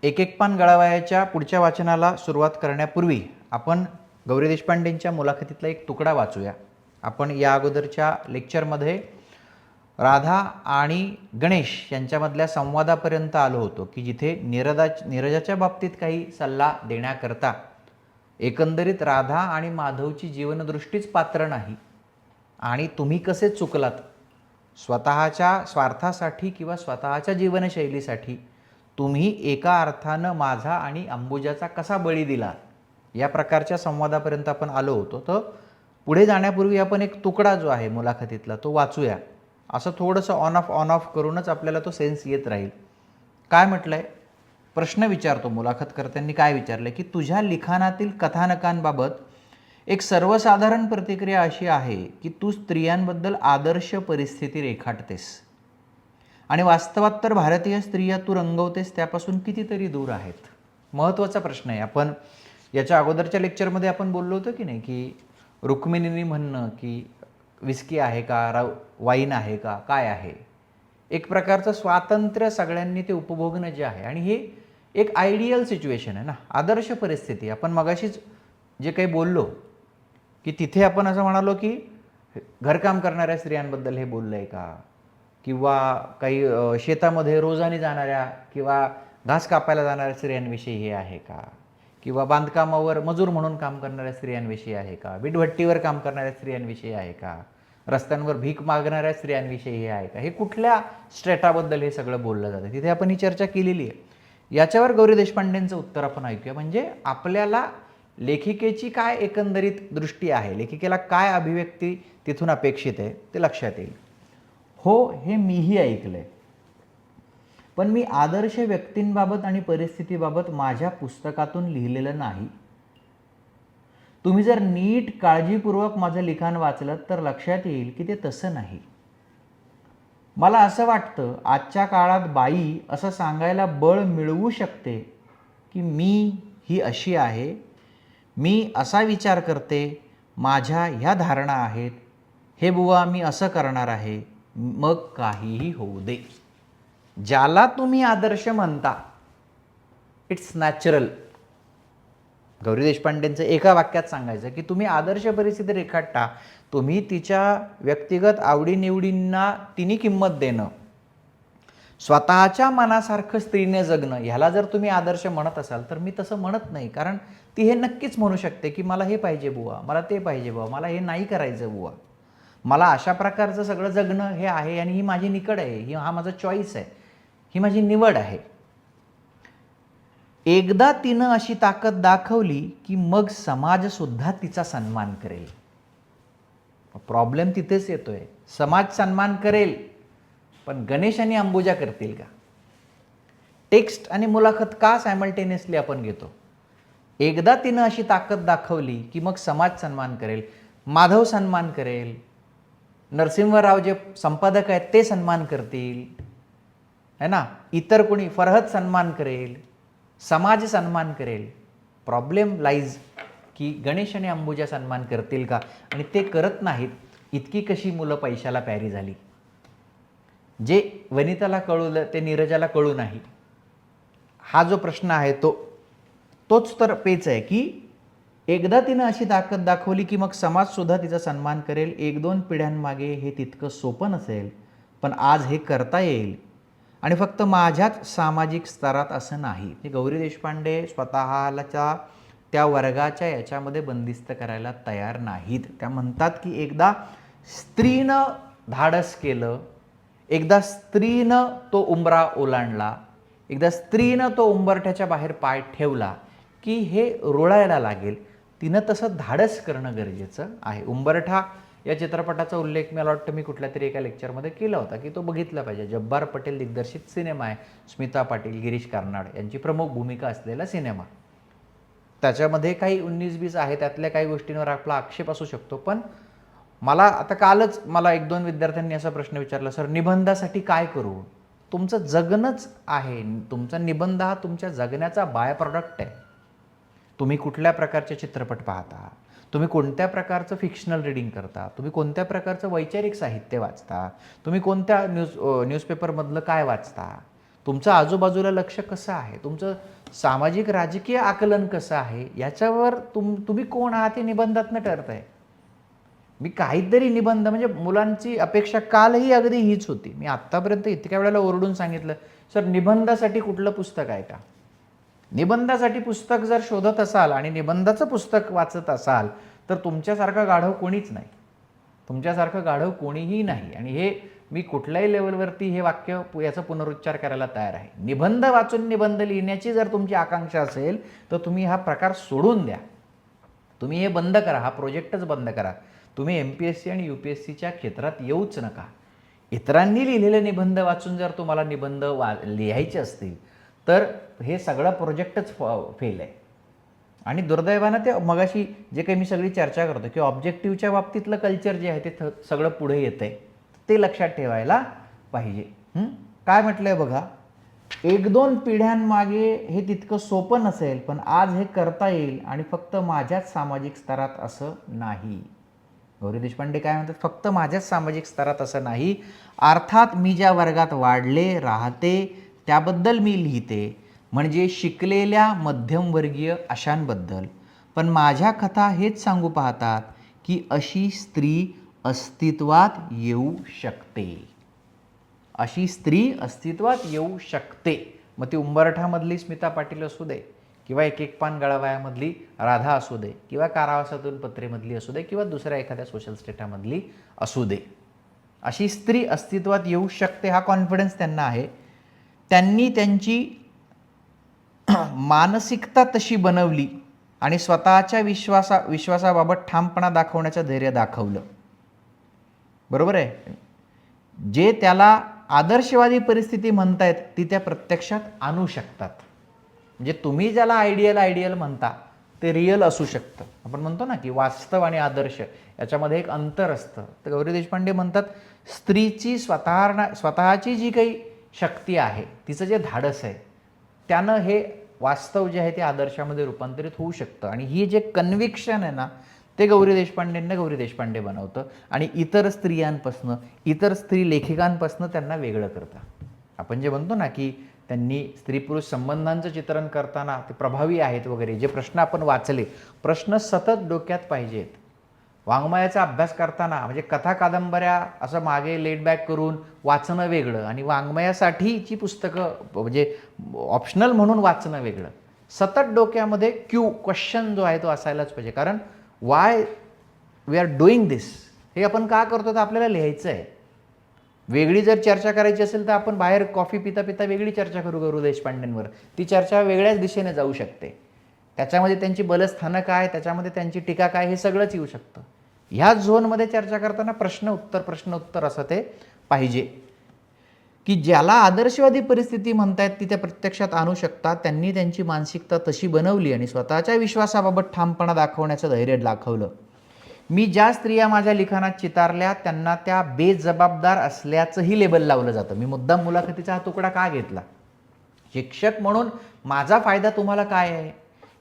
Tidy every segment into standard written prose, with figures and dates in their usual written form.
एक एक पान गळावयाच्या पुढच्या वाचनाला सुरुवात करण्यापूर्वी आपण गौरी देशपांडेंच्या मुलाखतीतला एक तुकडा वाचूया. आपण या अगोदरच्या लेक्चरमध्ये राधा आणि गणेश यांच्यामधल्या संवादापर्यंत आलो होतो की जिथे नीरजाच्या बाबतीत काही सल्ला देण्याकरता एकंदरीत राधा आणि माधवची जीवनदृष्टीच पात्र नाही आणि तुम्ही कसे चुकलात, स्वतःच्या स्वार्थासाठी किंवा स्वतःच्या जीवनशैलीसाठी तुम्ही एका अर्थानं माझा आणि अंबुजाचा कसा बळी दिला, या प्रकारच्या संवादापर्यंत आपण आलो होतो. तर पुढे जाण्यापूर्वी आपण एक तुकडा जो आहे मुलाखतीतला तो वाचूया. असं थोडंसं ऑन ऑफ करूनच आपल्याला तो सेन्स येत राहील. काय म्हटलं आहे, प्रश्न विचारतो मुलाखतकर्त्यांनी. काय विचारलं की तुझ्या लिखाणातील कथानकांबाबत एक सर्वसाधारण प्रतिक्रिया अशी आहे की तू स्त्रियांबद्दल आदर्श परिस्थिती रेखाटतेस आणि वास्तवात तर भारतीय स्त्रिया तू रंगवतेस त्यापासून कितीतरी दूर आहेत. महत्त्वाचा प्रश्न आहे. आपण याच्या अगोदरच्या लेक्चरमध्ये आपण बोललो होतो की नाही की रुक्मिणींनी म्हणणं की विस्की आहे का, वाईन आहे का, काय आहे, एक प्रकारचं स्वातंत्र्य सगळ्यांनी ते उपभोगणं जे आहे. आणि हे एक आयडियल सिच्युएशन आहे ना, आदर्श परिस्थिती. आपण मगाशीच जे काही बोललो की तिथे आपण असं म्हणालो की घरकाम करणाऱ्या स्त्रियांबद्दल हे बोललं आहे का, किंवा काही शेतामध्ये रोजाने जाणाऱ्या किंवा घास कापायला जाणाऱ्या स्त्रियांविषयी हे आहे का, किंवा बांधकामावर मजूर म्हणून काम करणाऱ्या स्त्रियांविषयी आहे का, वीटभट्टीवर काम करणाऱ्या स्त्रियांविषयी आहे का, रस्त्यांवर भीक मागणाऱ्या स्त्रियांविषयी हे आहे का, हे कुठल्या स्ट्रेटाबद्दल हे सगळं बोललं जातं, तिथे आपण ही चर्चा केलेली आहे. याच्यावर गौरी देशपांडेंचं उत्तर आपण ऐकूया. म्हणजे आपल्याला लेखिकेची काय एकंदरीत दृष्टी आहे, लेखिकेला काय अभिव्यक्ती तिथून अपेक्षित आहे ते लक्षात येईल. हो, हे मीही ऐकलंय, पण मी आदर्श व्यक्तींबाबत आणि परिस्थितीबाबत माझ्या पुस्तकातून लिहिलेलं नाही. तुम्ही जर नीट काळजीपूर्वक माझं लिखाण वाचलं तर लक्षात येईल की ते तसं नाही. मला असं वाटतं आजच्या काळात बाई असं सांगायला बळ मिळवू शकते की मी ही अशी आहे, मी असा विचार करते, माझ्या ह्या धारणा आहेत, हे बुवा मी असं करणार आहे, मग काहीही होऊ दे. ज्याला तुम्ही आदर्श म्हणता इट्स नॅचरल. गौरी देशपांडेंचं एका वाक्यात सांगायचं की तुम्ही आदर्श परिस्थिती रेखाटता, तुम्ही तिच्या व्यक्तिगत आवडीनिवडींना तिने किंमत देणं, स्वतःच्या मनासारखं स्त्रीने जगणं, ह्याला जर तुम्ही आदर्श म्हणत असाल तर मी तसं म्हणत नाही. कारण ती हे नक्कीच म्हणू शकते की मला हे पाहिजे बुवा, मला ते पाहिजे बुवा, मला हे नाही करायचं बुवा, मला अशा प्रकारचं सगळं जगणं हे आहे आणि ही माझी निकड आहे, हा माझा चॉईस आहे, ही माझी निवड आहे. एकदा तिनं अशी ताकद दाखवली की मग समाजसुद्धा तिचा सन्मान करेल. प्रॉब्लेम तिथेच येतोय. समाज सन्मान करेल पण गणेश आणि अंबुजा करतील का? टेक्स्ट आणि मुलाखत का सायमल्टेनियसली आपण घेतो? एकदा तिनं अशी ताकद दाखवली की मग समाज सन्मान करेल, माधव सन्मान करेल, नरसिंहराव जे संपादक आहेत ते सन्मान करतील, है ना, इतर कोणी फरहत सन्मान करेल, समाज सन्मान करेल. प्रॉब्लेम लाईज की गणेश आणि अंबुजा सन्मान करतील का? आणि ते करत नाहीत. इतकी कशी मुलं पैशाला प्यारी झाली? जे वनिताला कळलं ते नीरजाला कळू नाही. हा जो प्रश्न आहे तोच तर पेच आहे की एकदा तिनं अशी ताकद दाखवली की मग समाजसुद्धा तिचा सन्मान करेल. 1-2 पिढ्यांमागे हे तितकं सोपं नसेल, पण आज हे करता येईल. आणि फक्त माझ्याच सामाजिक स्तरात असं नाही. हे गौरी देशपांडे स्वतःला त्या वर्गाच्या याच्यामध्ये बंदिस्त करायला तयार नाहीत. त्या म्हणतात की एकदा स्त्रीनं धाडस केलं, एकदा स्त्रीनं तो उंबरा ओलांडला, एकदा स्त्रीनं तो उंबरठ्याच्या बाहेर पाय ठेवला की हे रुळायला लागेल. तिनं तसं धाडस करणं गरजेचं आहे. उंबरठा या चित्रपटाचा उल्लेख मला वाटतं मी कुठल्या तरी एका लेक्चरमध्ये केला होता की तो बघितला पाहिजे. जब्बार पटेल दिग्दर्शित सिनेमा आहे. स्मिता पाटील, गिरीश कार्नाड यांची प्रमुख भूमिका असलेला सिनेमा. त्याच्यामध्ये काही 19-20 आहे, त्यातल्या काही गोष्टींवर आपला आक्षेप असू शकतो. पण मला आता कालच मला 1-2 विद्यार्थ्यांनी असा प्रश्न विचारला, सर निबंधासाठी काय करू? तुमचं जगणंच आहे. तुमचा निबंध हा तुमच्या जगण्याचा बाय प्रॉडक्ट आहे. तुम्ही कुठल्या प्रकारचे चित्रपट पाहता, तुम्ही कोणत्या प्रकारचं फिक्शनल रीडिंग करता, तुम्ही कोणत्या प्रकारचं वैचारिक साहित्य वाचता, तुम्ही कोणत्या न्यूजपेपरमधलं काय वाचता, तुमचं आजूबाजूला लक्ष कसं आहे, तुमचं सामाजिक राजकीय आकलन कसं आहे, याच्यावर तुम्ही कोण आहात हे निबंधातनं ठरत आहे. मी काहीतरी निबंध म्हणजे मुलांची अपेक्षा कालही अगदी हीच होती. मी आत्तापर्यंत इतक्या वेळेला ओरडून सांगितलं, सर निबंधासाठी कुठलं पुस्तक आहे का? निबंधासाठी पुस्तक जर शोधत असाल आणि निबंधाचं पुस्तक वाचत असाल तर तुमच्यासारखं गाढव कोणीच नाही. तुमच्यासारखं गाढव कोणीही नाही. आणि हे मी कुठल्याही लेवलवरती हे वाक्य याचा पुनरुच्चार करायला तयार आहे. निबंध वाचून निबंध लिहिण्याची जर तुमची आकांक्षा असेल तर तुम्ही हा प्रकार सोडून द्या. तुम्ही हे बंद करा, हा प्रोजेक्टच बंद करा. तुम्ही MPSC आणि UPSCच्या क्षेत्रात येऊच नका. इतरांनी लिहिलेले निबंध वाचून जर तुम्हाला निबंध लिहायचे असतील तर हे सगळं प्रोजेक्टच फेल आहे. आणि दुर्दैवानं ते मगाशी जे काही मी सगळी चर्चा करतो की ऑब्जेक्टिव्हच्या बाबतीतलं कल्चर जे आहे ते सगळं पुढे येतं आहे, ते लक्षात ठेवायला पाहिजे. काय म्हटलंय बघा, 1-2 पिढ्यांमागे हे तितकं सोपं नसेल, पण आज हे करता येईल आणि फक्त माझ्याच सामाजिक स्तरात असं नाही. गौरी देशपांडे काय म्हणतात, फक्त माझ्याच सामाजिक स्तरात असं नाही. अर्थात मी ज्या वर्गात वाढले राहते त्याबद्दल मी लिहिते, म्हणजे शिकलेल्या मध्यमवर्गीय अशांबद्दल. पण माझ्या कथा हेच सांगू पाहतात की अशी स्त्री अस्तित्वात येऊ शकते. अशी स्त्री अस्तित्वात येऊ शकते. मग ती उंबरठामधली स्मिता पाटील असू दे, किंवा एक पान गळावायामधली राधा असू दे, किंवा कारावासातून पत्रेमधली असू दे, किंवा दुसऱ्या एखाद्या सोशल स्टेटामधली असू दे, अशी स्त्री अस्तित्वात येऊ शकते हा कॉन्फिडन्स त्यांना आहे. त्यांनी त्यांची मानसिकता तशी बनवली आणि स्वतःच्या विश्वासाबाबत ठामपणा दाखवण्याचं धैर्य दाखवलं. बरोबर आहे. जे त्याला आदर्शवादी परिस्थिती म्हणतायत ती त्या प्रत्यक्षात आणू शकतात. म्हणजे तुम्ही ज्याला आयडियल म्हणता ते रिअल असू शकतं. आपण म्हणतो ना की वास्तव आणि आदर्श याच्यामध्ये एक अंतर असतं. तर गौरी देशपांडे म्हणतात स्त्रीची स्वतःची जी काही शक्ती आहे, तिचं जे धाडस आहे, त्यानं हे वास्तव जे आहे ते आदर्शामध्ये रूपांतरित होऊ शकतं. आणि ही जे कन्व्हिक्शन आहे ना, ते गौरी देशपांडे बनवतं आणि इतर स्त्रियांपासनं, इतर स्त्री लेखिकांपासनं त्यांना वेगळं करतं. आपण जे म्हणतो ना की त्यांनी स्त्री पुरुष संबंधांचं चित्रण करताना ते प्रभावी आहेत वगैरे, जे प्रश्न आपण वाचले, प्रश्न सतत डोक्यात पाहिजेत. वाङ्मयाचा अभ्यास करताना म्हणजे कथा कादंबऱ्या असं मागे लेट बॅक करून वाचणं वेगळं आणि वाङ्मयासाठीची पुस्तकं म्हणजे ऑप्शनल म्हणून वाचणं वेगळं. सतत डोक्यामध्ये क्वेश्चन जो आहे तो असायलाच पाहिजे. कारण वाय वी आर डुईंग दिस, हे आपण का करतो तर आपल्याला लिहायचं आहे. वेगळी जर चर्चा करायची असेल तर आपण बाहेर कॉफी पिता पिता वेगळी चर्चा करू गौरी देशपांडेंवर, ती चर्चा वेगळ्याच दिशेने जाऊ शकते. त्याच्यामध्ये त्यांची बलस्थानं काय, त्याच्यामध्ये त्यांची टीका काय, हे सगळंच येऊ शकतं. ह्या झोनमध्ये चर्चा करताना प्रश्न उत्तर असं ते पाहिजे की ज्याला आदर्शवादी परिस्थिती म्हणतायत ती त्या प्रत्यक्षात आणू शकतात. त्यांनी त्यांची मानसिकता तशी बनवली आणि स्वतःच्या विश्वासाबाबत ठामपणा दाखवण्याचं धैर्य दाखवलं. मी ज्या स्त्रिया माझ्या लिखाणात चितारल्या त्यांना त्या बेजबाबदार असल्याचंही लेबल लावलं जातं. मी मुद्दाम मुलाखतीचा हा तुकडा का घेतला, शिक्षक म्हणून माझा फायदा तुम्हाला काय आहे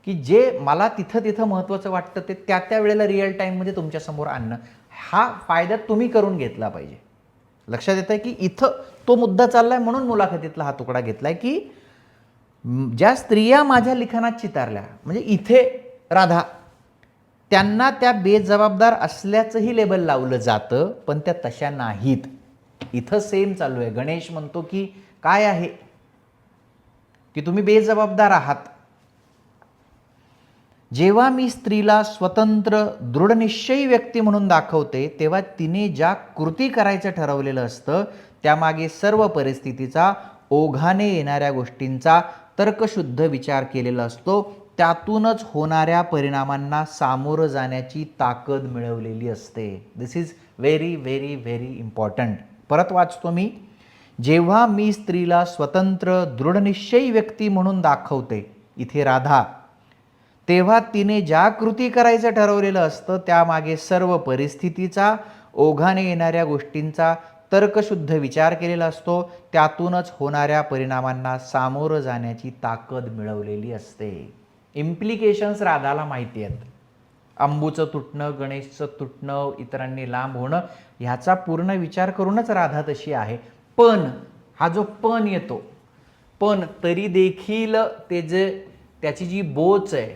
की जे मला तिथं महत्त्वाचं वाटतं ते त्या वेळेला रिअल टाईममध्ये तुमच्यासमोर आणणं, हा फायदा तुम्ही करून घेतला पाहिजे. लक्षात येतं आहे की इथं तो मुद्दा चालला आहे, म्हणून मुलाखतीतला हा तुकडा घेतला आहे की ज्या स्त्रिया माझ्या लिखाणात चितारल्या, म्हणजे इथे राधा, त्यांना त्या बेजबाबदार असल्याचंही लेबल लावलं जातं, पण त्या तशा नाहीत. इथं सेम चालू आहे. गणेश म्हणतो की काय आहे की तुम्ही बेजबाबदार आहात. जेव्हा मी स्त्रीला स्वतंत्र दृढनिश्चयी व्यक्ती म्हणून दाखवते तेव्हा तिने ज्या कृती करायचं ठरवलेलं असतं त्यामागे सर्व परिस्थितीचा, ओघाने येणाऱ्या गोष्टींचा तर्कशुद्ध विचार केलेला असतो. त्यातूनच होणाऱ्या परिणामांना सामोरं जाण्याची ताकद मिळवलेली असते. This is very very very important. परत वाचतो मी. जेव्हा मी स्त्रीला स्वतंत्र दृढनिश्चयी व्यक्ती म्हणून दाखवते, इथे राधा, तेव्हा तिने ज्या कृती करायचं ठरवलेलं असतं त्यामागे सर्व परिस्थितीचा, ओघाने येणाऱ्या गोष्टींचा तर्कशुद्ध विचार केलेला असतो. त्यातूनच होणाऱ्या परिणामांना सामोरं जाण्याची ताकद मिळवलेली असते. इम्प्लिकेशन्स राधाला माहिती आहेत. अंबूचं तुटणं, गणेशचं तुटणं, इतरांनी लांब होणं, ह्याचा पूर्ण विचार करूनच राधा तशी आहे. पण हा जो पण येतो पण तरी देखील त्याची जी बोच आहे,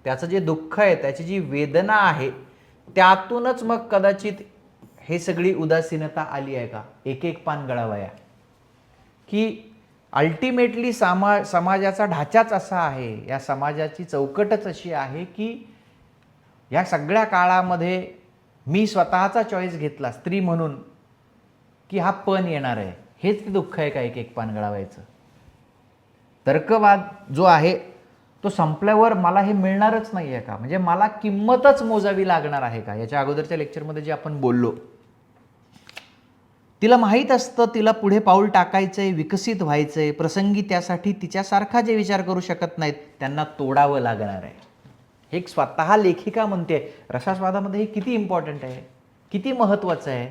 त्याचं जे दुःख आहे, त्याची जी वेदना आहे, त्यातूनच मग कदाचित हे सगळी उदासीनता आली आहे का? एक एक पान गळावया, की अल्टिमेटली समाजाचा ढाचाच असा आहे, या समाजाची चौकटच अशी आहे की या सगळ्या काळामध्ये मी स्वतःचा चॉईस घेतला स्त्री म्हणून की हा पण येणार आहे. हेच ते दुःख आहे का एक एक पान गळावायचं? तर्कवाद जो आहे तो संपल्यावर मला हे मिळणारच नाही आहे का? म्हणजे मला किंमतच मोजावी लागणार आहे का? याच्या अगोदरच्या लेक्चरमध्ये जे आपण बोललो, तिला माहीत असतं तिला पुढे पाऊल टाकायचंय, विकसित व्हायचंय, प्रसंगी त्यासाठी तिच्यासारखा जे विचार करू शकत नाहीत त्यांना तोडावं लागणार आहे. हे एक स्वतः लेखिका म्हणते. रसास्वादामध्ये हे किती इम्पॉर्टंट आहे, किती महत्त्वाचं आहे.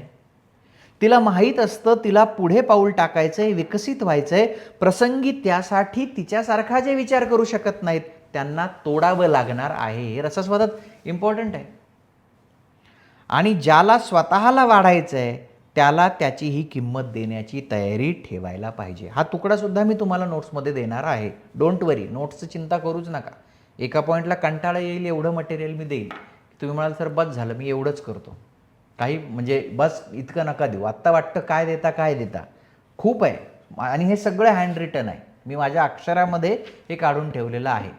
तिला माहीत असतं तिला पुढे पाऊल टाकायचंय, विकसित व्हायचंय, प्रसंगी त्यासाठी तिच्यासारखा जे विचार करू शकत नाहीत त्यांना तोडावं लागणार आहे. हे रसास्वादात इम्पॉर्टंट आहे. आणि ज्याला स्वतःला वाढायचं आहे त्याला त्याची ही किंमत देण्याची तयारी ठेवायला पाहिजे. हा तुकडा सुद्धा मी तुम्हाला नोट्समध्ये देणार आहे. डोंट वरी, नोट्सची चिंता करूच नका. एका पॉईंटला कंटाळा येईल एवढं मटेरियल मी देईल. तुम्ही म्हणाल सर बस झालं, मी एवढंच करतो, काही म्हणजे बस इतकं नका देऊ. आत्ता वाटतं काय देता, खूप आहे. आणि हे सगळं हँड रिटन आहे, मी माझ्या अक्षरामध्ये हे काढून ठेवलेलं आहे.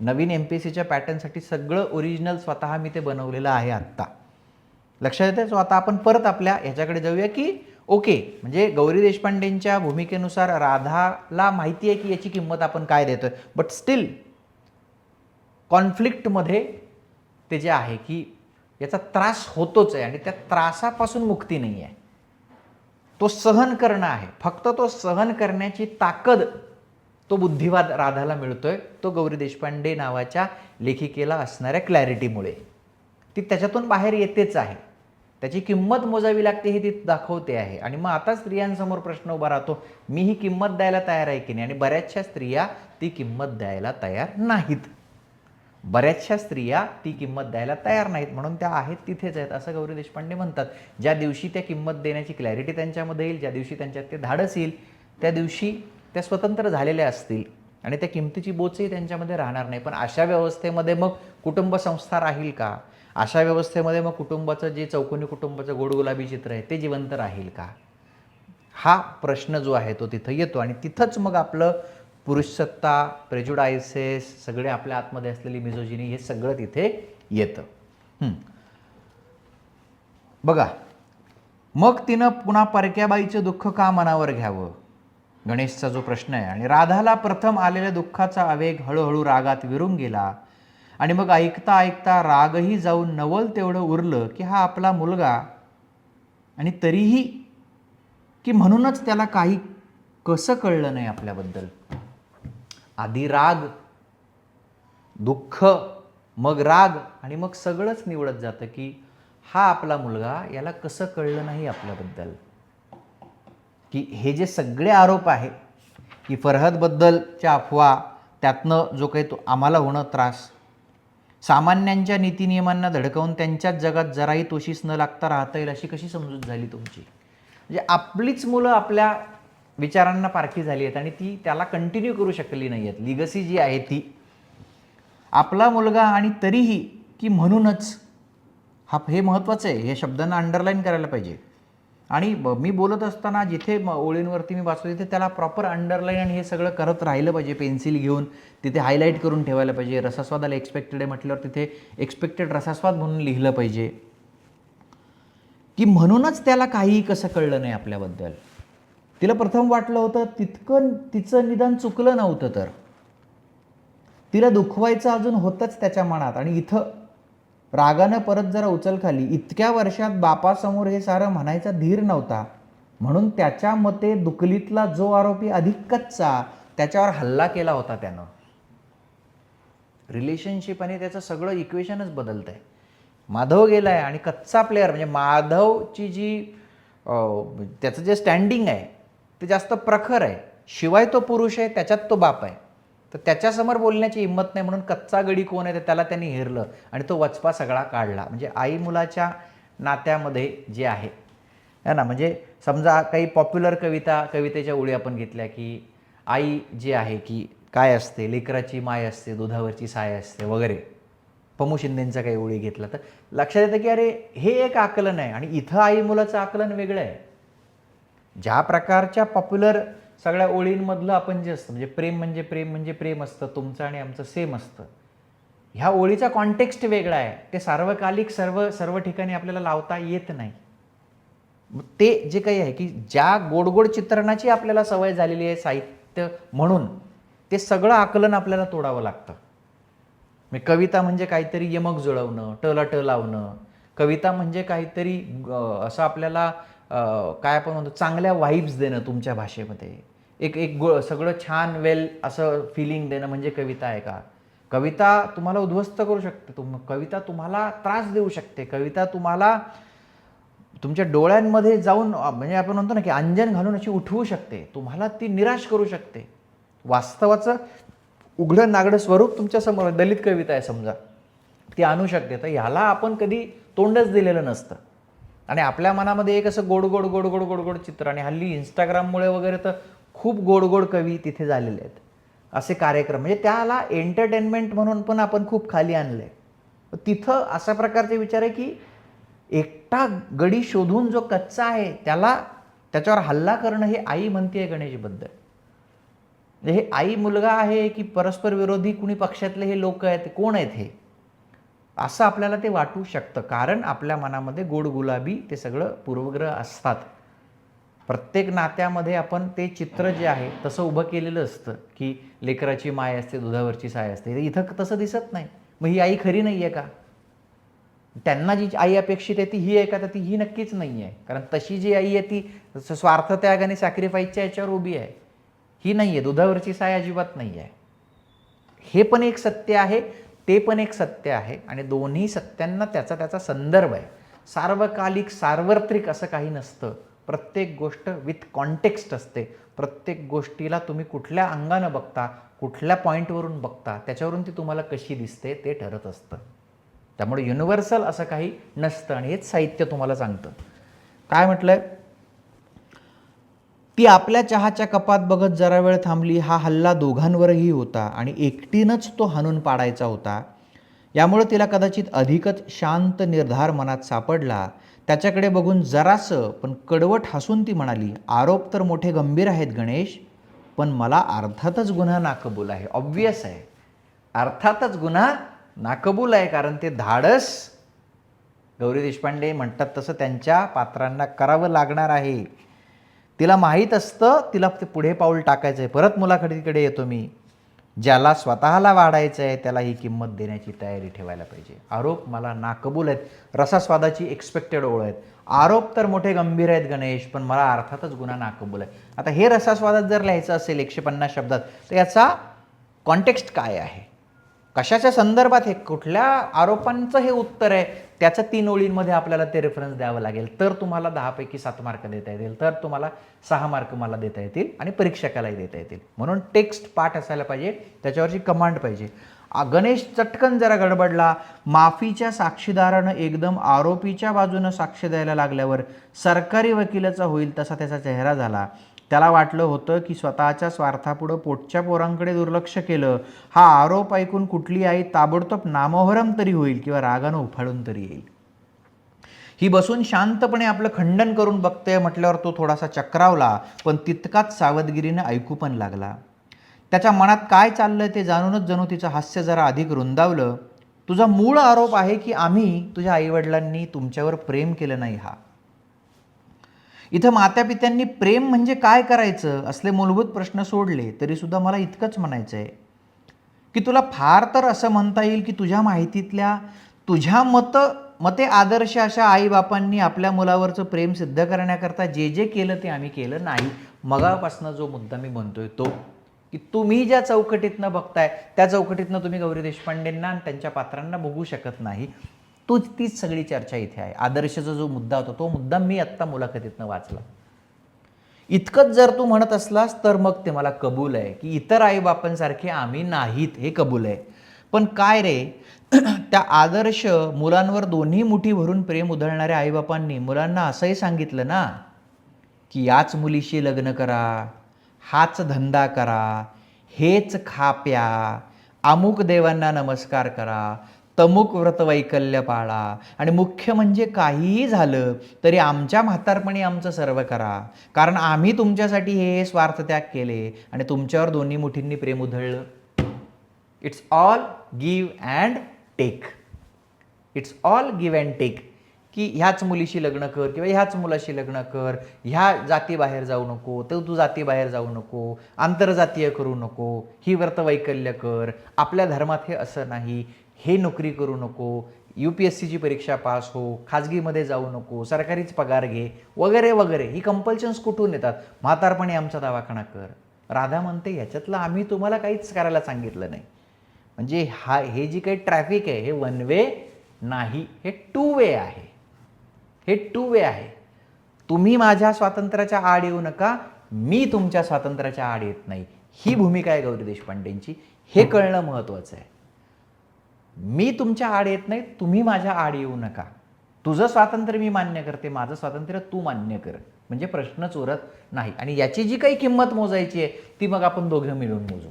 नवीन MPSCच्या पॅटर्नसाठी सगळं ओरिजिनल स्वतः मी ते बनवलेलं आहे आत्ता. लक्षात येते? सो आता आपण परत आपल्या ह्याच्याकडे जाऊया की ओके, म्हणजे गौरी देशपांडेंच्या भूमिकेनुसार राधाला माहिती आहे की याची किंमत आपण काय देतोय, बट स्टील कॉन्फ्लिक्टमध्ये ते जे आहे की याचा त्रास होतोच आहे आणि त्या त्रासापासून मुक्ती नाही आहे. तो सहन करणं आहे. फक्त तो सहन करण्याची ताकद, तो बुद्धिवाद राधाला मिळतोय, तो गौरी देशपांडे नावाच्या लेखिकेला असणाऱ्या क्लॅरिटीमुळे. ती त्याच्यातून बाहेर येतेच आहे. त्याची किंमत मोजावी लागते हे ती दाखवते आहे. आणि मग आता स्त्रियांसमोर प्रश्न उभा राहतो, मी ही किंमत द्यायला तयार आहे की नाही? आणि बऱ्याचशा स्त्रिया ती किंमत द्यायला तयार नाहीत. बऱ्याचशा स्त्रिया ती किंमत द्यायला तयार नाहीत, म्हणून त्या आहेत तिथेच आहेत असं गौरी देशपांडे म्हणतात. ज्या दिवशी त्या किंमत देण्याची क्लॅरिटी त्यांच्यामध्ये येईल, ज्या दिवशी त्यांच्यात ते धाडस येईल, त्या दिवशी त्या स्वतंत्र झालेल्या असतील आणि त्या किमतीची बोचही त्यांच्यामध्ये राहणार नाही. पण अशा व्यवस्थेमध्ये मग कुटुंब संस्था राहील का? अशा व्यवस्थेमध्ये मग कुटुंबाचं जे चौकोनी कुटुंबाचं गोडगुलाबी चित्र आहे ते जिवंत राहील का? हा प्रश्न जो आहे तो तिथं येतो. आणि तिथंच मग आपलं पुरुषसत्ता, प्रेजुडायसेस, सगळे आपल्या आतमध्ये असलेली मिझोजिनी, हे सगळं तिथे येतं. बघा, मग तिनं पुन्हा परक्याबाईचं दुःख का मनावर घ्यावं, गणेशचा जो प्रश्न आहे. आणि राधाला प्रथम आलेल्या दुःखाचा आवेग हळूहळू रागात विरून गेला आणि मग ऐकता ऐकता रागही जाऊन नवल तेवढं उरलं की हा आपला मुलगा, आणि तरीही की म्हणूनच त्याला काही कसं कळलं नाही आपल्याबद्दल. आधी राग, दुःख, मग राग, आणि मग सगळंच निवडत जातं की हा आपला मुलगा, याला कसं कळलं नाही आपल्याबद्दल. की हे जे सगळे आरोप आहे की फरहदबद्दलच्या अफवा, त्यातनं जो काही तो आम्हाला होणं त्रास, सामान्यांच्या नीतिनियमांना धडकवून त्यांच्याच जगात जराही तोशीस न लागता राहता येईल अशी कशी समजूत झाली तुमची? म्हणजे आपलीच मुलं आपल्या विचारांना पारखी झाली आहेत आणि ती त्याला कंटिन्यू करू शकली नाही आहेत. लिगसी जी आहे ती आपला मुलगा, आणि तरीही की म्हणूनच हा, हे महत्त्वाचं आहे. हे शब्दांना अंडरलाईन करायला पाहिजे. आणि मी बोलत असताना जिथे ओळींवरती मी वाचतो तिथे त्याला प्रॉपर अंडरलाईन आणि हे सगळं करत राहिलं पाहिजे. पेन्सिल घेऊन तिथे हायलाईट करून ठेवायला पाहिजे. रसास्वादाला एक्सपेक्टेड आहे म्हटल्यावर तिथे एक्सपेक्टेड रसास्वाद म्हणून लिहिलं पाहिजे. की म्हणूनच त्याला काहीही कसं कळलं नाही आपल्याबद्दल. तिला प्रथम वाटलं होतं तितकं तिचं निदान चुकलं नव्हतं, तर तिला दुखवायचं अजून होतंच त्याच्या मनात. आणि इथं रागानं परत जरा उचल खाली. इतक्या वर्षात बापासमोर हे सारं म्हणायचा धीर नव्हता, म्हणून त्याच्या मते दुकलीतला जो आरोपी अधिक कच्चा, त्याच्यावर हल्ला केला होता त्यानं. रिलेशनशिप आणि त्याचं सगळं इक्वेशनच बदलत आहे. माधव गेलाय आणि कच्चा प्लेअर, म्हणजे माधवची जी त्याचं जे स्टँडिंग आहे ते जास्त प्रखर आहे. शिवाय तो पुरुष आहे, त्याच्यात तो बाप आहे, तर त्याच्यासमोर बोलण्याची हिंमत नाही, म्हणून कच्चा गडी कोण आहे त्याला त्यांनी हेरलं आणि तो वचपा सगळा काढला. म्हणजे आई मुलाच्या नात्यामध्ये जे आहे ना, म्हणजे समजा काही पॉप्युलर कवितेच्या ओळी आपण घेतल्या की आई जी आहे की काय असते, लेकराची माय असते, दुधावरची साय असते वगैरे, पमू शिंदेंचा काही ओळी घेतला तर लक्षात येतं की अरे हे एक आकलन आहे आणि इथं आई मुलाचं आकलन वेगळं आहे. ज्या प्रकारच्या पॉप्युलर सगळ्या ओळींमधलं आपण जे असतं म्हणजे प्रेम म्हणजे प्रेम म्हणजे प्रेम असतं, तुमचं आणि आमचं सेम असतं, ह्या ओळीचा कॉन्टेक्स्ट वेगळा आहे, ते सार्वकालिक सर्व सर्व ठिकाणी आपल्याला लावता येत नाही. ते जे काही आहे की ज्या गोड गोड चित्रणाची आपल्याला सवय झालेली आहे साहित्य म्हणून, ते सगळं आकलन आपल्याला तोडावं लागतं. म्हणजे कविता म्हणजे काहीतरी यमक जुळवणं, टला ट लावणं, कविता म्हणजे काहीतरी असं आपल्याला काय आपण म्हणतो चांगल्या वाईब्स देणं तुमच्या भाषेमध्ये, एक एक सगळं छान वेल असं फिलिंग देणं म्हणजे कविता आहे का? कविता तुम्हाला उद्ध्वस्त करू शकते, कविता तुम्हाला त्रास देऊ शकते, कविता तुम्हाला तुमच्या डोळ्यांमध्ये जाऊन म्हणजे आपण म्हणतो ना की अंजन घालून अशी उठवू शकते, तुम्हाला ती निराश करू शकते. वास्तवाचं उघडं नागडं स्वरूप तुमच्या समोर दलित कविता आहे समजा, ती आणू शकते. तर ह्याला आपण कधी तोंडच दिलेलं नसतं आणि आपल्या मनामध्ये एक असं गोड गोड गोड गोड गोड गोड चित्र, आणि हल्ली इंस्टाग्राममुळे वगैरे तर खूप गोड गोड कवी तिथे झालेले आहेत, असे कार्यक्रम म्हणजे त्याला एंटरटेनमेंट म्हणून पण आपण खूप खाली आणलंय. तिथं अशा प्रकारचे विचार आहे की एकटा गडी शोधून जो कच्चा आहे त्याच्यावर हल्ला करणं हे आई म्हणते गणेशबद्दल. हे आई मुलगा आहे की परस्पर विरोधी कुणी पक्षातले हे लोक आहेत, कोण आहेत हे, असं आपल्याला ते वाटू शकतं. कारण आपल्या मनामध्ये गोड गुलाबी ते सगळं पूर्वग्रह असतात. प्रत्येक नात्यामध्ये आपण ते चित्र जे आहे तसं उभं केलेलं असतं की लेकराची माय असते, दुधावरची साय असते. इथं तसं दिसत नाही. मग ही आई खरी नाही आहे का? त्यांना जी आई अपेक्षित आहे ती ही आहे का? तर ती ही नक्कीच नाही आहे. कारण तशी जी आई आहे ती स्वार्थ त्याग आणि सॅक्रिफाईसच्या याच्यावर उभी आहे, ही नाही आहे. दुधावरची साय अजिबात नाही आहे. हे पण एक सत्य आहे, ते पण एक सत्य आहे आणि दोन्ही सत्यांना त्याचा त्याचा संदर्भ आहे. सार्वकालिक सार्वत्रिक असं काही नसतं. प्रत्येक गोष्ट विथ कॉन्टेक्स्ट असते. प्रत्येक गोष्टीला तुम्ही कुठल्या अंगानं बघता, कुठल्या पॉईंटवरून बघता, त्याच्यावरून ती तुम्हाला कशी दिसते ते ठरत असतं. त्यामुळे युनिव्हर्सल असं काही नसतं आणि हेच साहित्य तुम्हाला सांगतं. काय म्हटलंय? ती आपल्या चहाच्या कपात बघत जरा वेळ थांबली. हा हल्ला दोघांवरही होता आणि एकटीनंच तो हाणून पाडायचा होता. यामुळे तिला कदाचित अधिकच शांत निर्धार मनात सापडला. त्याच्याकडे बघून जरासं पण कडवट हसून ती म्हणाली, आरोप तर मोठे गंभीर आहेत गणेश, पण मला अर्थातच गुन्हा नाकबूल आहे. ऑब्वियस आहे, अर्थातच गुन्हा नाकबूल आहे. कारण ते धाडस गौरी देशपांडे म्हणतात तसं त्यांच्या पात्रांना करावं लागणार आहे. तिला माहीत असतं तिला ते पुढे पाऊल टाकायचं आहे. परत मुलाखतीकडे येतो मी. ज्याला स्वतःला वाढायचं आहे त्याला ही किंमत देण्याची तयारी ठेवायला पाहिजे. आरोप मला नाकबूल आहेत, रसास्वादाची एक्सपेक्टेड ओळ आहेत. आरोप तर मोठे गंभीर आहेत गणेश, पण मला अर्थातच गुन्हा नाकबूल आहे. आता हे रसास्वादात जर लिहायचं असेल 150 शब्दात तर याचा कॉन्टेक्स्ट काय आहे, कशाच्या संदर्भात, हे कुठल्या आरोपांचं हे उत्तर आहे, त्याचं 3 ओळींमध्ये आपल्याला ते रेफरन्स द्यावं लागेल. तर तुम्हाला 10 पैकी 7 मार्क देता येतील, तर तुम्हाला 6 मार्क मला देता येतील आणि परीक्षकालाही देता येतील. म्हणून टेक्स्ट पाठ असायला पाहिजे, त्याच्यावरची कमांड पाहिजे. गणेश चटकन जरा गडबडला. माफीच्या साक्षीदारानं एकदम आरोपीच्या बाजूनं साक्ष द्यायला लागल्यावर सरकारी वकिलाचा होईल तसा त्याचा चेहरा झाला. त्याला वाटलं होतं की स्वतःच्या स्वार्थापुढं पोटच्या पोरांकडे दुर्लक्ष केलं. हा आरोप ऐकून कुठली आई ताबडतोब नामोहरम तरी होईल किंवा रागानं उफाळून तरी येईल. ही बसून शांतपणे आपलं खंडन करून बघते म्हटल्यावर तो थोडासा चक्रावला, पण तितकाच सावधगिरीनं ऐकू पण लागला. त्याच्या मनात काय चाललंय ते जाणूनच जणू तिचं हास्य जरा अधिक रुंदावलं. तुझा मूळ आरोप आहे की आम्ही तुझ्या आईवडिलांनी तुमच्यावर प्रेम केलं नाही. हा इथं मातापित्यांनी प्रेम म्हणजे काय करायचं असले मूलभूत प्रश्न सोडले तरी सुद्धा मला इतकंच म्हणायचं आहे की तुला फार तर असं म्हणता येईल की तुझ्या माहितीतल्या तुझ्या मते आदर्श अशा आईबापांनी आपल्या मुलावरचं प्रेम सिद्ध करण्याकरता जे जे केलं ते आम्ही केलं नाही. मगापासून जो मुद्दा मी म्हणतोय तो की तुम्ही ज्या चौकटीतनं बघताय त्या चौकटीतनं तुम्ही गौरी देशपांडेंना आणि त्यांच्या पात्रांना बघू शकत नाही. तीच सगळी चर्चा इथे आहे. आदर्शचा जो मुद्दा होता तो मुद्दा मी आत्ता मुलाखतीतनं वाचला. इतकंच जर तू म्हणत असलास तर मग ते मला कबूल आहे की इतर आईबापांसारखे आम्ही नाहीत, हे कबूल आहे. पण काय रे, त्या आदर्श मुलांवर दोन्ही मुठी भरून प्रेम उधळणाऱ्या आईबापांनी मुलांना असंही सांगितलं ना की याच मुलीशी लग्न करा, हाच धंदा करा, हेच खा प्या, अमुक देवांना नमस्कार करा, तमुक व्रत वैकल्य पाळा, आणि मुख्य म्हणजे काहीही झालं तरी आमच्या म्हातारपणी आमचं सर्व करा, कारण आम्ही तुमच्यासाठी हे स्वार्थत्याग केले आणि तुमच्यावर दोन्ही मुठींनी प्रेम उधळलं. It's all give and take. It's all give and take. की ह्याच मुलीशी लग्न कर किंवा ह्याच मुलाशी लग्न कर, ह्या जातीबाहेर जाऊ नको, तू जातीबाहेर जाऊ नको, आंतरजातीय करू नको, ही व्रत वैकल्य कर, आपल्या धर्मात हे असं नाही, हे नोकरी करू नको, UPSCची परीक्षा पास हो, खाजगीमध्ये जाऊ नको, सरकारीच पगार घे, वगैरे वगैरे. ही कंपल्शन्स कुठून येतात? म्हातारपणी आमचा दवाखाना कर. राधा म्हणते ह्याच्यातलं आम्ही तुम्हाला काहीच करायला सांगितलं नाही. म्हणजे हे जी काही ट्रॅफिक आहे हे वन वे नाही, हे टू वे आहे. हे टू वे आहे. तुम्ही माझ्या स्वातंत्र्याच्या आड येऊ नका, मी तुमच्या स्वातंत्र्याच्या आड येत नाही. ही भूमिका आहे गौरी देशपांडेंची. हे कळणं महत्त्वाचं आहे. मी तुमच्या आड येत नाही, तुम्ही माझ्या आड येऊ नका. तुझं स्वातंत्र्य मी मान्य करते, माझं स्वातंत्र्य तू मान्य कर, म्हणजे प्रश्नच उरत नाही. आणि याची जी काही किंमत मोजायची आहे ती मग आपण दोघं मिळून मोजू.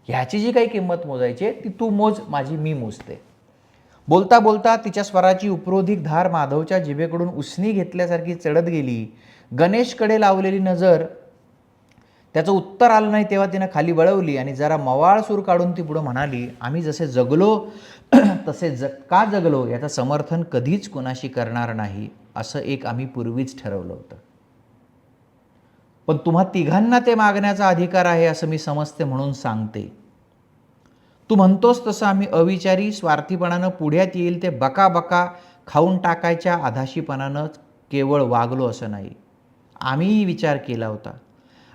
ह्याची जी काही किंमत मोजायची आहे ती तू मोज, माझी मी मोजते. बोलता बोलता तिच्या स्वराची उपरोधिक धार माधवच्या जिभेकडून उसनी घेतल्यासारखी चढत गेली. गणेशकडे लावलेली नजर त्याचं उत्तर आलं नाही तेव्हा तिनं खाली वळवली आणि जरा मवाळ सूर काढून ती पुढं म्हणाली, आम्ही जसे जगलो तसे का जगलो याचं समर्थन कधीच कोणाशी करणार नाही, असं एक आम्ही पूर्वीच ठरवलं होतं. पण तुम्हा तिघांना ते मागण्याचा अधिकार आहे असं मी समजते म्हणून सांगते. तू म्हणतोस तसं आम्ही अविचारी स्वार्थीपणानं पुढ्यात येईल ते बका बका खाऊन टाकायच्या आधाशीपणानं केवळ वागलो असं नाही. आम्हीही विचार केला होता.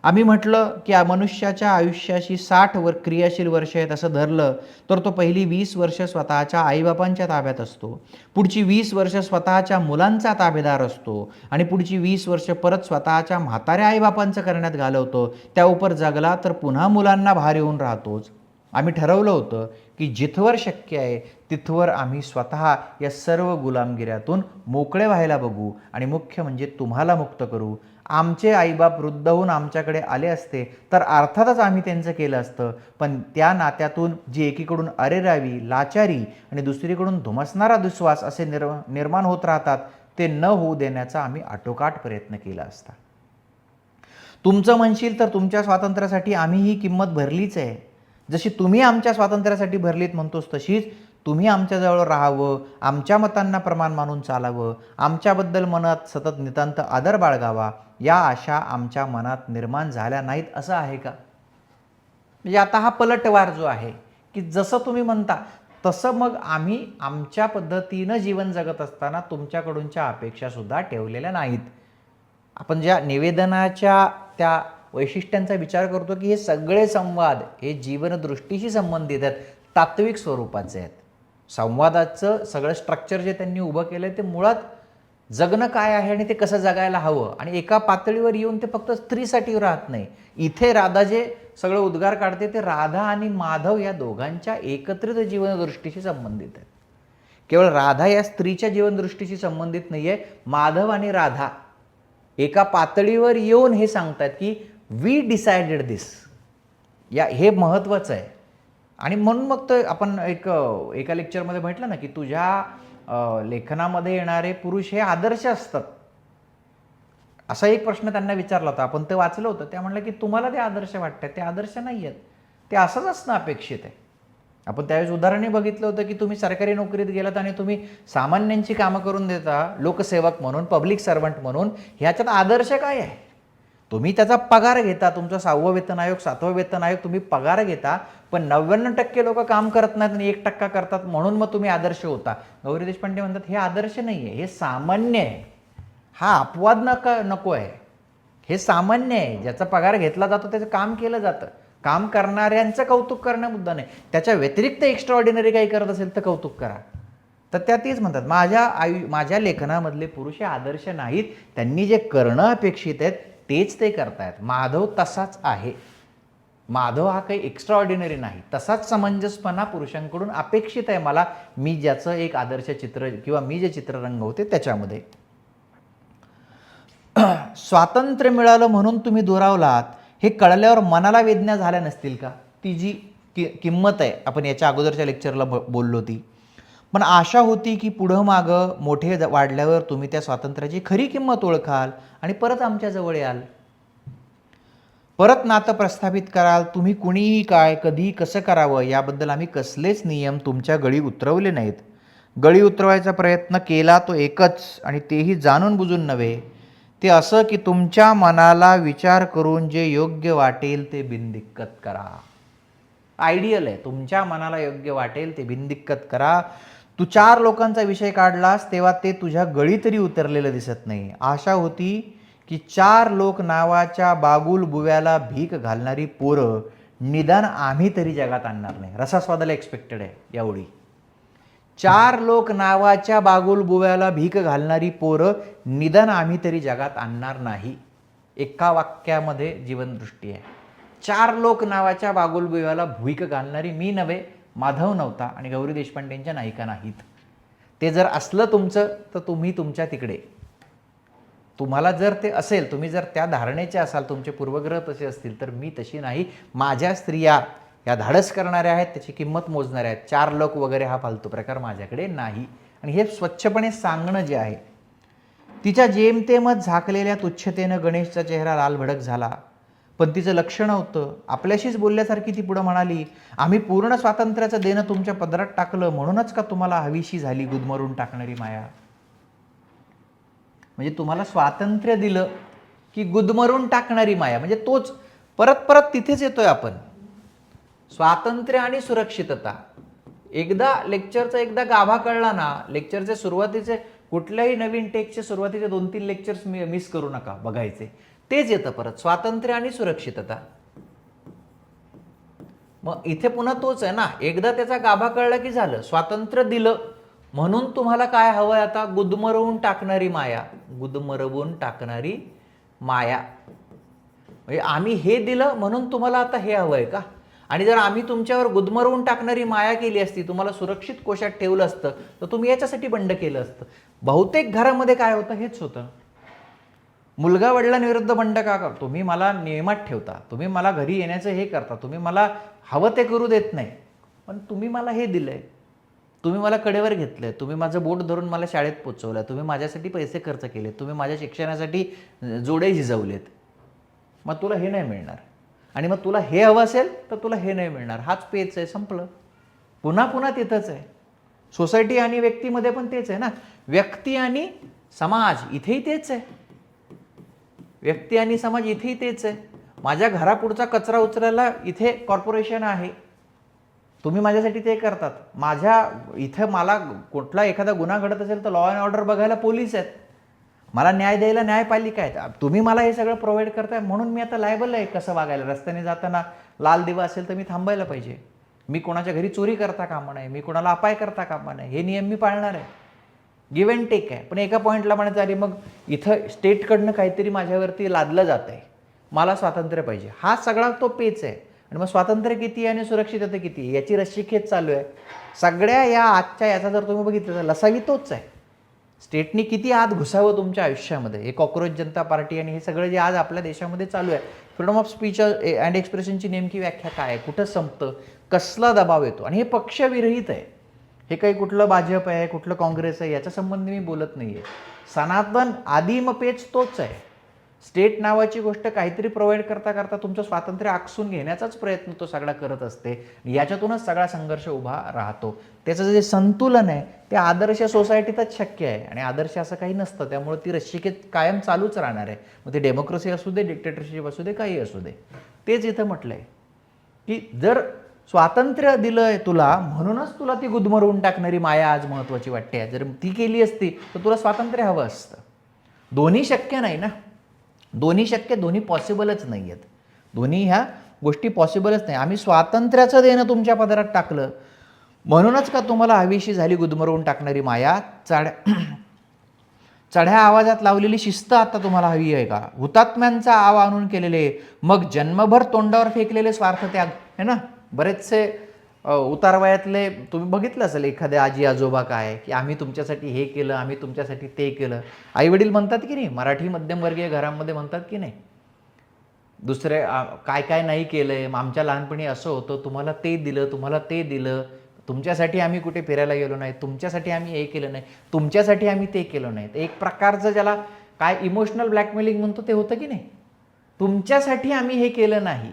आम्ही म्हटलं की मनुष्याच्या आयुष्याशी 60 क्रियाशील वर्ष आहेत असं धरलं तर तो पहिली 20 वर्ष स्वतःच्या आईबापांच्या ताब्यात असतो, पुढची 20 वर्ष स्वतःच्या मुलांचा ताबेदार असतो आणि पुढची 20 वर्ष परत स्वतःच्या म्हाताऱ्या आईबापांचं करण्यात घालवतो. त्या उपर जगला तर पुन्हा मुलांना भार येऊन राहतोच. आम्ही ठरवलं होतं की जिथवर शक्य आहे तिथवर आम्ही स्वतः या सर्व गुलामगिऱ्यातून मोकळे व्हायला बघू आणि मुख्य म्हणजे तुम्हाला मुक्त करू. आमचे आईबाप वृद्ध होऊन आमच्याकडे आले असते तर अर्थातच आम्ही त्यांचं केलं असतं, पण त्या नात्यातून जी एकीकडून अरेरावी, लाचारी आणि दुसरीकडून धुमसणारा दुस्वास असे निर्माण होत राहतात ते न होऊ देण्याचा आम्ही आटोकाट प्रयत्न केला असता. तुमचं म्हणशील तर तुमच्या स्वातंत्र्यासाठी आम्ही ही किंमत भरलीच आहे. जशी तुम्ही आमच्या स्वातंत्र्यासाठी भरलीत म्हणतोस तशीच तुम्ही आमच्याजवळ राहावं, आमच्या मतांना प्रमाण मानून चालावं, आमच्याबद्दल मनात सतत नितांत आदर बाळगावा या आशा आमच्या मनात निर्माण झाल्या नाहीत असं आहे का? म्हणजे आता हा पलटवार जो आहे की जसं तुम्ही म्हणता तसं मग आम्ही आमच्या पद्धतीनं जीवन जगत असताना तुमच्याकडूनच्या अपेक्षासुद्धा ठेवलेल्या नाहीत. आपण ज्या निवेदनाच्या त्या वैशिष्ट्यांचा विचार करतो की हे सगळे संवाद हे जीवनदृष्टीशी संबंधित आहेत, तात्विक स्वरूपाचे आहेत. संवादाचं सगळं स्ट्रक्चर जे त्यांनी उभं केलं आहे ते मुळात जगणं काय आहे आणि ते कसं जगायला हवं, आणि एका पातळीवर येऊन ते फक्त स्त्रीसाठी राहत नाही. इथे राधा जे सगळं उद्गार काढते ते राधा आणि माधव या दोघांच्या एकत्रित जीवनदृष्टीशी संबंधित आहेत. केवळ राधा या स्त्रीच्या जीवनदृष्टीशी संबंधित नाही आहे, माधव आणि राधा एका पातळीवर येऊन हे सांगतात की वी डिसाइडेड दिस. हे महत्त्वाचं आहे. आणि म्हणून मग तर आपण एका लेक्चरमध्ये म्हटलं ना की तुझ्या लेखनामध्ये येणारे पुरुष हे आदर्श असतात. असा एक प्रश्न त्यांना विचारला होता, आपण ते वाचलं होतं. त्या म्हणलं की तुम्हाला ते आदर्श वाटतात, ते आदर्श नाही आहेत, ते असंच असणं अपेक्षित आहे. आपण त्यावेळेस उदाहरणही बघितलं होतं की तुम्ही सरकारी नोकरीत गेलात आणि तुम्ही सामान्यांची कामं करून देता लोकसेवक म्हणून, पब्लिक सर्वंट म्हणून. ह्याच्यात आदर्श काय आहे? तुम्ही त्याचा पगार घेता, तुमचं 6वं वेतन आयोग 7वं वेतन आयोग तुम्ही पगार घेता, पण 99% लोक काम करत नाहीत आणि 1% करतात म्हणून मग तुम्ही आदर्श होता. गौरी देशपांडे म्हणतात हे आदर्श नाही आहे, हे सामान्य आहे. हा अपवाद नको आहे. हे सामान्य आहे, ज्याचा पगार घेतला जातो त्याचं काम केलं जातं. काम करणाऱ्यांचं कौतुक करणं मुद्दा नाही, त्याच्या व्यतिरिक्त एक्स्ट्रा ऑर्डिनरी काही करत असेल तर कौतुक करा. तर त्या तेच म्हणतात माझ्या लेखनामधले पुरुष हे आदर्श नाहीत, त्यांनी जे करणं अपेक्षित आहेत तेच ते करतायत. माधव तसाच आहे. माधव हा काही एक्स्ट्रा ऑर्डिनरी नाही, तसाच समंजसपणा पुरुषांकडून अपेक्षित आहे मला, मी ज्याचं एक आदर्श चित्र किंवा मी जे चित्र रंगवते त्याच्यामध्ये. स्वातंत्र्य मिळालं म्हणून तुम्ही दुरावलात हे कळल्यावर मनाला वेदना झाल्या नसतील का? ती जी किंमत आहे, आपण याच्या अगोदरच्या लेक्चरला बोललो ती. पण आशा होती की पुढं मागं मोठे वाढल्यावर तुम्ही त्या स्वातंत्र्याची खरी किंमत ओळखाल आणि परत आमच्याजवळ याल, परत नातं प्रस्थापित कराल. तुम्ही कुणीही काय कधी कसं करावं याबद्दल आम्ही कसलेच नियम तुमच्या गळी उतरवले नाहीत. गळी उतरवायचा प्रयत्न केला तो एकच, आणि तेही जाणून बुजून नव्हे. ते असं की तुमच्या मनाला विचार करून जे योग्य वाटेल ते बिनदिक्कत करा. आयडियल आहे, तुमच्या मनाला योग्य वाटेल ते बिनदिक्कत करा. तू 4 लोकांचा विषय काढलास तेव्हा ते तुझ्या गळी तरी उतरलेलं दिसत नाही. आशा होती की 4 लोक नावाच्या बागुल बुव्याला भीक घालणारी पोरं निदान आम्ही तरी जगात आणणार नाही. रसास्वादाला एक्सपेक्टेड आहे एवढी. 4 लोक नावाच्या बागुल बुव्याला भीक घालणारी पोरं निदान आम्ही तरी जगात आणणार नाही. एका वाक्यामध्ये जीवनदृष्टी आहे. 4 लोक नावाच्या बागुल बुव्याला भीक घालणारी मी नव्हे, माधव नव्हता आणि गौरी देशपांडेंच्या नायिका नाहीत. ते जर असलं तुमचं तर तुम्ही तुमच्या तिकडे. तुम्हाला जर ते असेल, तुम्ही जर त्या धारणेचे असाल, तुमचे पूर्वग्रह तसे असतील, तर मी तशी नाही. माझ्या स्त्रिया या धाडस करणाऱ्या आहेत, त्याची किंमत मोजणाऱ्या आहेत. 4 लोक वगैरे हा फालतू प्रकार माझ्याकडे नाही. आणि हे स्वच्छपणे सांगणं जे आहे. तिच्या जेमतेमच झाकलेल्या तुच्छतेनं गणेशचा चेहरा लालभडक झाला, पण तिचं लक्ष नव्हतं. आपल्याशीच बोलल्यासारखी ती पुढं म्हणाली, आम्ही पूर्ण स्वातंत्र्याचं देणं तुमच्या पदरात टाकलं म्हणूनच का तुम्हाला हवीशी झाली गुदमरून टाकणारी माया? म्हणजे तुम्हाला स्वातंत्र्य दिलं की गुदमरून टाकणारी माया, म्हणजे तोच परत परत तिथेच येतोय आपण. स्वातंत्र्य आणि सुरक्षितता. एकदा लेक्चरचा एकदा गाभा कळला ना, लेक्चरचे सुरुवातीचे कुठल्याही नवीन टेकचे सुरुवातीचे 2-3 लेक्चर्स मिस करू नका, बघायचे. तेच येतं परत, स्वातंत्र्य आणि सुरक्षितता. मग इथे पुन्हा तोच आहे ना, एकदा त्याचा गाभा कळला की झालं. स्वातंत्र्य दिलं म्हणून तुम्हाला काय हवंय आता? गुदमरवून टाकणारी माया. गुदमरवून टाकणारी माया म्हणजे आम्ही हे दिलं म्हणून तुम्हाला आता हे हवंय का? आणि जर आम्ही तुमच्यावर गुदमरवून टाकणारी माया केली असती, तुम्हाला सुरक्षित कोशात ठेवलं असतं, तर तुम्ही याच्यासाठी बंड केलं असतं. बहुतेक घरामध्ये काय होतं? हेच होतं. मुलगा वडिलांविरुद्ध बंड का करतो? तुम्ही मला नियमात ठेवता, तुम्ही मला घरी येण्याचं हे करता, तुम्ही मला हवं ते करू देत नाही, पण तुम्ही मला हे दिलंय, तुम्ही मला कडेवर घेतलंय, तुम्ही माझं बोट धरून मला शाळेत पोचवलं, तुम्ही माझ्यासाठी पैसे खर्च केले, तुम्ही माझ्या शिक्षणासाठी जोडे झिजवलेत, मग तुला हे नाही मिळणार. आणि मग तुला हे हवं असेल तर तुला हे नाही मिळणार. हाच पेच आहे, संपलं. पुन्हा पुन्हा तिथंच आहे. सोसायटी आणि व्यक्तीमध्ये पण तेच आहे ना. व्यक्ती आणि समाज इथेही तेच आहे. व्यक्ती आणि समाज इथेही तेच आहे. माझ्या घरापुढचा कचरा उचलायला इथे कॉर्पोरेशन आहे, तुम्ही माझ्यासाठी ते करतात. माझ्या इथे मला कुठला एखादा गुन्हा घडत असेल तर लॉ अँड ऑर्डर बघायला पोलीस आहेत, मला न्याय द्यायला न्यायपालिका आहेत. तुम्ही मला हे सगळं प्रोव्हाइड करताय म्हणून मी आता लायबल आहे कसं वागायला. रस्त्याने जाताना लाल दिवा असेल तर मी थांबायला पाहिजे, मी कोणाच्या घरी चोरी करता कामा नये, मी कोणाला अपाय करता कामा नये, हे नियम मी पाळणार आहे. गिव्ह अँड टेक आहे. पण एका पॉईंटला म्हणायचं अरे मग इथं स्टेटकडनं काहीतरी माझ्यावरती लादलं जात आहे, मला स्वातंत्र्य पाहिजे. हा सगळा तो पेच आहे. आणि मग स्वातंत्र्य किती आणि सुरक्षितता किती याची रस्सीखेच चालू आहे. सगळ्या या आजच्या याचा जर तुम्ही बघितलं तर लसावी तोच आहे. स्टेटनी किती आत घुसावं तुमच्या आयुष्यामध्ये, हे कॉक्रोच जनता पार्टी आणि हे सगळं जे आज आपल्या देशामध्ये चालू आहे. फ्रीडम ऑफ स्पीच अँड एक्सप्रेशनची नेमकी व्याख्या काय आहे, कुठं संपतं, कसला दबाव येतो, आणि हे पक्षविरहित आहे. हे काही कुठलं भाजप आहे कुठलं काँग्रेस आहे याच्या संबंधी मी बोलत नाही आहे. सनातन आदिम पेच तोच आहे. स्टेट नावाची गोष्ट काहीतरी प्रोव्हाइड करता करता तुमचं स्वातंत्र्य आकसून घेण्याचाच प्रयत्न तो सगळा करत असते. याच्यातूनच सगळा संघर्ष उभा राहतो. त्याचं जे संतुलन आहे ते आदर्श सोसायटीतच शक्य आहे, आणि आदर्श असं काही नसतं. त्यामुळे ती रस्सीखेच कायम चालूच राहणार आहे. मग ते डेमोक्रेसी असू दे, डिक्टेटरशिप असू दे, काही असू दे. तेच इथं म्हटलंय की जर स्वातंत्र्य दिलंय तुला म्हणूनच तुला ती गुदमरवून टाकणारी माया आज महत्त्वाची वाटते. जर ती केली असती तर तुला स्वातंत्र्य हवं असतं. दोन्ही शक्य नाही ना, दोन्ही शक्य, दोन्ही पॉसिबलच नाही आहेत. दोन्ही ह्या गोष्टी पॉसिबलच नाही. आम्ही स्वातंत्र्याचं देणं तुमच्या पदरात टाकलं म्हणूनच का तुम्हाला हवीशी झाली गुदमरवून टाकणारी माया? चढ्या आवाजात लावलेली शिस्त आता तुम्हाला हवी आहे का? हुतात्म्यांचा आव आणून केलेले, मग जन्मभर तोंडावर फेकलेले स्वार्थ त्याग है ना. बरेचसे उतारवयातले तुम्ही बघितलं असेल एखाद्या आजी आजोबा काय की आम्ही तुमच्यासाठी हे केलं, आम्ही तुमच्यासाठी ते केलं. आई वडील म्हणतात की नाही, मराठी मध्यमवर्गीय घरांमध्ये म्हणतात की नाही, दुसरे काय काय नाही केलंय, आमच्या लहानपणी असं होतं, तुम्हाला ते दिलं, तुम्हाला ते दिलं, तुमच्यासाठी आम्ही कुठे फिरायला गेलो नाही, तुमच्यासाठी आम्ही हे केलं नाही, तुमच्यासाठी आम्ही ते केलं नाही. एक प्रकारचं ज्याला काय इमोशनल ब्लॅकमेलिंग म्हणतो ते होतं की नाही, तुमच्यासाठी आम्ही हे केलं नाही.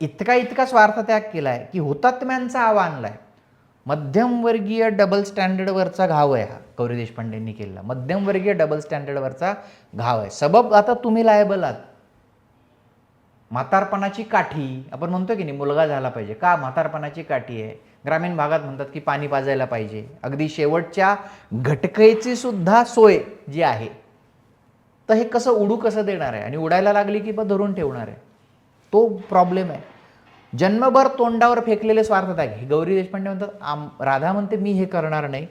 इतका स्वार्थ त्याग केलाय की हुतात्म्यांचा आवा आणलाय. मध्यमवर्गीय डबल स्टँडर्डवरचा घाव आहे हा गौरी देशपांडेंनी केलेला. मध्यमवर्गीय डबल स्टँडर्डवरचा घाव आहे. सबब आता तुम्ही लायबल आहात. म्हातारपणाची काठी आपण म्हणतो की नाही, मुलगा झाला पाहिजे का, म्हातारपणाची काठी आहे. ग्रामीण भागात म्हणतात की पाणी पाजायला पाहिजे. अगदी शेवटच्या घटकेची सुद्धा सोय जी आहे, तर हे कसं देणार आहे, आणि उडायला लागली की मग धरून ठेवणार आहे. तो प्रॉब्लेम आहे. जन्मभर तोंडावर फेकलेले स्वार्थत्याग. गौरी देशपांडे म्हणतात, राधा म्हणते मी हे करणार नाही.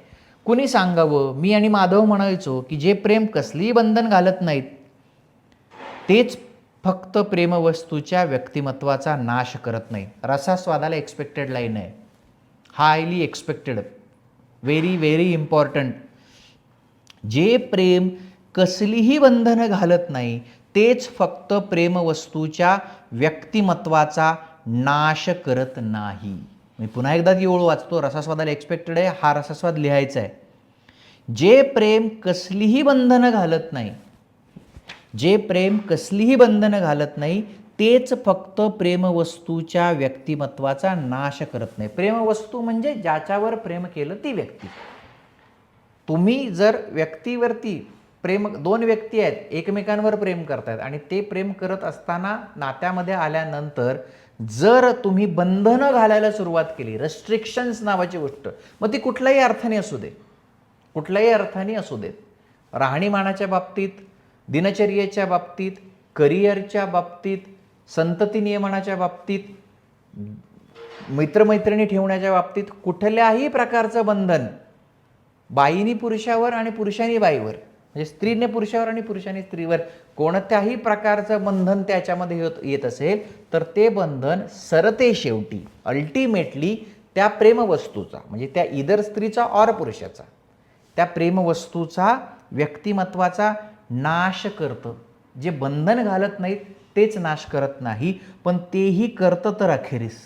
कुणी सांगावं, मी आणि माधव म्हणायचो की जे प्रेम कसलीही बंधन घालत नाहीत तेच फक्त प्रेमवस्तूच्या व्यक्तिमत्वाचा नाश करत नाही. रसास्वादाला एक्सपेक्टेड लाईन आहे, highly expected, very very important. जे प्रेम कसलीही बंधनं घालत नाही तेच फक्त प्रेमवस्तूच्या व्यक्तिमत्वाचा नाश करत नाही. मी पुन्हा एकदा ती ओळ वाचतो. रसास्वादाला एक्सपेक्टेड आहे, हा रसास्वाद लिहायचा आहे. जे प्रेम कसलीही बंधनं घालत नाही, जे प्रेम कसलीही बंधनं घालत नाही तेच फक्त प्रेमवस्तूच्या व्यक्तिमत्वाचा नाश करत नाही. प्रेमवस्तू म्हणजे ज्याच्यावर प्रेम केलं ती व्यक्ती. तुम्ही जर व्यक्तीवरती प्रेम, दोन व्यक्ती आहेत एकमेकांवर प्रेम करतायत आणि ते प्रेम करत असताना नात्यामध्ये आल्यानंतर जर तुम्ही बंधनं घालायला सुरुवात केली, रेस्ट्रिक्शन्स नावाची गोष्ट, मग ती कुठल्याही अर्थाने असू दे, कुठल्याही अर्थाने असू देत, राहणीमानाच्या बाबतीत, दिनचर्येच्या बाबतीत, करिअरच्या बाबतीत, संतती नियमनाच्या बाबतीत, मित्रमैत्रिणी ठेवण्याच्या बाबतीत, कुठल्याही प्रकारचं बंधन बाईनी पुरुषावर आणि पुरुषांनी बाईवर, म्हणजे स्त्रीने पुरुषावर आणि पुरुषांनी स्त्रीवर कोणत्याही प्रकारचं बंधन त्याच्यामध्ये येत असेल तर ते बंधन सरते शेवटी अल्टिमेटली त्या प्रेमवस्तूचा, म्हणजे त्या इदर स्त्रीचा और पुरुषाचा, त्या प्रेमवस्तूचा व्यक्तिमत्वाचा नाश करतं. जे बंधन घालत नाहीत तेच नाश करत नाही, पण तेही करतं तर अखेरीस.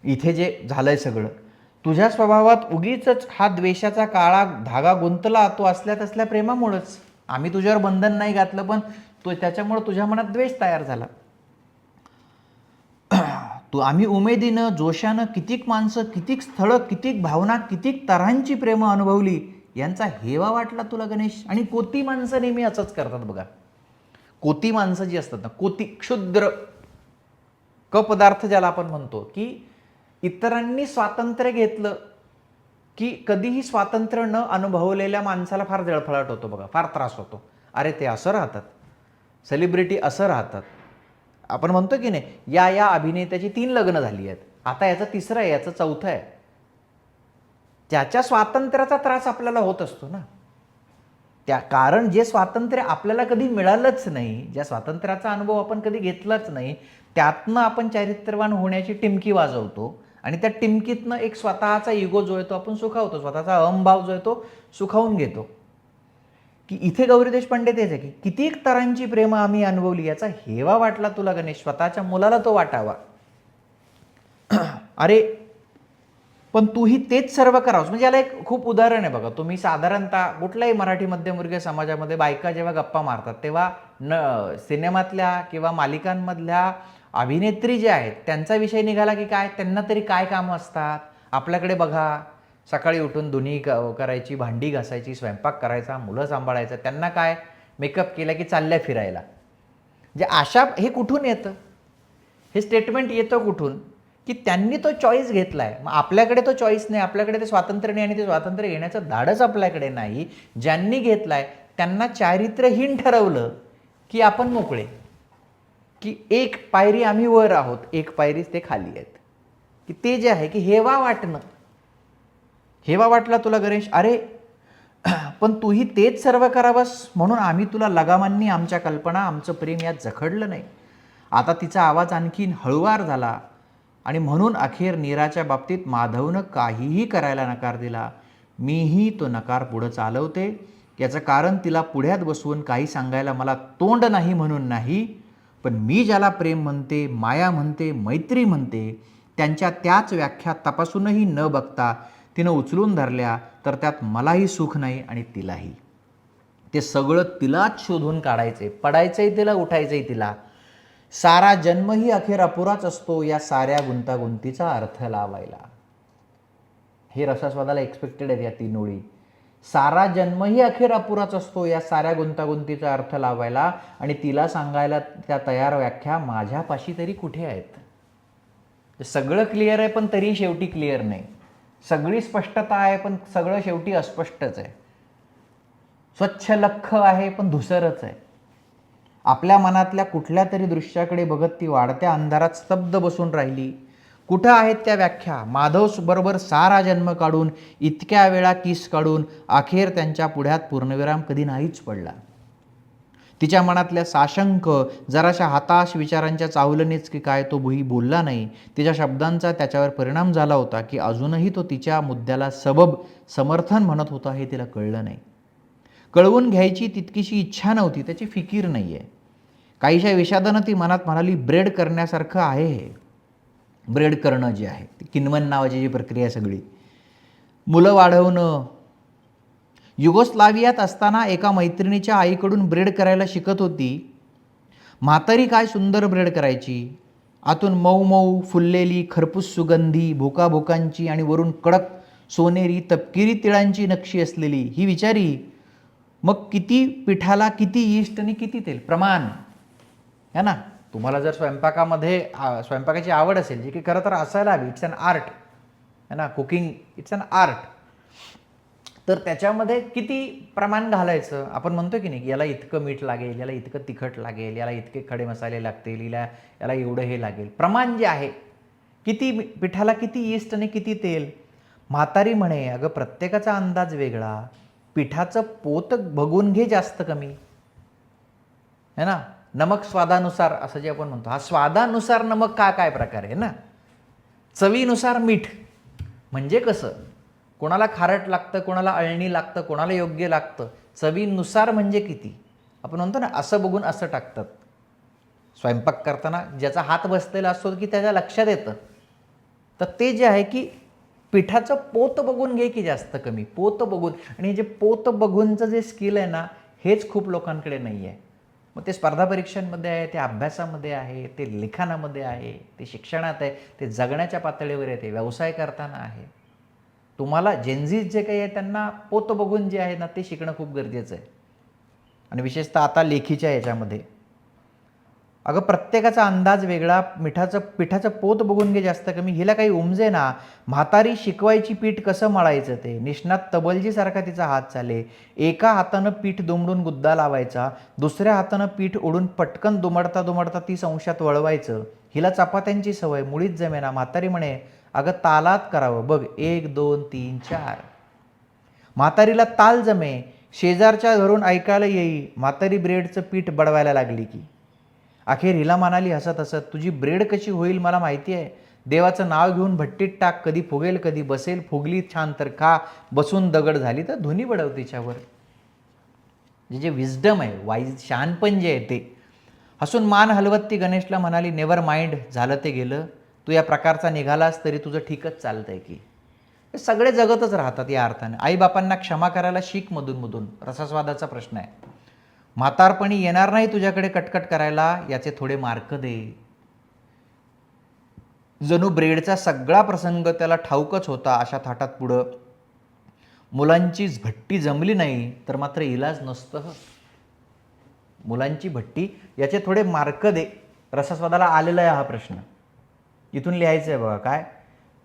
इथे जे झालंय सगळं, तुझ्या स्वभावात उगीच हा द्वेषाचा काळा धागा गुंतला, तो असल्या तसल्या प्रेमामुळंच. आम्ही तुझ्यावर बंधन नाही घातलं, पण त्याच्यामुळं तुझ्या मनात द्वेष तयार झाला. आम्ही उमेदीनं, जोशानं कितीक माणसं, कितीक स्थळं, कितीक भावना, कितीक तऱ्हांची प्रेमं अनुभवली, यांचा हेवा वाटला तुला गणेश. आणि कोती माणसं नेहमी असंच करतात बघा. कोती माणसं जी असतात ना, कोती, क्षुद्र पदार्थ ज्याला आपण म्हणतो, की इतरांनी स्वातंत्र्य घेतलं की कधीही स्वातंत्र्य न अनुभवलेल्या माणसाला फार जळफळाट होतो बघा, फार त्रास होतो. अरे ते असं राहतात, सेलिब्रिटी असं राहतात. आपण म्हणतो की नाही, या अभिनेत्याची 3 लग्न झाली आहेत, आता याचं 3रं आहे, याचं 4थं आहे. त्याच्या स्वातंत्र्याचा त्रास आपल्याला होत असतो ना. कारण जे स्वातंत्र्य आपल्याला कधी मिळालंच नाही, ज्या स्वातंत्र्याचा अनुभव आपण कधी घेतलाच नाही, त्यातनं आपण चारित्र्यवान होण्याची टिमकी वाजवतो आणि त्या टिमकीतनं एक स्वतःचा इगो जो आहे तो आपण सुखावतो, स्वतःचा अहंभाव जो आहे तो सुखावून घेतो. की इथे गौरी देशपांडे तेच आहे की कितीक तऱ्हांची प्रेम आम्ही अनुभवली, याचा हेवा वाटला तुला गणेश, स्वतःच्या मुलाला तो वाटावा. अरे पण तूही तेच सर्व करावंस. म्हणजे याला एक खूप उदाहरण आहे बघा. तुम्ही साधारणतः कुठल्याही मराठी मध्यमवर्गीय समाजामध्ये बायका जेव्हा गप्पा मारतात तेव्हा सिनेमातल्या किंवा मालिकांमधल्या अभिनेत्री जे आहेत त्यांचा विषय निघाला की काय, त्यांना तरी काय कामं असतात. आपल्याकडे बघा, सकाळी उठून धुणी करायची, भांडी घासायची, स्वयंपाक करायचा, मुलं सांभाळायचं, त्यांना काय, मेकअप केला की चालल्या फिरायला. जे आशा, हे कुठून येतं, हे स्टेटमेंट येतं कुठून, की त्यांनी तो चॉईस घेतला आहे. मग आपल्याकडे तो चॉईस नाही, आपल्याकडे ते स्वातंत्र्य नाही, आणि ते स्वातंत्र्य घेण्याचं धाडस आपल्याकडे नाही. ज्यांनी घेतलं आहे त्यांना चारित्र्यहीन ठरवलं की आपण मोकळे, की एक पायरी आम्ही वर आहोत, एक पायरी ते खाली आहेत. की ते जे आहे की हेवा वाटणं, हेवा वाटला तुला गणेश, अरे पण तूही तेच सर्व करावंस म्हणून आम्ही तुला लगामांनी आमच्या कल्पना, आमचं प्रेम यात जखडलं नाही. आता तिचा आवाज आणखीन हळुवार झाला आणि म्हणून अखेर नीराच्या बाबतीत माधवनं काहीही करायला नकार दिला. मीही तो नकार पुढं चालवते. याचं कारण तिला पुढ्यात बसवून काही सांगायला मला तोंड नाही म्हणून नाही, पण मी ज्याला प्रेम म्हणते, माया म्हणते, मैत्री म्हणते, त्यांच्या त्याच व्याख्या तपासूनही न बघता तिनं उचलून धरल्या तर त्यात मलाही सुख नाही आणि तिलाही. ते सगळं तिलाच शोधून काढायचंय, पडायचंय तिला, उठायचंय तिला. सारा जन्मही अखेर अपुराच असतो या साऱ्या गुंतागुंतीचा अर्थ लावायला. हे रसास्वादाला एक्सपेक्टेड आहेत या 3 ओळी. सारा जन्मही अखेर अपुराच असतो या साऱ्या गुंतागुंतीचा अर्थ लावायला, आणि तिला सांगायला त्या तयार व्याख्या माझ्यापाशी तरी कुठे आहेत. सगळं क्लिअर आहे पण तरी शेवटी क्लिअर नाही. सगळी स्पष्टता आहे पण सगळं शेवटी अस्पष्टच आहे. स्वच्छ लख्ख आहे पण धुसरच आहे. आपल्या मनातल्या कुठल्या तरी दृश्याकडे बघत ती वाढत्या अंधारात स्तब्ध बसून राहिली. कुठं आहेत त्या व्याख्या? माधव बरोबर सारा जन्म काढून, इतक्या वेळा किस काढून अखेर त्यांच्या पुढ्यात पूर्णविराम कधी नाहीच पडला. तिच्या मनातल्या साशंक, जराशा हताश विचारांच्या चाहुलनीच की काय तो भुई बोलला नाही. तिच्या शब्दांचा त्याच्यावर परिणाम झाला होता की अजूनही तो तिच्या मुद्द्याला सबब समर्थन म्हणत होता हे तिला कळलं नाही. कळवून घ्यायची तितकीशी इच्छा नव्हती, त्याची फिकीर नाही आहे. काहीशा विषादानं ती मनात म्हणाली, ब्रेड करण्यासारखं आहे हे. ब्रेड करणं जे आहे, ती किन्वन नावाची जी प्रक्रिया सगळी, मुलं वाढवणं. युगोस्लावियात असताना एका मैत्रिणीच्या आईकडून ब्रेड करायला शिकत होती. म्हातारी काय सुंदर ब्रेड करायची. आतून मऊ मऊ फुललेली खरपूस सुगंधी भोकाभोकांची आणि वरून कडक सोनेरी तपकिरी तिळांची नक्षी असलेली ही विचारी. मग किती पिठाला किती यीस्ट आणि किती तेल, प्रमाण है ना. तुम्हाला जर स्वयंपाकाची आवड असेल, जी की खरं तर असायला हवी, इट्स अन आर्ट है ना, कुकिंग इट्स अन आर्ट, तर त्याच्यामध्ये किती प्रमाण घालायचं. आपण म्हणतो की नाही, याला इतकं मीठ लागेल, याला इतकं तिखट लागेल, याला इतके खडे मसाले लागतील, याला एवढं हे लागेल. प्रमाण जे आहे, किती पिठाला किती यीस्ट आणि किती तेल. म्हातारी म्हणे, अगं प्रत्येकाचा अंदाज वेगळा, पिठाचं पोत बघून घे जास्त कमी है ना. नमक स्वादानुसार असं जे आपण म्हणतो, हा स्वादानुसार नमक काय प्रकार आहे ना. चवीनुसार मीठ म्हणजे कसं, कोणाला खारट लागतं, कोणाला अळणी लागतं, कोणाला योग्य लागतं. चवीनुसार म्हणजे किती, आपण म्हणतो ना, असं बघून असं टाकतात. स्वयंपाक करताना ज्याचा हात बसलेला असतो की त्याच्या लक्षात येतं. तर ते जे आहे की पिठाचं पोत बघून घे की जास्त कमी, पोत बघून. आणि हे जे पोत बघूनचं जे स्किल आहे ना, हेच खूप लोकांकडे नाही आहे. मग ते स्पर्धा परीक्षांमध्ये आहे, ते अभ्यासामध्ये आहे, ते लिखाणामध्ये आहे, ते शिक्षणात आहे, ते जगण्याच्या पातळीवर आहे, ते व्यवसाय करताना आहे. तुम्हाला जेनझीज जे काही आहे त्यांना पोत बघून जे आहे ना ते शिकणं खूप गरजेचं आहे. आणि विशेषतः आता लेखीच्या याच्यामध्ये, अगं प्रत्येकाचा अंदाज वेगळा, पिठाचं पोत बघून घे जास्त कमी. हिला काही उमजे ना. म्हातारी शिकवायची पीठ कसं मळायचं ते. निष्णात तबलजीसारखा तिचा हात चाले. एका हातानं पीठ दुमडून गुद्दा लावायचा, दुसऱ्या हातानं पीठ ओढून पटकन दुमडता दुमडता 30 अंशात वळवायचं. हिला चपात्यांची सवय मुळीच जमेना. म्हातारी म्हणे, अगं तालात करावं बघ, 1 2 3 4. म्हातारीला ताल जमे, शेजारच्या घरून ऐकायला येई म्हातारी ब्रेडचं पीठ बडवायला लागली की. अखेर हिला म्हणाली हसत हसत, तुझी ब्रेड कशी होईल मला माहिती आहे. देवाचं नाव घेऊन भट्टीत टाक, कधी फुगेल कधी बसेल, फुगली छान तर खा, बसून दगड झाली तर धुनी बडव तिच्यावर. जे विजडम आहे, वाईज शहाणपण जे आहे ते. हसून मान हलवत ती गणेशला म्हणाली, नेव्हर माइंड, झालं ते गेलं. तू या प्रकारचा निघालास तरी तुझं ठीकच चालतंय की. सगळे जगतच राहतात या अर्थाने. आईबापांना क्षमा करायला शिक मधून. रसास्वादाचा प्रश्न आहे. म्हातारपणी येणार नाही तुझ्याकडे कटकट करायला, याचे थोडे मार्क दे. जणू ब्रेडचा सगळा प्रसंग त्याला ठाऊकच होता. अशा थाटात पुढं मुलांची भट्टी जमली नाही तर मात्र इलाज नसतं. मुलांची भट्टी, याचे थोडे मार्क दे. रसास्वादाला आलेला आहे हा प्रश्न. इथून लिहायचं आहे बघा काय,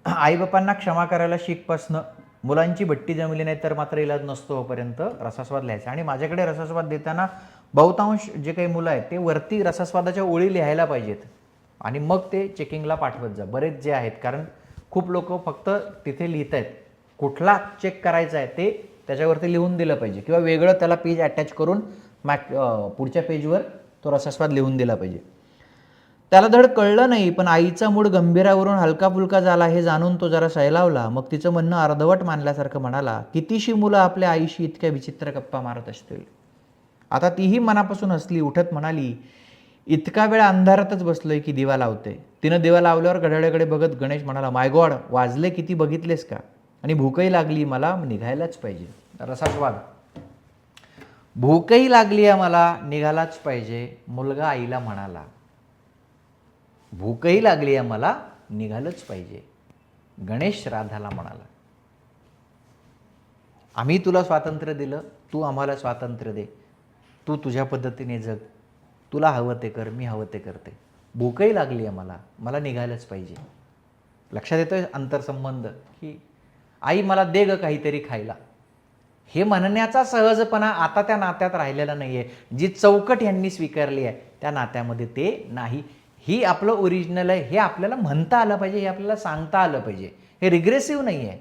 आईबापांना क्षमा करायला शिकपासनं मुलांची भट्टी जमली नाही तर मात्र इलाज नसतो होपर्यंत रसास्वाद लिहायचा. आणि माझ्याकडे रसास्वाद देताना बहुतांश जे काही मुलं आहेत ते वरती रसास्वादाच्या ओळी लिहायला पाहिजेत आणि मग ते चेकिंगला पाठवत जा. बरेच जे आहेत, कारण खूप लोक फक्त तिथे लिहित आहेत. कुठला चेक करायचा आहे ते त्याच्यावरती लिहून दिलं पाहिजे किंवा वेगळं त्याला पेज अटॅच करून पुढच्या पेजवर तो रसास्वाद लिहून दिला पाहिजे. त्याला धड कळलं नाही, पण आईचा मूड गंभीरावरून हलका फुलका झाला हे जाणून तो जरा सैलावला. मग तिचं म्हणणं अर्धवट मानल्यासारखं म्हणाला, कितीशी मुलं आपल्या आईशी इतक्या विचित्र गप्पा मारत असतील. आता तीही मनापासून हसली. उठत म्हणाली, इतका वेळ अंधारातच बसलोय की दिवा लावते. तिनं दिवा लावल्यावर घड्याळाकडे बघत गणेश म्हणाला, माय गॉड, वाजले किती बघितलेस का? आणि भूकही लागली, मला निघायलाच पाहिजे. रसाच वाद. भूकही लागली आहे मला, निघालाच पाहिजे. मुलगा आईला म्हणाला, भूकही लागली आहे मला, निघालंच पाहिजे. गणेश राधाला म्हणाला, आम्ही तुला स्वातंत्र्य दिलं, तू आम्हाला स्वातंत्र्य दे. तू तुझ्या पद्धतीने जग, तुला हवं ते कर, मी हवं ते करते. भूकही लागली आहे मला, मला निघायलाच पाहिजे. लक्षात येतोय अंतरसंबंध, की आई मला दे ग काहीतरी खायला. हे म्हणण्याचा सहजपणा आता त्या नात्यात राहिलेला नाही आहे. जी चौकट यांनी स्वीकारली आहे त्या नात्यामध्ये ते नाही. ही आपलं ओरिजिनल आहे, हे आपल्याला म्हणता आलं पाहिजे, हे आपल्याला सांगता आलं पाहिजे. हे रिग्रेसिव्ह नाही आहे.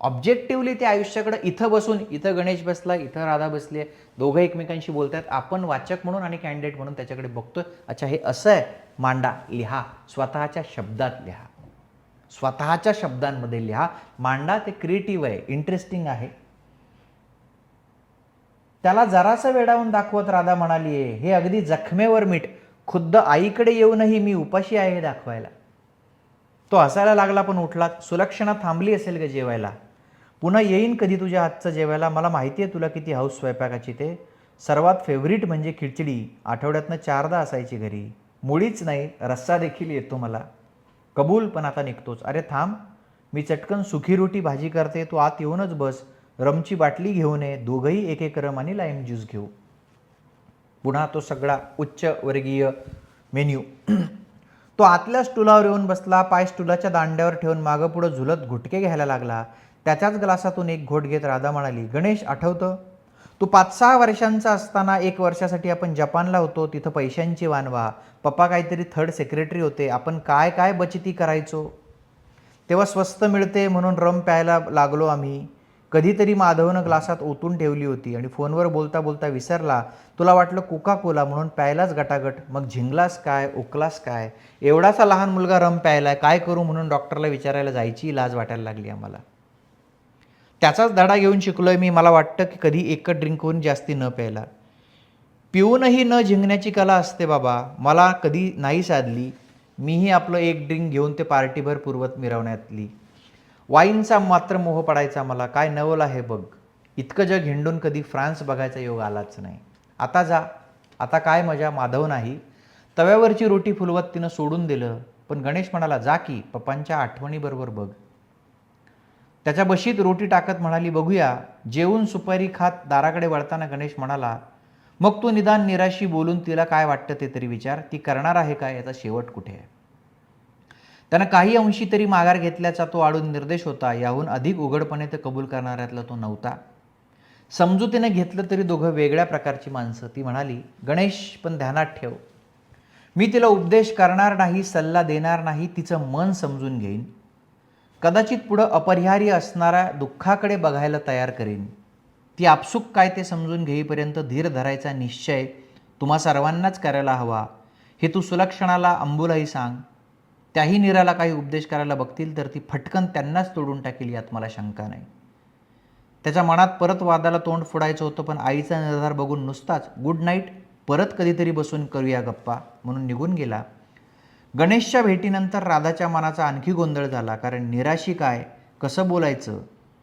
ऑब्जेक्टिव्हली ते आयुष्याकडे इथं बसून, इथं गणेश बसला, इथं राधा बसली आहे, दोघं एकमेकांशी बोलत आहेत. आपण वाचक म्हणून आणि कॅन्डिडेट म्हणून त्याच्याकडे बघतोय. अच्छा हे असं आहे, मांडा, लिहा, स्वतःच्या शब्दात लिहा, स्वतःच्या शब्दांमध्ये लिहा, मांडा. ते क्रिएटिव्ह आहे, इंटरेस्टिंग आहे. त्याला जरासं वेडावून दाखवत राधा म्हणाली आहे, हे अगदी जखमेवर मीठ, खुद्द आईकडे येऊनही मी उपाशी आहे हे दाखवायला. तो हसायला लागला पण उठला. सुलक्षणा थांबली असेल ग जेवायला, पुन्हा येईन कधी तुझ्या हातचं जेवायला. मला माहिती आहे तुला किती हौस स्वयंपाकाची. ते सर्वात फेवरिट म्हणजे खिचडी, आठवड्यातनं 4दा असायची घरी. मुळीच नाही, रस्सा देखील येतो मला. कबूल, पण आता निघतोच. अरे थांब, मी चटकन सुखी रोटी भाजी करते, तू आत येऊनच बस. रमची बाटली घेऊन ये, दोघंही एक एक रम आणि लाईम ज्यूस घेऊ. पुन्हा तो सगळा उच्च वर्गीय मेन्यू. तो आतल्या स्टुलावर येऊन बसला, पाय स्टुलाच्या दांड्यावर ठेवून मागं पुढं झुलत घुटके घ्यायला लागला. त्याच्याच ग्लासातून एक घोट घेत राधा म्हणाली, गणेश आठवतं, तू 5-6 वर्षांचा असताना 1 वर्षासाठी आपण जपानला होतो. तिथं पैशांची वानवा, पप्पा काहीतरी 3rd सेक्रेटरी होते. आपण काय काय बचती करायचो. तेव्हा स्वस्त मिळते म्हणून रम प्यायला लागलो आम्ही. कधीतरी माधवनं ग्लासात ओतून ठेवली होती आणि फोनवर बोलता बोलता विसरला. तुला वाटलं कोका कोला म्हणून प्यायलाच गटागट. मग झिंगलास काय, उकलास काय. एवढासा लहान मुलगा रम प्यायलाय, काय करू म्हणून डॉक्टरला विचारायला जायची लाज वाटायला लागली आम्हाला. त्याचाच धडा घेऊन शिकलोय मी. मला वाटतं की कधी एकच ड्रिंक होऊन जास्ती न प्यायला. पिऊनही न झिंगण्याची कला असते बाबा, मला कधी नाही साधली. मीही आपलं एक ड्रिंक घेऊन ते पार्टीभर पुरवत मिरवण्यातली. वाईनचा मात्र मोह पडायचा मला. काय नवल आहे बघ, इतकं जग हिंडून कधी फ्रान्स बघायचा योग आलाच नाही. आता जा, आता काय मजा. माधव नाही. तव्यावरची रोटी फुलवत तिनं सोडून दिलं. पण गणेश म्हणाला, जा की, पप्पांच्या आठवणीबरोबर बघ. त्याच्या बशीत रोटी टाकत म्हणाली, बघूया. जेवून सुपारी खात दाराकडे वळताना गणेश म्हणाला, मग तू निदान निराशी बोलून तिला काय वाटतं ते तरी विचार. ती करणार आहे काय, याचा शेवट कुठे आहे. त्यानं काही अंशी तरी माघार घेतल्याचा तो आडून निर्देश होता. याहून अधिक उघडपणे ते कबूल करणाऱ्यातला तो नव्हता. समजुतीने घेतलं तरी दोघं वेगळ्या प्रकारची माणसं. ती म्हणाली, गणेश, पण ध्यानात ठेव, मी तिला उपदेश करणार नाही, सल्ला देणार नाही. तिचं मन समजून घेईन. कदाचित पुढं अपरिहार्य असणाऱ्या दुःखाकडे बघायला तयार करीन. ती आपसूक काय ते समजून घेईपर्यंत धीर धरायचा निश्चय तुम्हा सर्वांनाच करायला हवा. हे तू सुलक्षणाला, अंबुलाही सांग. त्याही नीराला काही उपदेश करायला बघतील तर ती फटकन त्यांनाच तोडून टाकेल, यात मला शंका नाही. त्याच्या मनात परत वादाला तोंड फोडायचं होतं, पण आईचा निर्धार बघून नुसताच गुड नाईट, परत कधीतरी बसून करूया गप्पा म्हणून निघून गेला. गणेशच्या भेटीनंतर राधाच्या मनाचा आणखी गोंधळ झाला. कारण निराशी काय, कसं बोलायचं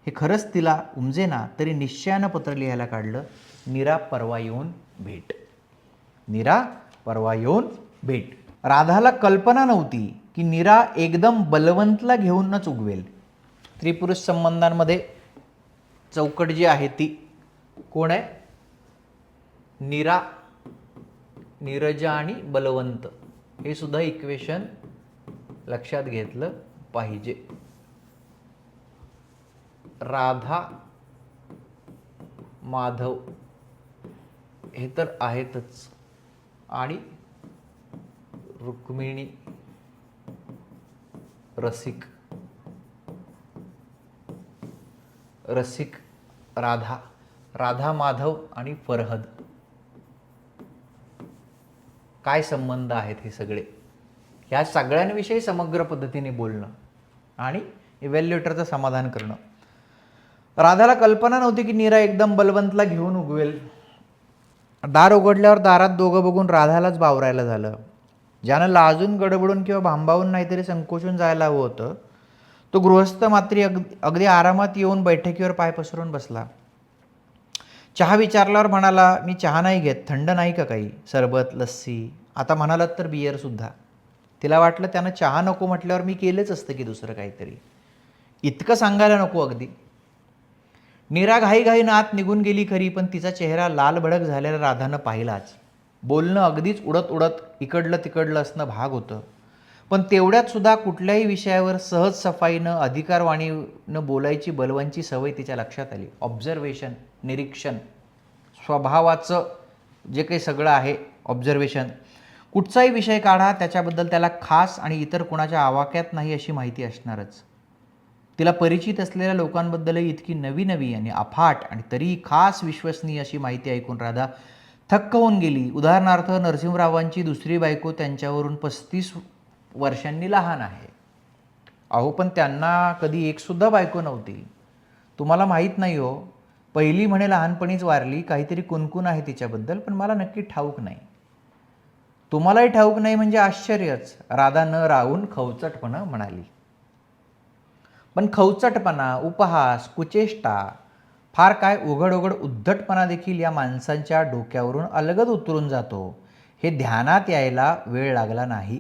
हे खरंच तिला उमजेना. तरी निश्चयानं पत्र लिहायला काढलं, नीरा परवा येऊन भेट. नीरा परवा येऊन भेट. राधाला कल्पना नव्हती की नीरा एकदम बलवंतला घेऊनच उगवेल. स्त्री-पुरुष संबंधांमध्ये चौकट जी आहे ती कोण आहे, नीरा, नीरजा आणि बलवंत. हे सुद्धा इक्वेशन लक्षात घेतलं पाहिजे. राधा माधव हे तर आहेतच, आणि रुक्मिणी रसिक, रसिक राधा, राधा माधव आणि फरहद. काय संबंध आहेत हे सगळे. ह्या सगळ्यांविषयी समग्र पद्धतीने बोलणं आणि इव्हॅल्युएटरचं समाधान करणं. राधाला कल्पना नव्हती की नीरा एकदम बलवंतला घेऊन उगवेल. दार उघडल्यावर दारात दोघं बघून राधालाच बावरायला झालं. ज्यानं लाजून गडबडून किंवा भांबावून नाहीतरी संकोचून जायला हवं होतं, तो गृहस्थ मात्र अगदी आरामात येऊन बैठकीवर पाय पसरून बसला. चहा विचारल्यावर म्हणाला, मी चहा नाही घेत, थंड नाही का काही, सरबत, लस्सी, आता म्हणालात तर बियरसुद्धा. तिला वाटलं त्यानं चहा नको म्हटल्यावर मी केलंच असतं की दुसरं काहीतरी, इतकं सांगायला नको अगदी. नीरा घाईघाईनं आत निघून गेली खरी, पण तिचा चेहरा लाल भडक झालेला राधानं पाहिलाच. बोलणं अगदीच उडत उडत इकडलं तिकडलं असणं भाग होतं, पण तेवढ्यात सुद्धा कुठल्याही विषयावर सहज सफाईनं अधिकारवाणीनं बोलायची बलवांची सवय तिच्या लक्षात आली. ऑब्झर्वेशन, निरीक्षण, स्वभावाचं जे काही सगळं आहे ऑब्झर्वेशन. कुठचाही विषय काढा त्याच्याबद्दल त्याला खास आणि इतर कुणाच्या आवाक्यात नाही अशी माहिती असणारच. तिला परिचित असलेल्या लोकांबद्दलही इतकी नवी नवी आणि अफाट आणि तरीही खास विश्वसनीय अशी माहिती ऐकून राधा थक्क होऊन गेली. उदाहरणार्थ नरसिंहरावांची दुसरी बायको त्यांच्यावरून 35 वर्षांनी लहान आहे. अहो, पण त्यांना कधी एकसुद्धा बायको नव्हती. तुम्हाला माहीत नाही हो, पहिली म्हणे लहानपणीच वारली, काहीतरी कुणकुण आहे तिच्याबद्दल, पण मला नक्की ठाऊक नाही. तुम्हालाही ठाऊक नाही म्हणजे आश्चर्यच, राधा न राहून खवचटपणा म्हणाली. पण खवचटपणा, उपहास, कुचेष्टा, फार काय उघड उघड उद्धटपणा देखील या माणसांच्या डोक्यावरून अलगद उतरून जातो हे ध्यानात यायला वेळ लागला नाही.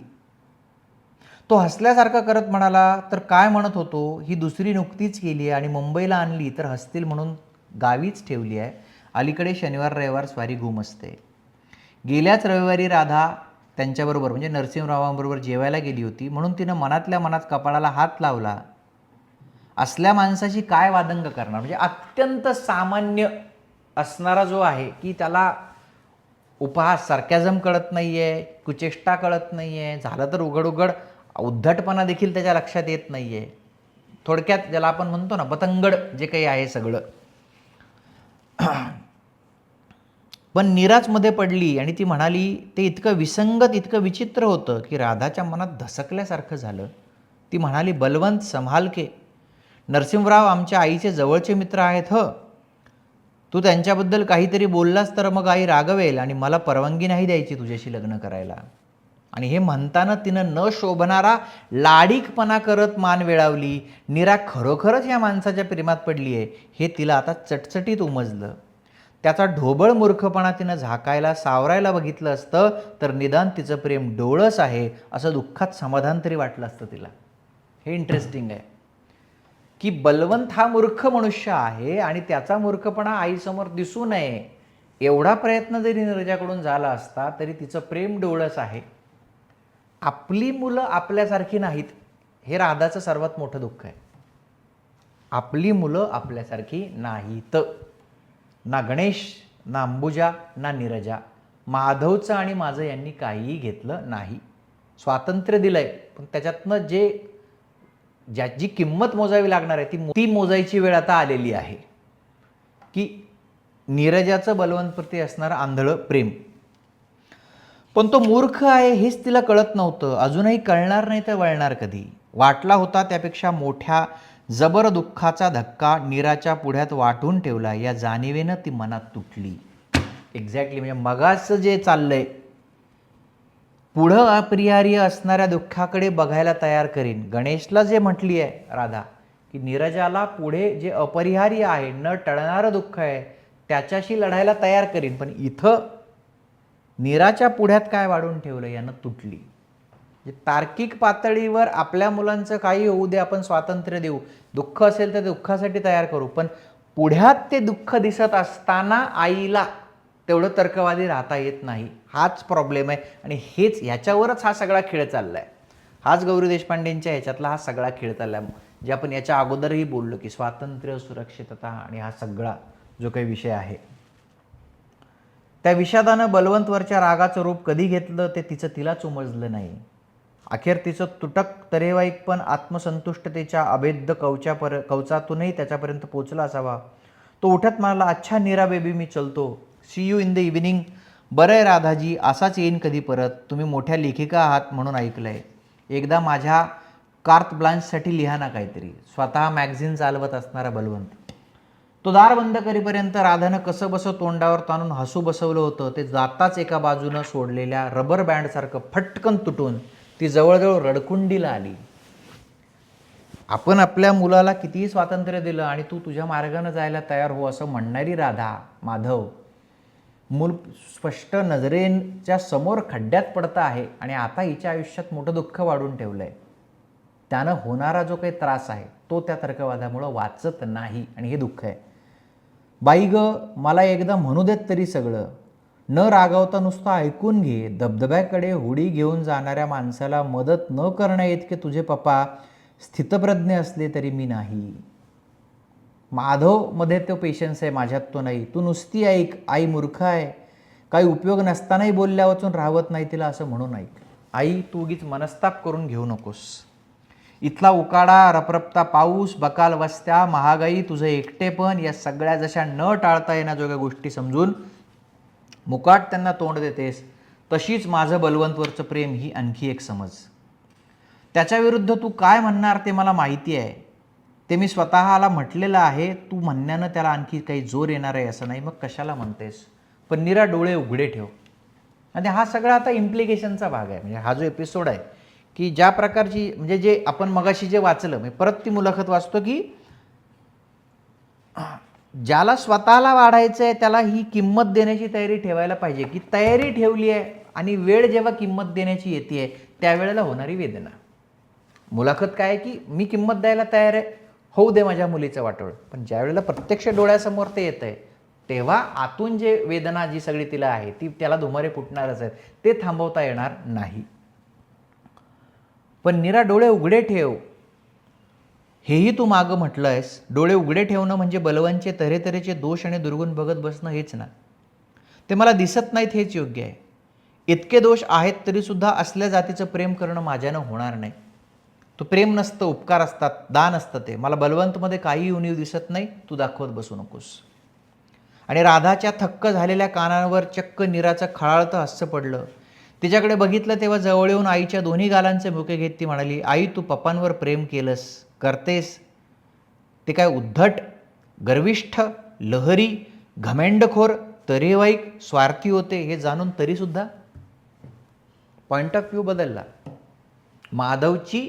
तो हसल्यासारखा करत म्हणाला, तर काय म्हणत होतो, ही दुसरी नुकतीच केली आहे आणि मुंबईला आणली तर हसतील म्हणून गावीच ठेवली आहे. अलीकडे शनिवार रविवार स्वारी घुम असते. गेल्याच रविवारी राधा त्यांच्याबरोबर म्हणजे नरसिंहरावांबरोबर जेवायला गेली होती, म्हणून तिनं मनातल्या मनात कपाळाला हात लावला. असल्या माणसाशी काय वादंग करणार. म्हणजे अत्यंत सामान्य असणारा जो आहे की त्याला उपहास, सार्कॅझम कळत नाही आहे, कुचेष्टा कळत नाही आहे, झालं तर उघड उघड उद्धटपणा देखील त्याच्या लक्षात येत नाही आहे. थोडक्यात ज्याला आपण म्हणतो ना पतंगड जे काही आहे सगळं. पण नीराजमध्ये पडली आणि ती म्हणाली, ते इतकं विसंगत, इतकं विचित्र होतं की राधाच्या मनात धसकल्यासारखं झालं. ती म्हणाली, बलवंत संभाल के, नरसिंहराव आमच्या आईचे जवळचे मित्र आहेत. तू त्यांच्याबद्दल काहीतरी बोललास तर मग आई रागवेल आणि मला परवानगी नाही द्यायची तुझ्याशी लग्न करायला. आणि हे म्हणताना तिनं न शोभणारा लाडीकपणा करत मान वेळावली. नीरा खरोखरच या माणसाच्या प्रेमात पडली आहे हे तिला आता चटचटीत उमजलं. त्याचा ढोबळ मूर्खपणा तिनं झाकायला, सावरायला बघितलं असतं तर निदान तिचं प्रेम डोळस आहे असं दुःखात समाधान तरी वाटलं असतं तिला. हे इंटरेस्टिंग आहे की बलवंत हा मूर्ख मनुष्य आहे आणि त्याचा मूर्खपणा आईसमोर दिसू नये एवढा प्रयत्न जरी नीरजाकडून झाला असता तरी तिचं प्रेम डोळस आहे. आपली मुलं आपल्यासारखी नाहीत हे राधाचं सर्वात मोठं दुःख आहे. आपली मुलं आपल्यासारखी नाहीत. ना गणेश, ना अंबुजा, ना नीरजा. माधवचं आणि माझं यांनी काहीही घेतलं नाही. स्वातंत्र्य दिलंय पण त्याच्यातनं ज्याची किंमत मोजावी लागणार आहे ती मोजायची वेळ आता आलेली आहे. की नीरजाचं बलवंतप्रती असणारं आंधळं प्रेम. पण तो मूर्ख आहे हेच तिला कळत नव्हतं. अजूनही कळणार नाही तर वळणार कधी. वाटला होता त्यापेक्षा मोठ्या जबर दुःखाचा धक्का नीराच्या पुढ्यात वाटून ठेवला. या जाणीवेनं ती मनात तुटली. एक्झॅक्टली म्हणजे मगाचं जे चाललंय पुढं अपरिहार्य असणाऱ्या दुःखाकडे बघायला तयार करीन. गणेशला जे म्हटली आहे राधा की नीरजाला पुढे जे अपरिहार्य आहे, न टळणारं दुःख आहे त्याच्याशी लढायला तयार करीन, पण इथं नीराच्या पुढ्यात काय वाढून ठेवलं यानं तुटली. तार्किक पातळीवर आपल्या मुलांचं काही होऊ दे, आपण स्वातंत्र्य देऊ, दुःख असेल तर दुःखासाठी तयार करू, पण पुढ्यात ते दुःख दिसत असताना आईला तेवढं तर्कवादी राहता येत नाही. हाच प्रॉब्लेम आहे आणि ह्याच्यावरच हा सगळा खेळ चालला आहे. हाच गौरी देशपांडेंच्या ह्याच्यातला हा सगळा खेळ चालला आहे, जे आपण याच्या अगोदरही बोललो की स्वातंत्र्य, सुरक्षितता आणि हा सगळा जो काही विषय आहे. त्या विषादानं बलवंतवरच्या रागाचं रूप कधी घेतलं ते तिलाच उमजलं नाही. अखेर तिचं तुटक तरेवाईक पण आत्मसंतुष्टतेच्या अभेद्य कवचातूनही त्याच्यापर्यंत पोचला असावा. तो उठत म्हणाला, अच्छा नीरा बेबी, मी चलतो. See you in the evening. बरं आहे राधाजी, असाच येईन कधी परत. तुम्ही मोठ्या लेखिका आहात म्हणून ऐकलंय. एकदा माझ्या कार्त ब्लांचसाठी लिहा ना काहीतरी. स्वतः मॅगझिन चालवत असणारा बलवंत. तो दार बंद करीपर्यंत राधानं कसं बसं तोंडावर ताणून हसू बसवलं होतं ते जाताच एका बाजूनं सोडलेल्या रबर बँडसारखं फटकन तुटून ती जवळजवळ रडकुंडीला आली. आपण आपल्या मुलाला कितीही स्वातंत्र्य दिलं आणि तू तुझ्या मार्गानं जायला तयार हो असं म्हणणारी राधा माधव मूल स्पष्ट नजरेच्या समोर खड्ड्यात पडतं आहे आणि आता हिच्या आयुष्यात मोठं दुःख वाढून ठेवलं आहे. त्यानं होणारा जो काही त्रास आहे तो त्या तर्कवादामुळं वाचत नाही आणि हे दुःख आहे. बाई ग, मला एकदा म्हणू देत तरी सगळं. न रागावता नुसतं ऐकून घे. धबधब्याकडे होडी घेऊन जाणाऱ्या माणसाला मदत न करण्या इतके तुझे पप्पा स्थितप्रज्ञ असले तरी मी नाही. माधवमध्ये तो पेशन्स आहे, माझ्यात तो नाही. तू नुसती ऐक. आई मूर्ख आहे, काही उपयोग नसतानाही बोलल्या वाचून राहवत नाही तिला असं म्हणून ऐक. आई, तू उगीच मनस्ताप करून घेऊ नकोस. इथला उकाडा, रपरपता पाऊस, बकाल वस्त्या, महागाई, तुझं एकटेपण या सगळ्या जशा न टाळता येण्याजोग्या गोष्टी समजून मुकाट त्यांना तोंड देतेस, तशीच माझं बलवंतवरचं प्रेम ही आणखी एक समज. त्याच्याविरुद्ध तू काय म्हणणार ते मला माहिती आहे. ते मी स्वतःला म्हटलेलं आहे. तू म्हणण्यानं त्याला आणखी काही जोर येणार आहे असं नाही. मग कशाला म्हणतेस? पण निरा डोळे उघडे ठेव. आणि हा सगळा आता इम्प्लिकेशनचा भाग आहे. म्हणजे हा जो एपिसोड आहे की ज्या प्रकारची म्हणजे जे आपण मगाशी जे वाचलं, मी परत ती मुलाखत वाचतो की ज्याला स्वतःला वाढायचं आहे त्याला ही किंमत देण्याची तयारी ठेवायला पाहिजे. की तयारी ठेवली आहे आणि वेळ जेव्हा किंमत देण्याची येते त्यावेळेला होणारी वेदना. मुलाखत काय आहे की मी किंमत द्यायला तयार आहे, होऊ दे माझ्या मुलीचं वाटोळ. पण ज्या वेळेला प्रत्यक्ष डोळ्यासमोर ते येतं आहे तेव्हा आतून जे वेदना जी सगळी तिला आहे ती त्याला धुमारे फुटणारच आहेत. ते थांबवता येणार नाही. पण निरा डोळे उघडे ठेव हेही तू मागं म्हटलं आहेस. डोळे उघडे ठेवणं म्हणजे बलवांचे तऱ्हेतऱ्हेचे दोष आणि दुर्गुण बघत बसणं हेच ना. ते मला दिसत नाहीत हेच योग्य आहे. इतके दोष आहेत तरीसुद्धा असल्या जातीचं प्रेम करणं माझ्यानं होणार नाही. तो प्रेम नसतं, उपकार असतात, दान असतं ते. मला बलवंतमध्ये काही उणीव दिसत नाही. तू दाखवत बसू नकोस. आणि राधाच्या थक्क झालेल्या कानांवर चक्क नीराचं खळाळतं हास्य पडलं. तिच्याकडे बघितलं तेव्हा जवळ येऊन आईच्या दोन्ही गालांचे भुके घेत ती म्हणाली, आई तू पप्पांवर प्रेम केलंस, करतेस. ते काय उद्धट, गर्विष्ठ, लहरी, घमेंडखोर, तरेवाईक, स्वार्थी होते हे जाणून तरीसुद्धा. पॉइंट ऑफ व्ह्यू बदलला. माधवची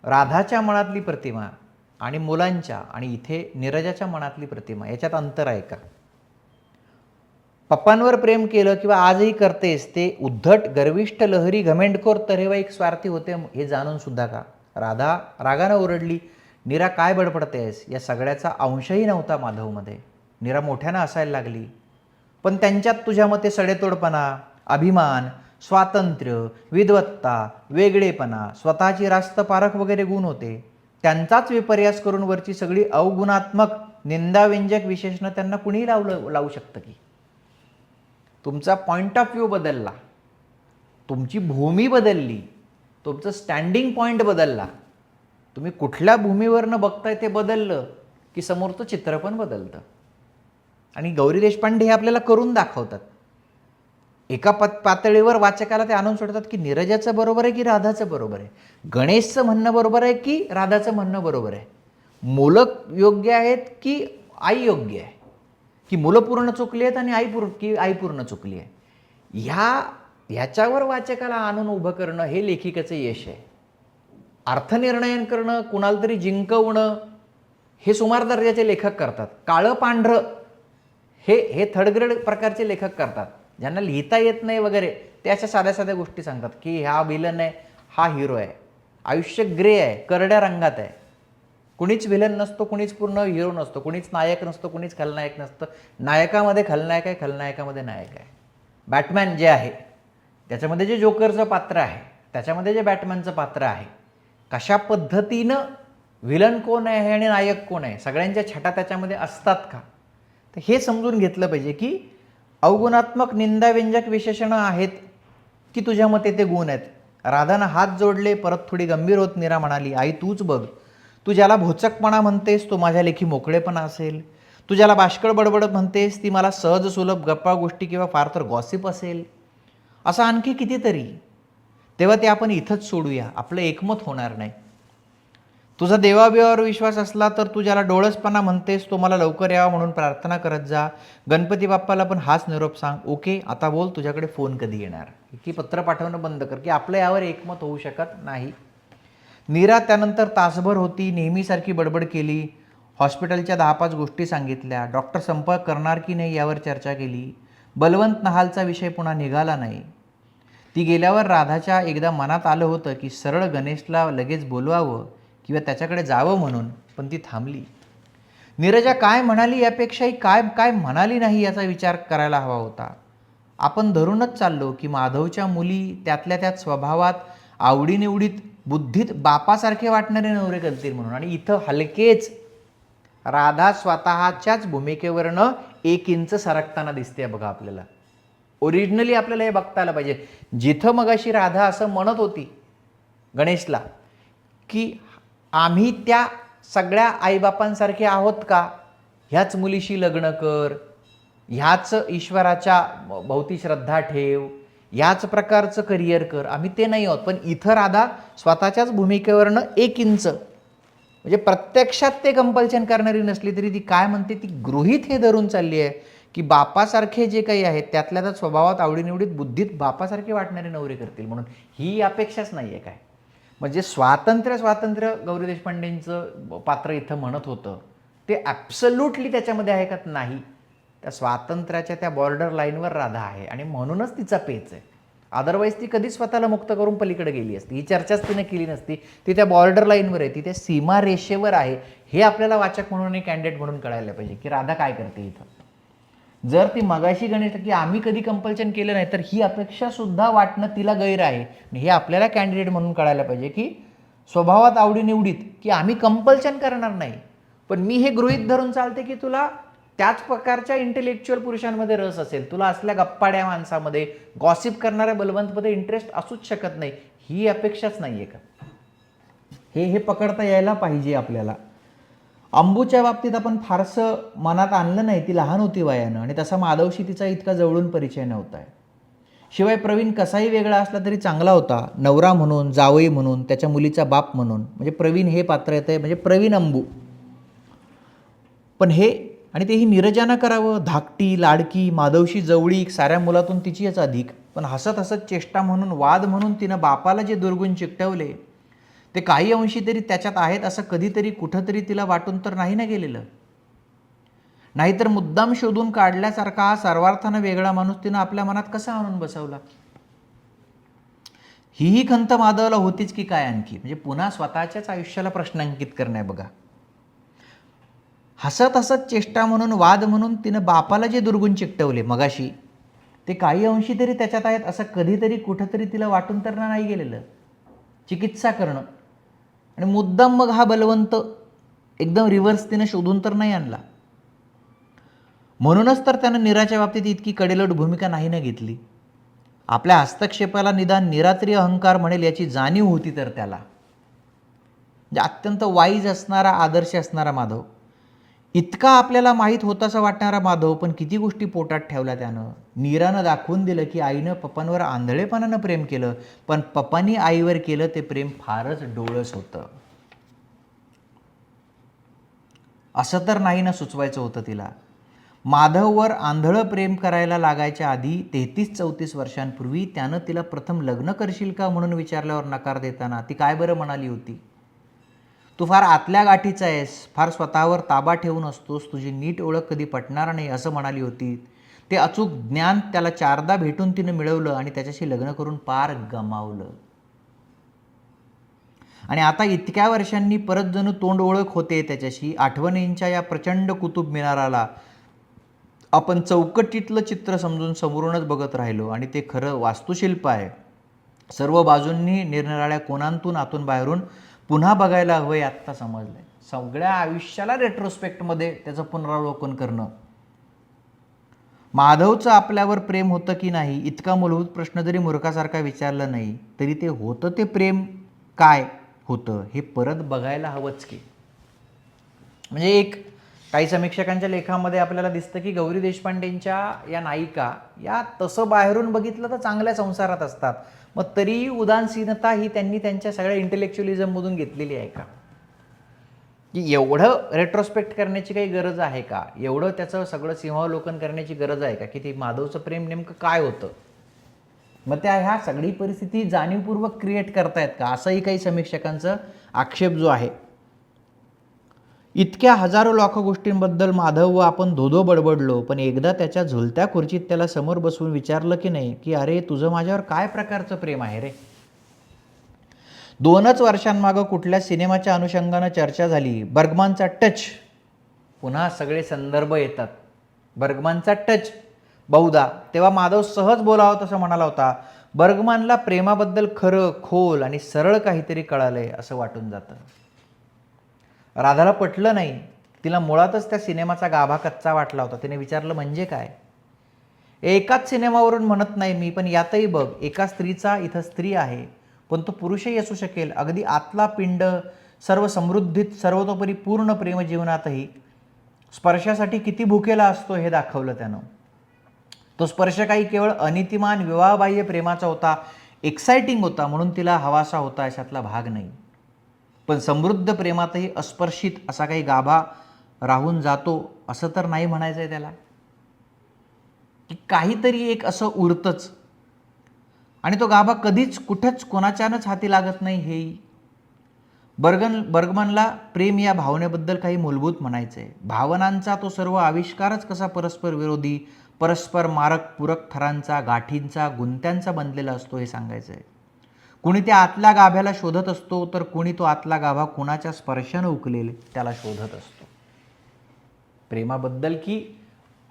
राधाच्या मनातली प्रतिमा आणि मुलांच्या आणि इथे नीरजाच्या मनातली प्रतिमा याच्यात अंतर आहे का? पप्पांवर प्रेम केलं किंवा आजही करतेस ते उद्धट, गर्विष्ठ, लहरी, घमेंडखोर, तरेवाईक, स्वार्थी होते हे जाणून सुद्धा का? राधा रागानं ओरडली, नीरा काय बडबडतेस? या सगळ्याचा अंशही नव्हता माधवमध्ये. नीरा मोठ्यानं असायला लागली. पण त्यांच्यात तुझ्या मते सडेतोडपणा, अभिमान, स्वातंत्र्य, विद्वत्ता, वेगळेपणा, स्वतःची रास्त पारख वगैरे गुण होते. त्यांचाच विपर्यास करून वरची सगळी अवगुणात्मक निंदाव्यंजक विशेषणं त्यांना कुणीही लावू शकतं की? तुमचा पॉइंट ऑफ व्ह्यू बदलला, तुमची भूमी बदलली, तुमचं स्टँडिंग पॉईंट बदलला. तुम्ही कुठल्या भूमीवरनं बघताय ते बदललं की समोरचं चित्र पण बदलतं. आणि गौरी देशपांडे हे आपल्याला करून दाखवतात. एका पातळीवर वाचकाला ते आणून सोडतात की नीरजाचं बरोबर आहे की राधाचं बरोबर आहे, गणेशचं म्हणणं बरोबर आहे की राधाचं म्हणणं बरोबर आहे, मुलं योग्य आहेत की आई योग्य आहे, की मुलं पूर्ण चुकली आहेत आणि आई पूर्ण चुकली आहे. ह्याच्यावर वाचकाला आणून उभं करणं हे लेखिकेचं यश आहे. अर्थनिर्णयन करणं, कुणाला तरी जिंकवणं हे सुमार दर्जाचे लेखक करतात. काळं पांढरं हे थर्ड ग्रेड प्रकारचे लेखक करतात. ज्यांना लिहिता येत नाही वगैरे ते अशा साध्या साध्या गोष्टी सांगतात की हा विलन आहे, हा हिरो आहे. आयुष्य ग्रे आहे, करड्या रंगात आहे. कुणीच विलन नसतो, कुणीच पूर्ण हिरो नसतो, कुणीच नायक नसतो, कुणीच खलनायक नसतं. नायकामध्ये खलनायक आहे, खलनायकामध्ये नायक आहे. बॅटमॅन जे आहे त्याच्यामध्ये जे जोकरचं पात्र आहे, त्याच्यामध्ये जे बॅटमॅनचं पात्र आहे, कशा पद्धतीनं विलन कोण आहे आणि नायक कोण आहे, सगळ्यांच्या छटा त्याच्यामध्ये असतात का? तर हे समजून घेतलं पाहिजे की अवगुणात्मक निंदाव्यंजक विशेषणं आहेत की तुझ्या मते ते गुण आहेत. राधानं हात जोडले. परत थोडी गंभीर होत नीरा म्हणाली, आई तूच बघ. तू ज्याला भोचकपणा म्हणतेस तो माझ्या लेखी मोकळेपणा असेल. तू ज्याला बाष्कळ बडबडत म्हणतेस ती मला सहज सुलभ गप्पा गोष्टी किंवा फार तर गॉसिप असेल. असं आणखी कितीतरी. तेव्हा ते आपण इथंच सोडूया, आपलं एकमत होणार नाही. तुझा देवाबिवावर विश्वास असला तर तू ज्याला डोळसपणा म्हणतेस तो मला लवकर यावा म्हणून प्रार्थना करत जा. गणपती बाप्पाला पण हाच निरोप सांग. ओके, आता बोल, तुझ्याकडे फोन कधी येणार, की पत्र पाठवणं बंद कर, की आपलं यावर एकमत होऊ शकत नाही. नीरा त्यानंतर तासभर होती, नेहमीसारखी बडबड केली, हॉस्पिटलच्या 10-5 गोष्टी सांगितल्या, डॉक्टर संपर्क करणार की नाही यावर चर्चा केली. बलवंत नहालचा विषय पुन्हा निघाला नाही. ती गेल्यावर राधाच्या एकदा मनात आलं होतं की सरळ गणेशला लगेच बोलवावं किंवा त्याच्याकडे जावं म्हणून, पण ती थांबली. नीरजा काय म्हणाली यापेक्षाही काय काय म्हणाली नाही याचा विचार करायला हवा होता. आपण धरूनच चाललो की माधवच्या मुली त्यातल्या त्यात स्वभावात, आवडीनिवडीत, बुद्धीत बापासारखे वाटणारे नवरे करतील म्हणून, आणि इथं हलकेच राधा स्वतःच्याच भूमिकेवरनं 1 इंच सरकताना दिसते बघा आपल्याला. ओरिजिनली आपल्याला हे बघता आलं पाहिजे. जिथं मगाशी राधा असं म्हणत होती गणेशला की आम्ही त्या सगळ्या आईबापांसारखे आहोत का, ह्याच मुलीशी लग्न कर, ह्याच ईश्वराच्या भोवती श्रद्धा ठेव, याच प्रकारचं करिअर कर, आम्ही ते नाही आहोत. पण इथं राधा स्वतःच्याच भूमिकेवरनं 1 इंच, म्हणजे प्रत्यक्षात ते कंपल्शन करणारी नसली तरी ती काय म्हणते, ती गृहीत हे धरून चालली आहे की बापासारखे जे काही आहेत त्यातल्या त्यात स्वभावात, आवडीनिवडीत, बुद्धीत बापासारखे वाटणारे नवरे करतील म्हणून. ही अपेक्षाच नाही आहे काय. म्हणजे स्वातंत्र्य गौरी देशपांडेंचं पात्र इथं म्हणत होतं ते ॲब्सल्युटली त्याच्यामध्ये आहे का, नाही. त्या स्वातंत्र्याच्या त्या बॉर्डर लाईनवर राधा आहे आणि म्हणूनच तिचा पेच आहे. अदरवाईज ती कधीच स्वतःला मुक्त करून पलीकडे गेली असती, ही चर्चाच तिने केली नसती. ती त्या बॉर्डर लाईनवर आहे, ती त्या सीमारेषेवर आहे. हे आपल्याला वाचक म्हणून आणि कॅन्डिडेट म्हणून कळायला पाहिजे की राधा काय करते इथं. जर ती मगाशी गणित की आम्ही कधी कंपल्शन केलं नाही, तर ही अपेक्षा सुद्धा वाटणं तिला गैर आहे. हे आपल्याला कॅन्डिडेट म्हणून कळायला पाहिजे की स्वभावात, आवडीनिवडीत, की आम्ही कंपल्शन करणार नाही, पण मी हे गृहीत धरून चालते की तुला त्याच प्रकारच्या इंटेलेक्च्युअल पुरुषांमध्ये रस असेल, तुला असल्या गप्पाड्या माणसामध्ये, गॉसिप करणाऱ्या बलवंतमध्ये इंटरेस्ट असूच शकत नाही. ही अपेक्षाच नाही आहे का, हे पकडता यायला पाहिजे आपल्याला. अंबूच्या बाबतीत आपण फारसं मनात आणलं नाही, ती लहान होती वयानं आणि तसा माधवशी तिचा इतका जवळून परिचय नव्हता. शिवाय प्रवीण कसाही वेगळा असला तरी चांगला होता, नवरा म्हणून, जावई म्हणून, त्याच्या मुलीचा बाप म्हणून. म्हणजे प्रवीण हे पात्र येतं, म्हणजे प्रवीण अंबू. पण हे, आणि तेही नीरजानं करावं, धाकटी, लाडकी, माधवशी जवळीक, साऱ्या मुलातून तिचीच अधिक. पण हसत हसत चेष्टा म्हणून, वाद म्हणून तिनं बापाला जे दुर्गुण चिकटवले ते काही अंशी तरी त्याच्यात आहेत असं कधीतरी कुठंतरी तिला वाटून तर नाही ना गेलेलं. नाहीतर मुद्दाम शोधून काढल्यासारखा हा सर्वार्थानं वेगळा माणूस तिनं आपल्या मनात कसा आणून बसवला. ही खंत माधवला होतीच की काय आणखी. म्हणजे पुन्हा स्वतःच्याच आयुष्याला प्रश्नांकित करणे बघा. हसत हसत चेष्टा म्हणून, वाद म्हणून तिनं बापाला जे दुर्गुण चिकटवले मगाशी ते काही अंशी तरी त्याच्यात आहेत असं कधीतरी कुठंतरी तिला वाटून तर नाही गेलेलं. चिकित्सा करणं आणि मुद्दाम मग हा बलवंत एकदम रिव्हर्स तिनं शोधून तर नाही आणला. म्हणूनच तर त्यानं नीराच्या बाबतीत इतकी कडेलोट भूमिका नाही ना घेतली. आपल्या हस्तक्षेपाला निदान निरात्री अहंकार म्हणेल याची जाणीव होती तर त्याला. म्हणजे अत्यंत वाईज असणारा, आदर्श असणारा माधव, इतका आपल्याला माहीत होतासा वाटणारा माधव, पण किती गोष्टी पोटात ठेवल्या त्यानं. नीरानं दाखवून दिलं की आईनं पप्पांवर आंधळेपणानं प्रेम केलं, पण पप्पांनी आईवर केलं ते प्रेम फारच डोळस होतं. असं तर नाही ना सुचवायचं होतं तिला. माधववर आंधळं प्रेम करायला लागायच्या आधी 33-34 वर्षांपूर्वी त्यानं तिला प्रथम लग्न करशील का म्हणून विचारल्यावर नकार देताना ती काय बरं म्हणाली होती, तू फार आतल्या गाठीचा आहेस, फार स्वतःवर ताबा ठेवून असतोस, तुझी नीट ओळख कधी पटणार नाही असं म्हणाली होती. ते अचूक ज्ञान त्याला 4दा भेटून तिनं मिळवलं आणि त्याच्याशी लग्न करून पार गमावलं. आणि आता इतक्या वर्षांनी परत जणू तोंड ओळख होते त्याच्याशी. आठवणींच्या या प्रचंड कुतुब मिनाराला आपण चौकटीतलं चित्र समजून समोरूनच बघत राहिलो आणि ते खरं वास्तुशिल्प आहे. सर्व बाजूंनी निरनिराळ्या कोणांतून, आतून बाहेरून पुन्हा बघायला हवं आत्ता समजलंय. सगळ्या आयुष्याला रेट्रोस्पेक्टमध्ये त्याचं पुनरावलोकन करणं. माधवचं आपल्यावर प्रेम होतं की नाही इतका मूलभूत प्रश्न जरी मूर्खासारखा विचारला नाही तरी ते होतं ते प्रेम काय होतं हे परत बघायला हवंच की. म्हणजे एक काही समीक्षकांच्या लेखामध्ये आपल्याला दिसतं की गौरी देशपांडेंच्या या नायिका या तसं बाहेरून बघितलं तर चांगल्या संसारात असतात, मग तरीही उदासीनता ही त्यांनी त्यांच्या सगळ्या इंटेलेक्च्युअलिझममधून घेतलेली आहे का? की एवढं रेट्रोस्पेक्ट करण्याची काही गरज आहे का? एवढं त्याचं सगळं सिंहावलोकन करण्याची गरज आहे का की ते माधवचं प्रेम नेमकं काय होतं? मग त्या ह्या सगळी परिस्थिती जाणीवपूर्वक क्रिएट करतायत का, असंही काही समीक्षकांचा आक्षेप जो आहे. इतक्या हजारो लाखो गोष्टींबद्दल माधव व आपण धोधो बडबडलो, पण एकदा त्याच्या झुलत्या खुर्चीत त्याला समोर बसवून विचारलं की नाही की अरे तुझं माझ्यावर काय प्रकारचं प्रेम आहे रे? 2च वर्षांमागं कुठल्या सिनेमाच्या अनुषंगानं चर्चा झाली, बर्गमॅनचा टच. पुन्हा सगळे संदर्भ येतात. बर्गमॅनचा टच बहुधा तेव्हा माधव सहज बोलावं तसं म्हणाला होता. बर्गमॅनला प्रेमाबद्दल खरं, खोल आणि सरळ काहीतरी कळालंय असं वाटून जातं. राधाला पटलं नाही. तिला मुळातच त्या सिनेमाचा गाभा कच्चा वाटला होता. तिने विचारलं म्हणजे काय? एकाच सिनेमावरून म्हणत नाही मी, पण यातही बघ, एका स्त्रीचा इथं स्त्री आहे, पण तो पुरुषही असू शकेल. अगदी आतला पिंड सर्व समृद्धीत सर्वतोपरी पूर्ण प्रेमजीवनातही स्पर्शासाठी किती भुकेला असतो हे दाखवलं त्यानं. तो स्पर्श काही केवळ अनितिमान विवाहबाह्य प्रेमाचा होता, एक्साइटिंग होता म्हणून तिला हवासा होता अशातला भाग नाही. पण समृद्ध प्रेमातही अस्पर्शित असा काही गाभा राहून जातो असं तर नाही म्हणायचं आहे त्याला. की काहीतरी एक असं उरतंच आणि तो गाभा कधीच कुठंच कोणाच्यानंच हाती लागत नाही. हेही बर्गमॅनला प्रेम या भावनेबद्दल काही मूलभूत म्हणायचं आहे. भावनांचा तो सर्व आविष्कारच कसा परस्पर विरोधी, परस्पर मारक पूरक थरांचा, गाठींचा, गुंत्यांचा बनलेला असतो हे सांगायचं आहे. कुणी त्या आतल्या गाभ्याला शोधत असतो, तर कुणी तो आतला गाभा कुणाच्या स्पर्शानं उकलेल त्याला शोधत असतो. प्रेमाबद्दल की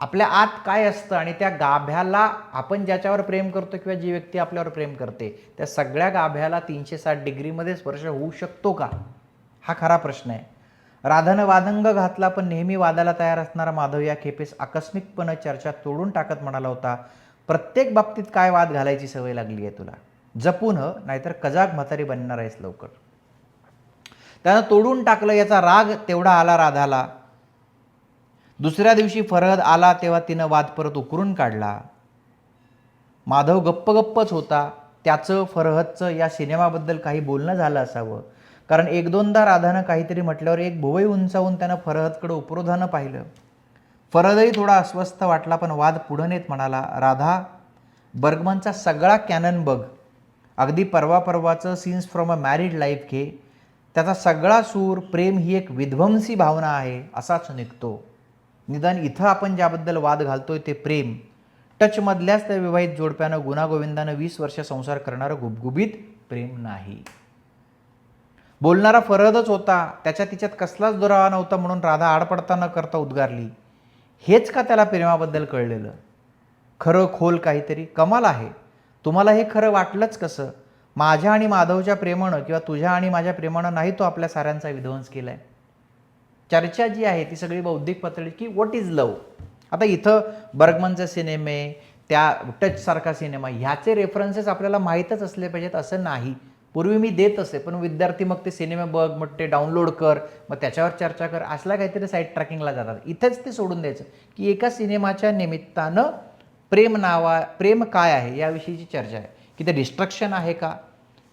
आपल्या आत काय असतं आणि त्या गाभ्याला आपण ज्याच्यावर प्रेम करतो किंवा जी व्यक्ती आपल्यावर प्रेम करते त्या सगळ्या गाभ्याला 360 डिग्रीमध्ये स्पर्श होऊ शकतो का, हा खरा प्रश्न आहे. राधानं वादंग घातला, पण नेहमी वादाला तयार असणारा माधव या खेपेस आकस्मिकपणे चर्चा तोडून टाकत म्हणाला होता, प्रत्येक बाबतीत काय वाद घालायची सवय लागली आहे तुला, जपून ह, नाहीतर कजाक म्हातारी बनणार आहेस लवकर. त्यानं तोडून टाकलं. याचा राग तेवढा आला राधाला. दुसऱ्या दिवशी फरहद आला तेव्हा तिनं वाद परत उकरून काढला. माधव गप्पच होता. त्याचं फरहदचं या सिनेमाबद्दल काही बोलणं झालं असावं, कारण 1-2दा राधानं काहीतरी म्हटल्यावर एक भुवई उंचावून त्यानं फरहदकडे उपरोधानं पाहिलं. फरहदही थोडा अस्वस्थ वाटला, पण वाद पुढं नेत म्हणाला, राधा, बर्गमॅनचा सगळा कॅनन बघ, अगदी परवाचं scenes from a married life घे, त्याचा सगळा सूर प्रेम ही एक विध्वंसी भावना आहे असाच निघतो. निदान इथं आपण ज्याबद्दल वाद घालतोय ते प्रेम, टचमधल्याच त्या विवाहित जोडप्यानं गुणागोविंदानं 20 वर्ष संसार करणारं गुबगुबीत प्रेम नाही. बोलणारा फरहदच होता. त्याच्या तिच्यात कसलाच दुरावा नव्हता म्हणून राधा आडपडता न करता उद्गारली, हेच का त्याला प्रेमाबद्दल कळलेलं? खरं खोल काहीतरी. कमाल आहे. तुम्हाला हे खरं वाटलंच कसं? माझ्या आणि माधवच्या प्रेमानं किंवा तुझ्या आणि माझ्या प्रेमानं नाही तो आपल्या साऱ्यांचा विध्वंस केलाय. चर्चा जी आहे ती सगळी बौद्धिक पातळी की व्हॉट इज लव्ह. आता इथं बर्गमॅनचे सिनेमे, त्या टचसारखा सिनेमा, ह्याचे रेफरन्सेस आपल्याला माहीतच असले पाहिजेत असं नाही. पूर्वी मी देत असे, पण विद्यार्थी मग ते सिनेमे बघ, मग ते डाउनलोड कर, मग त्याच्यावर चर्चा कर, असल्या काहीतरी साईड ट्रॅकिंगला जातात. इथेच ते सोडून द्यायचं की एका सिनेमाच्या निमित्तानं प्रेम काय आहे याविषयीची चर्चा आहे. की ते डिस्ट्रक्शन आहे का,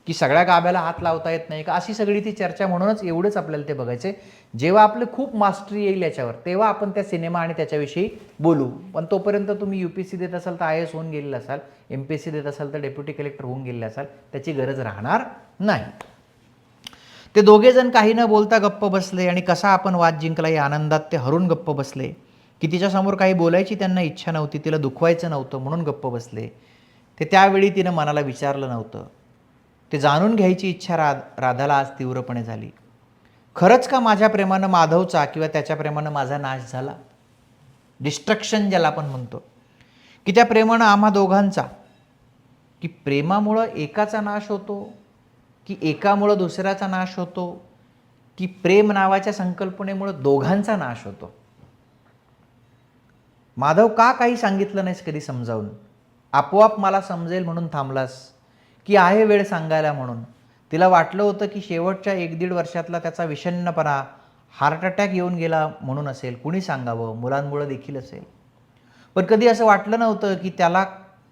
की सगळ्या गाभ्याला हात लावता येत नाही का, अशी सगळी ती चर्चा. म्हणूनच एवढंच आपल्याला ते बघायचे. जेव्हा आपलं खूप मास्टरी येईल याच्यावर तेव्हा आपण त्या सिनेमा आणि त्याच्याविषयी बोलू. पण तोपर्यंत तुम्ही UPSC देत असाल तर IAS होऊन गेलेलं असाल, MPSC देत असाल तर डेप्युटी कलेक्टर होऊन गेलेले असाल, त्याची गरज राहणार नाही. ते दोघे जण काही न बोलता गप्प बसले आणि कसा आपण वाद जिंकला या आनंदात ते हरून गप्प बसले. की तिच्यासमोर काही बोलायची त्यांना इच्छा नव्हती, तिला दुखवायचं नव्हतं म्हणून गप्प बसले. ते त्यावेळी तिनं मनाला विचारलं नव्हतं. ते जाणून घ्यायची इच्छा राधाला आज तीव्रपणे झाली. खरंच का माझ्या प्रेमानं माधवचा किंवा त्याच्या प्रेमानं माझा नाश झाला? डिस्ट्रक्शन ज्याला आपण म्हणतो, की त्या प्रेमानं आम्हा दोघांचा, की प्रेमामुळं एकाचा नाश होतो, की एकामुळं दुसऱ्याचा नाश होतो, की प्रेम नावाच्या संकल्पनेमुळं दोघांचा नाश होतो? माधव का काही सांगितलं नाहीस कधी समजावून? आपोआप मला समजेल म्हणून थांबलास, की आहे वेळ सांगायला म्हणून? तिला वाटलं होतं की शेवटच्या 1-1.5 वर्षातला त्याचा विषण्णपणा हार्ट अटॅक येऊन गेला म्हणून असेल, कुणी सांगावं, मुलांमुळं देखील असेल. पण कधी असं वाटलं नव्हतं की त्याला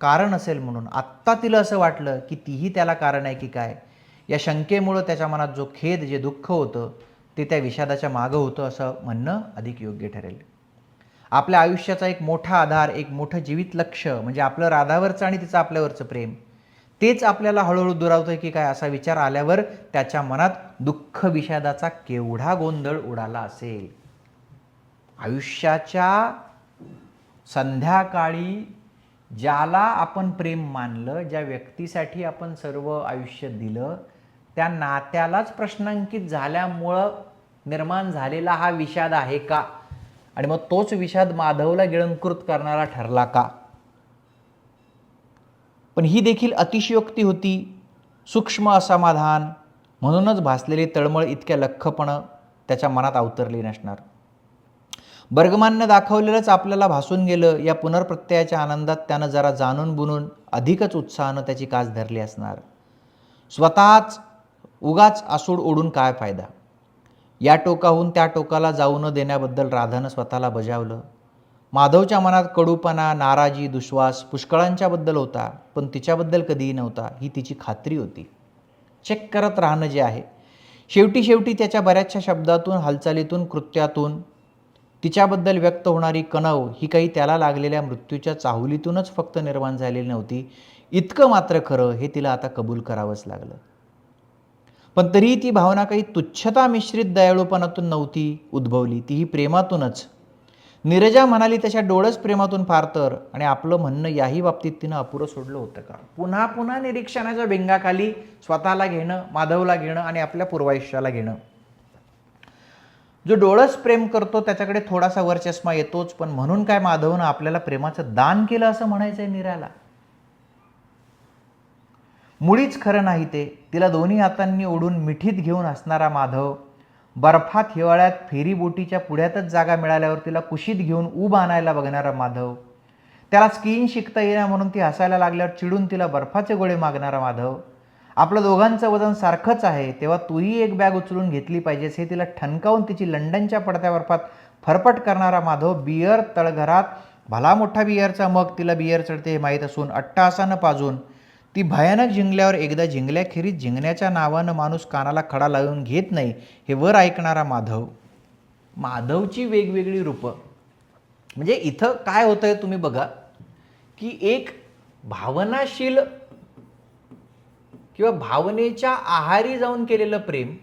कारण असेल म्हणून. आत्ता तिला असं वाटलं की तीही त्याला कारण आहे की काय. या शंकेमुळं त्याच्या मनात जो खेद, जे दुःख होतं ते त्या विषादाच्या मागं होतं असं म्हणणं अधिक योग्य ठरेल. आपल्या आयुष्याचा एक मोठा आधार, एक मोठं जीवित लक्ष म्हणजे आपलं राधावरचं आणि तिचं आपल्यावरचं प्रेम, तेच आपल्याला हळूहळू दुरावतंय की काय असा विचार आल्यावर त्याच्या मनात दुःख विषादाचा केवढा गोंधळ उडाला असेल. आयुष्याच्या संध्याकाळी ज्याला आपण प्रेम मानलं, ज्या व्यक्तीसाठी आपण सर्व आयुष्य दिलं, त्या नात्यालाच प्रश्नांकित झाल्यामुळं निर्माण झालेला हा विषाद आहे का, आणि मग तोच विषाद माधवला गिळंकृत करणारा ठरला का. पण ही देखील अतिशयोक्ती होती, सूक्ष्म असमाधान, म्हणूनच भासलेली तळमळ इतक्या लख्खपणं त्याच्या मनात अवतरली नसणार. बर्गमाननं दाखवलेलंच आपल्याला भासून गेलं. या पुनर्प्रत्ययाच्या आनंदात त्यानं जरा जाणून बुनून अधिकच उत्साहानं त्याची कास धरली असणार. स्वतःच उगाच आसूड ओढून काय फायदा. या टोकाहून त्या टोकाला जाऊ न देण्याबद्दल राधानं स्वतःला बजावलं. माधवच्या मनात कडूपणा, नाराजी, दुश्वास पुष्कळांच्याबद्दल होता, पण तिच्याबद्दल कधीही नव्हता, ही तिची खात्री होती. चेक करत राहणं जे आहे, शेवटी त्याच्या बऱ्याचशा शब्दातून, हालचालीतून, कृत्यातून तिच्याबद्दल व्यक्त होणारी कणव ही काही त्याला लागलेल्या मृत्यूच्या चाहुलीतूनच फक्त निर्माण झालेली नव्हती. इतकं मात्र खरं, हे तिला आता कबूल करावंच लागलं. पण तरीही ती भावना काही तुच्छता मिश्रित दयाळूपणातून नव्हती उद्भवली, तीही प्रेमातूनच. नीरजा म्हणाली तशा डोळस प्रेमातून फार तर, आणि आपलं म्हणणं याही बाबतीत तिनं अपुरं सोडलं होतं का. पुन्हा पुन्हा निरीक्षणाच्या भिंगाखाली स्वतःला घेणं, माधवला घेणं आणि आपल्या पूर्वायुष्याला घेणं. जो डोळस प्रेम करतो त्याच्याकडे थोडासा वरचष्मा येतोच, पण म्हणून काय माधवनं आपल्याला प्रेमाचं दान केलं असं म्हणायचंय नीराला. मुळीच खरं नाही ते. तिला दोन्ही हातांनी ओढून मिठीत घेऊन असणारा माधव, बर्फात हिवाळ्यात फेरीबोटीच्या पुढ्यातच जागा मिळाल्यावर तिला कुशीत घेऊन ऊब आणायला बघणारा माधव, त्याला स्कीइंग शिकता येईना म्हणून ती हसायला लागल्यावर चिडून तिला बर्फाचे गोळे मागणारा माधव, आपलं दोघांचं वजन सारखंच आहे तेव्हा तूही एक बॅग उचलून घेतली पाहिजेस हे तिला ठणकावून तिची लंडनच्या पडत्या बर्फात फरफट करणारा माधव, बियर तळघरात भला मोठा बियरचा मग तिला बियर चढते हे माहीत असून अट्टहासानं पाजून ती भयानक जिंकल्यावर एकदा जिंकल्याखेरीज जिंकण्याच्या नावानं माणूस कानाला खडा लावून घेत नाही हे वर ऐकणारा माधव. माधवची वेगवेगळी रूपं. म्हणजे इथं काय होतंय तुम्ही बघा की एक भावनाशील किंवा भावनेच्या आहारी जाऊन केलेलं प्रेम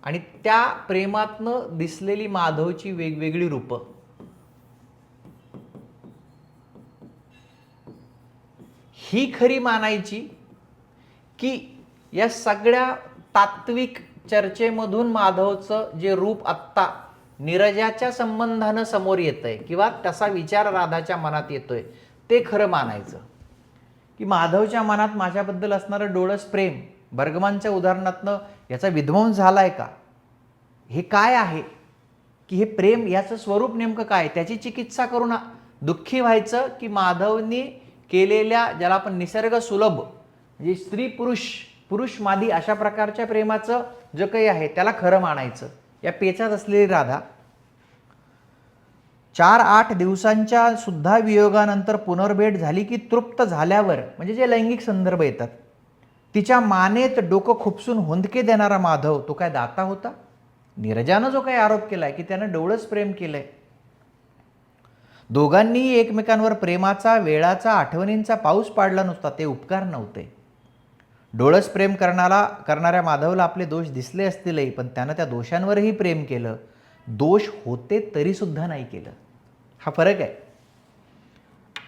आणि त्या प्रेमातनं दिसलेली माधवची वेगवेगळी रूपं. ही खरी मानायची की या सगळ्या तात्विक चर्चेमधून माधवचं जे रूप आत्ता नीरजाच्या संबंधानं समोर येतंय किंवा तसा विचार राधाच्या मनात येतोय ते खरं मानायचं की माधवच्या मनात माझ्याबद्दल असणारं डोळस प्रेम बर्गमानच्या उदाहरणातनं याचा विध्वंस झालाय का, हे काय आहे की हे प्रेम याचं स्वरूप नेमकं काय, त्याची चिकित्सा करून दुःखी व्हायचं की माधवनी केलेल्या ज्याला आपण निसर्ग सुलभ म्हणजे स्त्री पुरुष पुरुष मादी अशा प्रकारच्या प्रेमाचं जे काही आहे त्याला खरं मानायचं. या पेचात असलेली राधा 4-8 दिवसांच्या सुद्धा वियोगानंतर पुनर्भेट झाली की तृप्त झाल्यावर म्हणजे जे लैंगिक संदर्भ येतात तिच्या मानेत डोकं खुपसून हुंदके देणारा माधव तो काय दाता होता. नीरजानं जो काही आरोप केलाय की त्यानं डोळस प्रेम केलंय, दोघांनीही एकमेकांवर प्रेमाचा वेळाचा आठवणींचा पाऊस पाडला नुसता, ते उपकार नव्हते. डोळस प्रेम करणाऱ्या माधवला आपले दोष दिसले असतीलही पण त्यानं त्या दोषांवरही प्रेम केलं. दोष होते तरी सुद्धा नाही केलं. हा फरक आहे.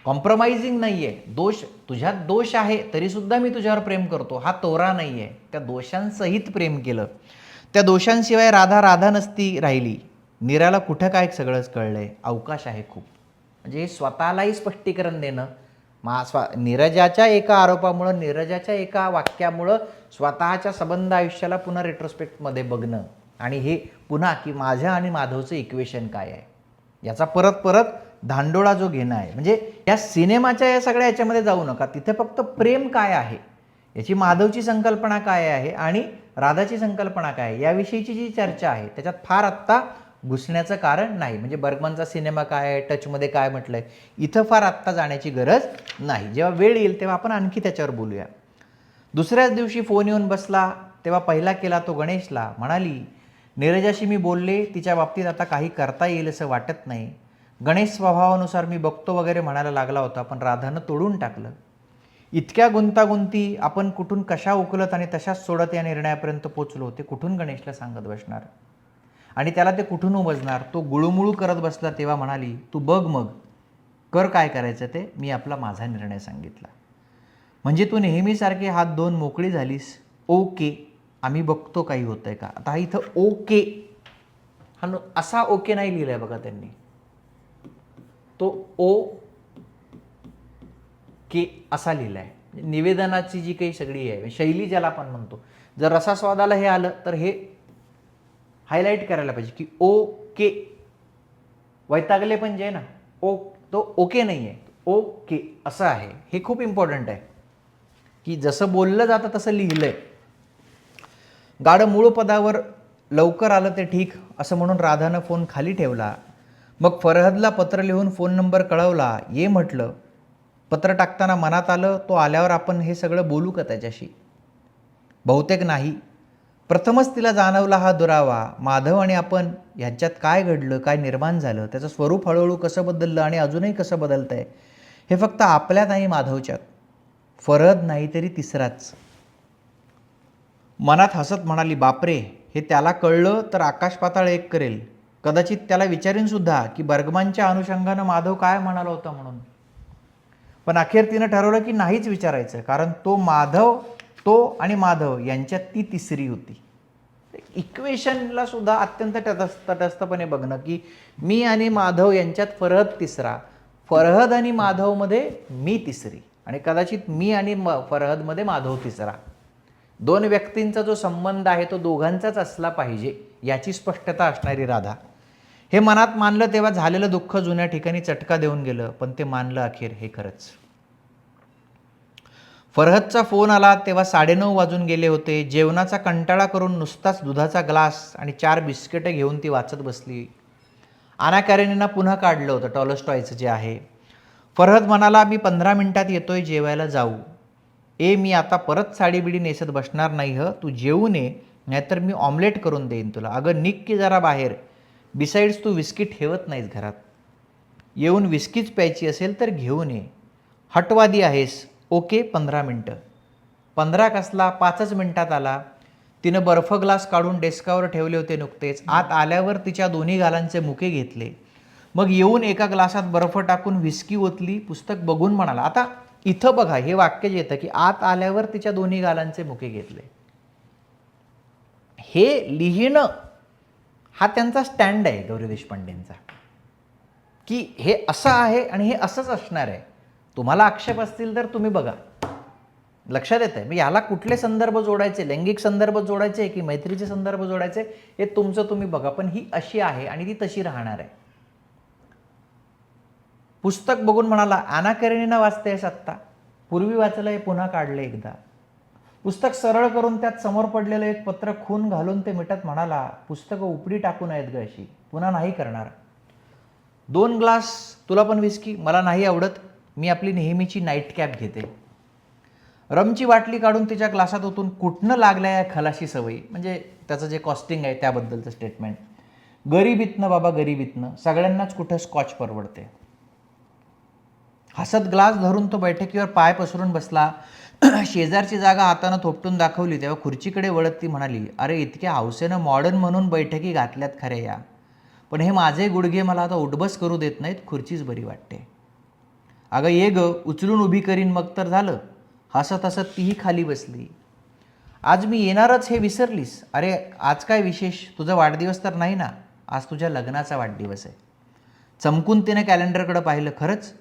कॉम्प्रोमाइजिंग नाही आहे. दोष तुझ्यात दोष आहे तरी सुद्धा मी तुझ्यावर प्रेम करतो हा तोरा नाही आहे. त्या दोषांसहित प्रेम केलं. त्या दोषांशिवाय राधा नसती राहिली. नीराला कुठं काय सगळंच कळलंय, अवकाश आहे खूप. म्हणजे हे स्वतःलाही स्पष्टीकरण देणं, नीरजाच्या एका आरोपामुळं नीरजाच्या एका वाक्यामुळं स्वतःच्या संबंध आयुष्याला पुन्हा रेट्रोस्पेक्टमध्ये बघणं आणि हे पुन्हा की माझ्या आणि माधवचं इक्वेशन काय आहे याचा परत परत धांडोळा जो घेणं आहे. म्हणजे या सिनेमाच्या या सगळ्या याच्यामध्ये जाऊ नका. तिथे फक्त प्रेम काय आहे याची माधवची संकल्पना काय आहे आणि राधाची संकल्पना काय, याविषयीची जी चर्चा आहे त्याच्यात फार आत्ता घुसण्याचं कारण नाही. म्हणजे बर्गमनचा सिनेमा काय आहे, टचमध्ये काय म्हटलंय, इथं फार आत्ता जाण्याची गरज नाही. जेव्हा वेळ येईल तेव्हा आपण आणखी त्याच्यावर बोलूया. दुसऱ्याच दिवशी फोन येऊन बसला, तेव्हा पहिला केला तो गणेशला. म्हणाली, नीरजाशी मी बोलले, तिच्या बाबतीत आता काही करता येईल असं वाटत नाही. गणेश स्वभावानुसार मी बघतो वगैरे म्हणायला लागला होता, पण राधानं तोडून टाकलं. इतक्या गुंतागुंती आपण कुठून कशा उकलत आणि तशाच सोडत या निर्णयापर्यंत पोचलो, ते कुठून गणेशला सांगत बसणार आणि त्याला ते कुठून उमजणार. तो गुळूमुळू करत बसला. तेव्हा म्हणाली, तू बघ मग, कर काय करायचं ते, मी माझा निर्णय सांगितला. म्हणजे तू नेहमीसारखी हात धुवून मोकळी झालीस. ओके, आम्ही बघतो काही होतंय का. आता हा इथं ओके, हा असा ओके नाही लिहिलाय बघा त्यांनी, तो ओ के असा लिहिलाय. निवेदनाची जी काही सगळी आहे शैली ज्याला आपण म्हणतो, जर रसास्वादाला हे आलं तर हे हायलाईट करायला पाहिजे की ओके. वैतागले पण जे ना ओ, तो ओके नाही आहे, ओके असं आहे. हे खूप इम्पॉर्टंट आहे की जसं बोललं जातं तसं लिहिलंय. गाडं मूळ पदावर लवकर आलं ते ठीक असं म्हणून राधानं फोन खाली ठेवला. मग फरहदला पत्र लिहून फोन नंबर कळवला. ये म्हटलं. पत्र टाकताना मनात आलं, तो आल्यावर आपण हे सगळं बोलू का त्याच्याशी. बहुतेक नाही. प्रथमच तिला जाणवला हा दुरावा. माधव आणि आपण ह्यांच्यात काय घडलं, काय निर्माण झालं, त्याचं स्वरूप हळूहळू कसं बदललं आणि अजूनही कसं बदलतंय हे फक्त आपल्यात आणि माधवच्यात. फरहद नाही तरी तिसराच. मनात हसत म्हणाली, बापरे, हे त्याला कळलं तर आकाश पाताळ एक करेल. कदाचित त्याला विचारेन सुद्धा की बर्गमनच्या अनुषंगानं माधव काय म्हणाला होता म्हणून. पण अखेर तिनं ठरवलं की नाहीच विचारायचं, कारण तो आणि माधव यांच्यात ती तिसरी होती. इक्वेशनला सुद्धा अत्यंत तटस्थपणे बघणं की मी आणि माधव यांच्यात फरहद तिसरा, फरहद आणि माधवमध्ये मी तिसरी, आणि कदाचित मी आणि फरहदमध्ये माधव तिसरा. दोन व्यक्तींचा जो संबंध आहे तो दोघांचाच असला पाहिजे याची स्पष्टता असणारी राधा. हे मनात मानलं तेव्हा झालेलं दुःख जुन्या ठिकाणी चटका देऊन गेलं. पण ते मानलं अखेर हे खरंच. फरहदचा फोन आला तेव्हा 9:30 वाजून गेले होते. जेवणाचा कंटाळा करून नुसताच दुधाचा ग्लास आणि 4 बिस्किटं घेऊन ती वाचत बसली. आना कॅरेनिना पुन्हा काढलं होतं टॉलस्टॉयचं जे आहे. फरहद म्हणाला, मी 15 मिनिटात येतोय, जेवायला जाऊ. मी आता परत साडीबिडी नेसत बसणार नाही तू जेवून ये, नाहीतर मी ऑमलेट करून देईन तुला. अगं निघ की जरा बाहेर. बिसाईड्स तू विस्की ठेवत नाहीस घरात. येऊन विस्कीच प्यायची असेल तर घेऊन ये. हटवादी आहेस. ओके, 15 मिनटं. 15 कसला, 5च मिनिटात आला. तिनं बर्फ ग्लास काढून डेस्कावर ठेवले होते नुकतेच. आत आल्यावर तिच्या दोन्ही गालांचे मुके घेतले. मग येऊन एका ग्लासात बर्फ टाकून विस्की ओतली. पुस्तक बघून म्हणाला. आता इथं बघा हे वाक्य जे येतं की आत आल्यावर तिच्या दोन्ही गालांचे मुके घेतले. हे लिहिणं हा त्यांचा स्टँड आहे गौरी देशपांडेंचा, की हे असं आहे आणि हे असंच असणार आहे. तुम्हाला आक्षेप असतील तर तुम्ही बघा. लक्षात येत आहे. याला कुठले संदर्भ जोडायचे, लैंगिक संदर्भ जोडायचे की मैत्रीचे संदर्भ जोडायचे, हे तुमचं तुम्ही बघा. पण ही अशी आहे आणि ती तशी राहणार आहे. पुस्तक बघून म्हणाला, आना कॅरेनिना वाचतेस आत्ता? पूर्वी वाचलं, हे पुन्हा काढलं एकदा. पुस्तक सरळ करून त्यात समोर पडलेलं एक पत्र खून घालून ते मिटत म्हणाला, पुस्तकं उपडी टाकून आहेत ग अशी, पुन्हा नाही करणार. 2 ग्लास तुला पण विस्की? मला नाही आवडत. मी आपली नेहमीची नाईट कॅप घेते. रमची बाटली काढून तिच्या ग्लासात ओतून, कुठनं लागल्या या खलाशी सवयी, म्हणजे त्याचं जे कॉस्टिंग आहे त्याबद्दलचं स्टेटमेंट. गरिबीतनं बाबा, गरिबीतनं सगळ्यांनाच कुठं स्कॉच परवडते. हसत ग्लास धरून तो बैठकीवर पाय पसरून बसला. शेजारची जागा हातानं थोपटून दाखवली तेव्हा खुर्चीकडे वळत ती म्हणाली, अरे इतक्या हौसेनं मॉडर्न म्हणून बैठकी घातल्यात खरे या, पण हे माझे गुडघे मला आता उठबस करू देत नाहीत, खुर्चीच बरी वाटते. अगं ये ग, उचलून उभी करीन मग तर झालं. हसत हसत तीही खाली बसली. आज मी येणारच हे विसरलीस? अरे आज काय विशेष? तुझा वाढदिवस तर नाही ना? आज तुझ्या लग्नाचा वाढदिवस आहे. चमकून तिने कॅलेंडरकडे पाहिलं. खरंच?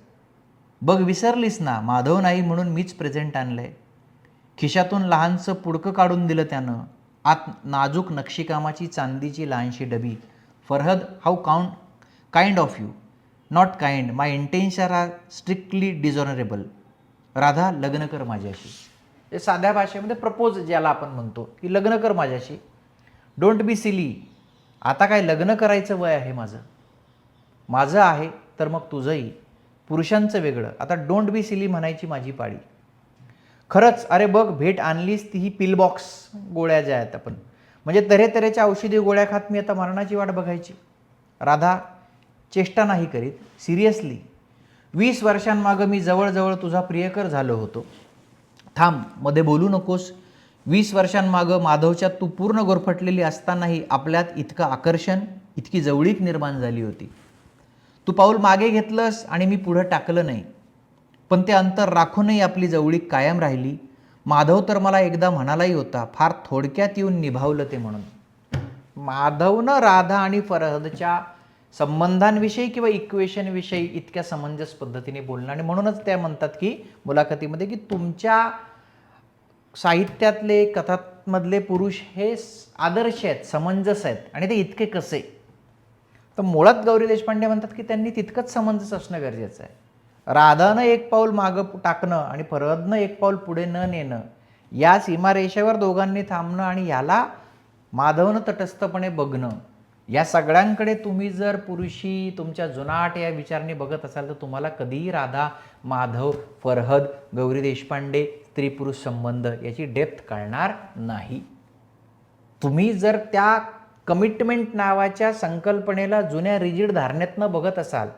बघ विसरलीस ना, माधव नाही म्हणून मीच प्रेझेंट आणलंय. खिशातून लहानसं पुडकं काढून दिलं त्यानं. आत नाजूक नक्षीकामाची चांदीची लहानशी डबी. Farhad, how kind of you. Not kind, my intention are strictly dishonourable. Radha, लग्न कर माझ्याशी. ते साध्या भाषेमध्ये प्रपोज ज्याला आपण म्हणतो की लग्न कर माझ्याशी, डोंट बी सिली. आता काय लग्न करायचं वय आहे माझं आहे तर मग तुझंही, पुरुषांचं वेगळं. आता डोंट बी सिली म्हणायची माझी पाळी. खरंच अरे बघ भेट आणलीस ती ही पिल बॉक्स गोळ्या ज्या आहेत आपण, म्हणजे तऱ्हेतऱ्हेच्या औषधी गोळ्या खात मी आता मरणाची वाट बघायची. राधा चेष्टा नाही करीत, सिरियसली 20 वर्षांमागं मी जवळजवळ तुझा प्रियकर झालो होतो. थांब, मध्ये बोलू नकोस. 20 वर्षांमागं माधवच्या तू पूर्ण गोरफटलेली असतानाही आपल्यात इतकं आकर्षण, इतकी जवळीक निर्माण झाली होती. तू पाऊल मागे घेतलंस आणि मी पुढं टाकलं नाही, पण ते अंतर राखूनही आपली जवळीक कायम राहिली. माधव तर मला एकदा म्हणालाही होता, फार थोडक्यात येऊन निभावलं ते म्हणून. माधवनं राधा आणि फरहदच्या संबंधांविषयी किंवा इक्वेशनविषयी इतक्या समंजस पद्धतीने बोलणं, आणि म्हणूनच त्या म्हणतात की मुलाखतीमध्ये की तुमच्या साहित्यातले कथांमधले पुरुष हे आदर्श आहेत, समंजस आहेत, आणि ते इतके कसे. तर मुळात गौरी देशपांडे म्हणतात की त्यांनी तितकंच समंजस असणं गरजेचं आहे. राधानं एक पाऊल मागं टाकणं आणि फरहदनं एक पाऊल पुढे न नेणं, या सीमारेषेवर दोघांनी थांबणं आणि याला माधवनं तटस्थपणे बघणं, या सगळ्यांकडे तुम्ही जर पुरुषी तुमच्या जुनाट या विचाराने बघत असाल तर तुम्हाला कधीही राधा, माधव, फरहद, गौरी देशपांडे, स्त्री पुरुष संबंध याची डेप्थ कळणार नाही. तुम्ही जर त्या कमिटमेंट नावाच्या संकल्पनेला जुन्या रिजिड धारणेतनं बघत असाल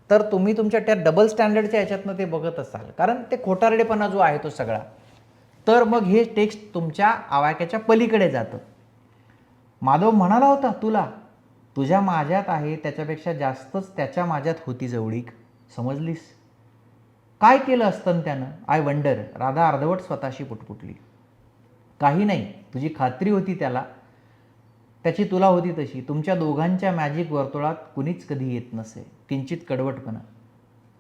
तर तुम्ही तुमच्या त्या डबल स्टँडर्डच्या ह्याच्यातनं ते बघत असाल, कारण ते खोटारडेपणा जो आहे तो सगळा, तर मग हे टेक्स्ट तुमच्या आवाक्याच्या पलीकडे जातं. माधव म्हणाला होता तुला, तुझ्या माझ्यात आहे त्याच्यापेक्षा जास्तच त्याच्या माझ्यात होती जवळीक, समजलीस. काय केलं असतं त्यानं, आय वंडर. राधा अर्धवट स्वतःशी पुटपुटली. काही नाही, तुझी खात्री होती त्याला, त्याची तुला होती तशी. तुमच्या दोघांच्या मॅजिक वर्तुळात कुणीच कधी येत नसे. किंचित कडवटपणा.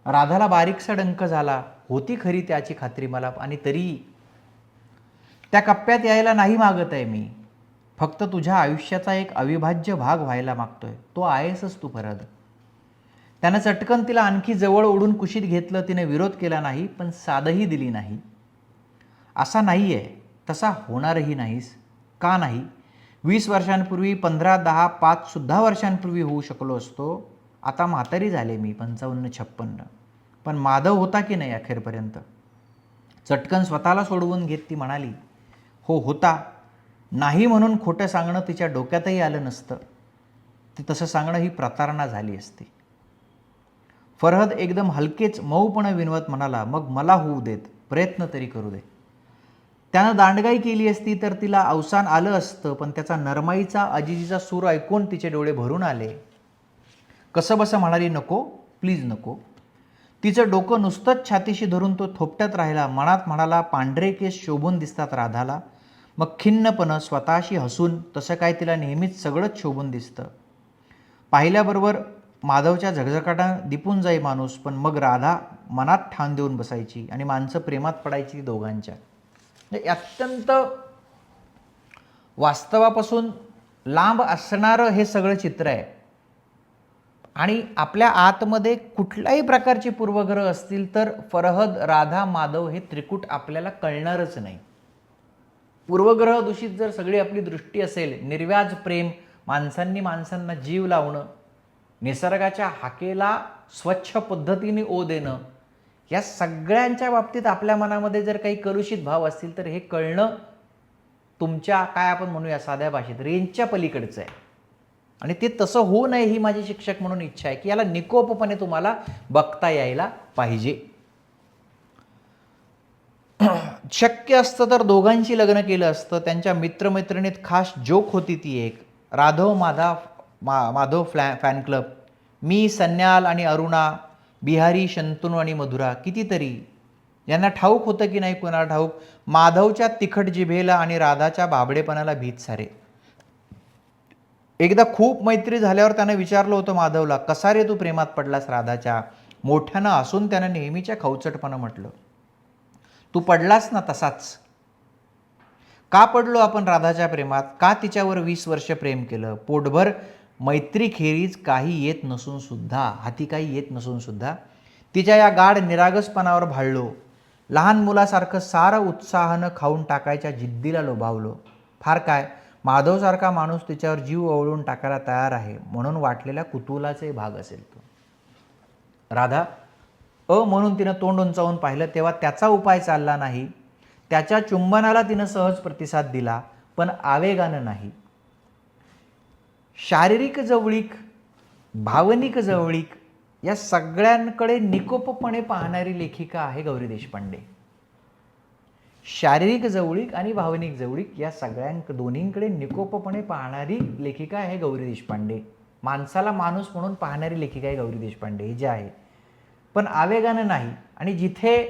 राधाला बारीकसा डंक झाला. होती खरी त्याची खात्री मला, आणि तरी त्या कप्प्यात यायला नाही मागत आहे मी. फक्त तुझ्या आयुष्याचा एक अविभाज्य भाग व्हायला मागतोय. तो आहेसच तू फरहद. त्यानं चटकन तिला आणखी जवळ ओढून कुशीत घेतलं. तिने विरोध केला नाही, पण साधही दिली नाही. असा नाही आहे, तसा होणारही नाहीस. का नाही? 20 वर्षांपूर्वी, 15, 10, 5 सुद्धा वर्षांपूर्वी होऊ शकलो असतो. आता म्हातारी झाले मी, 55-56. पण माधव होता की नाही अखेरपर्यंत? चटकन स्वतःला सोडवून घेत ती म्हणाली, हो होता. नाही म्हणून खोटं सांगणं तिच्या डोक्यातही आलं नसतं. ती तसं सांगणं ही प्रतारणा झाली असती. फरहद एकदम हलकेच मऊपणे विनवत म्हणाला, मग मला होऊ देत, प्रयत्न तरी करू दे. त्यानं दांडगाई केली असती तर तिला अवसान आलं असतं, पण त्याचा नरमाईचा अजिजीचा सूर ऐकून तिचे डोळे भरून आले. कसं बसं म्हणाली, नको प्लीज नको. तिचं डोकं नुसतंच छातीशी धरून तो थोपट्यात राहिला. मनात म्हणाला, पांढरे केस शोभून दिसतात राधाला. मग खिन्नपणं स्वतःशी हसून, तसं काय तिला नेहमीच सगळंच शोभून दिसतं. पाहिल्याबरोबर माधवच्या झगझगाटानं दिपून जाई माणूस, पण मग राधा मनात ठाण देऊन बसायची आणि माणसं प्रेमात पडायची दोघांच्या. अत्यंत वास्तवापासून लांब असणारं हे सगळं चित्र आहे. आणि आपल्या आतमध्ये कुठल्याही प्रकारची पूर्वग्रह असतील तर फरहद, राधा, माधव हे त्रिकूट आपल्याला कळणारच नाही. पूर्वग्रह दूषित जर सगळी आपली दृष्टी असेल, निर्व्याज प्रेम, माणसांनी माणसांना जीव लावणं, निसर्गाच्या हाकेला स्वच्छ पद्धतीने ओ देणं, या सगळ्यांच्या बाबतीत आपल्या मनामध्ये जर काही कलुषित भाव असतील तर हे कळणं तुमच्या, काय आपण म्हणूया साध्या भाषेत, रेंजच्या पलीकडचं आहे. आणि ते तसं होऊ नये ही माझी शिक्षक म्हणून इच्छा आहे की याला निकोपपणे तुम्हाला बघता यायला पाहिजे. शक्य असतं तर दोघांशी लग्न केलं असतं. त्यांच्या मित्रमैत्रिणीत खास जोक होती ती एक, माधव फॅन क्लब. मी, सन्याल आणि अरुणा, बिहारी, शंतनू आणि मधुरा, कितीतरी. यांना ठाऊक होतं की नाही कोणाला ठाऊक, माधवच्या तिखट जिभेला आणि राधाच्या बाबडेपणाला भीत सारे. एकदा खूप मैत्री झाल्यावर त्यानं विचारलं होतं माधवला, कसा रे तू प्रेमात पडलास राधाच्या? मोठ्यानं असून त्यानं नेहमीच्या खवचटपणं म्हटलं, तू पडलास ना तसाच. का पडलो आपण राधाच्या प्रेमात? का तिच्यावर 20 वर्ष प्रेम केलं? पोटभर मैत्री खेरीज काही येत नसून सुद्धा, हाती काही येत नसून सुद्धा तिच्या या गाढ निरागसपणावर भाळलो. लहान मुलासारखं सारं उत्साहानं खाऊन टाकायच्या जिद्दीला लोभावलो. फार काय, माधवसारखा माणूस तिच्यावर जीव ओवळून टाकायला तयार आहे म्हणून वाटलेल्या कुतूहलाचे भाग असेल तो. राधा म्हणून तिनं तोंड उंचावून पाहिलं तेव्हा त्याचा उपाय चालला नाही. त्याच्या चुंबनाला तिनं सहज प्रतिसाद दिला, पण आवेगानं नाही. शारीरिक जवळीक, भावनिक जवळीक या सगळ्यांकडे निकोपपणे पाहणारी लेखिका आहे गौरी देशपांडे. शारीरिक जवळीक आणि भावनिक जवळीक या दोन्हींकडे निकोपपणे पाहणारी लेखिका आहे गौरी देशपांडे. माणसाला माणूस म्हणून पाहणारी लेखिका आहे गौरी देशपांडे, ही जी आहे. पण आवेगानं नाही. आणि जिथे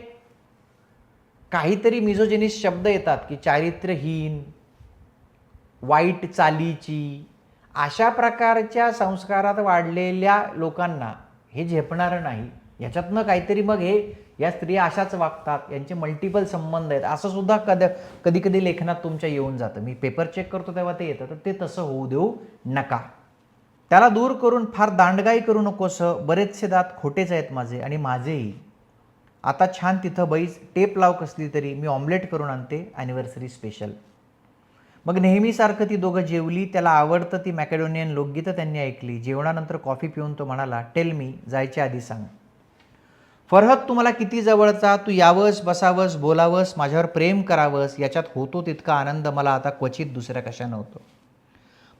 काहीतरी मिझोजिनिस्ट शब्द येतात की चारित्र्यहीन, वाईट चालीची, अशा प्रकारच्या संस्कारात वाढलेल्या लोकांना हे झेपणारं नाही. ह्याच्यातनं काहीतरी मग या स्त्रिया अशाच वागतात, यांचे मल्टिपल संबंध आहेत असं सुद्धा कधी कधी लेखनात तुमच्या येऊन जातं. मी पेपर चेक करतो तेव्हा ते येतं. तर ते तसं होऊ देऊ नका. त्याला दूर करून फार दांडगाई करू नकोस. बरेचसे दात खोटेच आहेत माझे आणि माझेही. आता छान तिथं बैस टेप लाव कसली तरी, मी ऑमलेट करून आणते ॲनिव्हर्सरी स्पेशल. मग नेहमीसारखं ती दोघं जेवली. त्याला आवडतं ती मॅकेडोनियन लोकगीतं त्यांनी ऐकली. जेवणानंतर कॉफी पिऊन तो म्हणाला, टेल मी, जायच्या आधी सांग, फरहद तुम्हाला किती जवळचा, तू यावंस, बसावंस, बोलावंस, माझ्यावर प्रेम करावंस, याच्यात होतो तितका आनंद मला आता क्वचित दुसऱ्या कशानं होतो.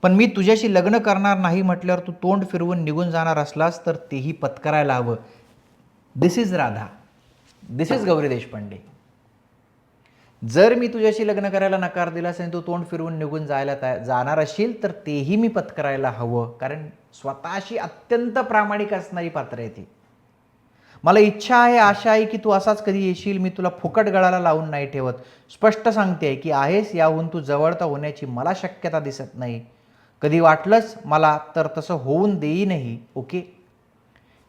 पण मी तुझ्याशी लग्न करणार नाही म्हटल्यावर तू तोंड फिरवून निघून जाणार असलास तर तेही पत्करायला हवं. This is Radha, this is Gauri Deshpande. जर मी तुझ्याशी लग्न करायला नकार दिलास आणि तू तोंड फिरवून निघून जाणार असशील तर तेही मी पत्करायला हवं. कारण स्वतःशी अत्यंत प्रामाणिक असणारी पात्र आहे ती. मला इच्छा आहे, आशा आहे की तू असाच कधी येशील. मी तुला फुकट गळाला लावून नाही ठेवत. स्पष्ट सांगते की आहेस, याहून तू जवळता होण्याची मला शक्यता दिसत नाही. कधी वाटलंच मला तर तसं होऊन देईनही. ओके.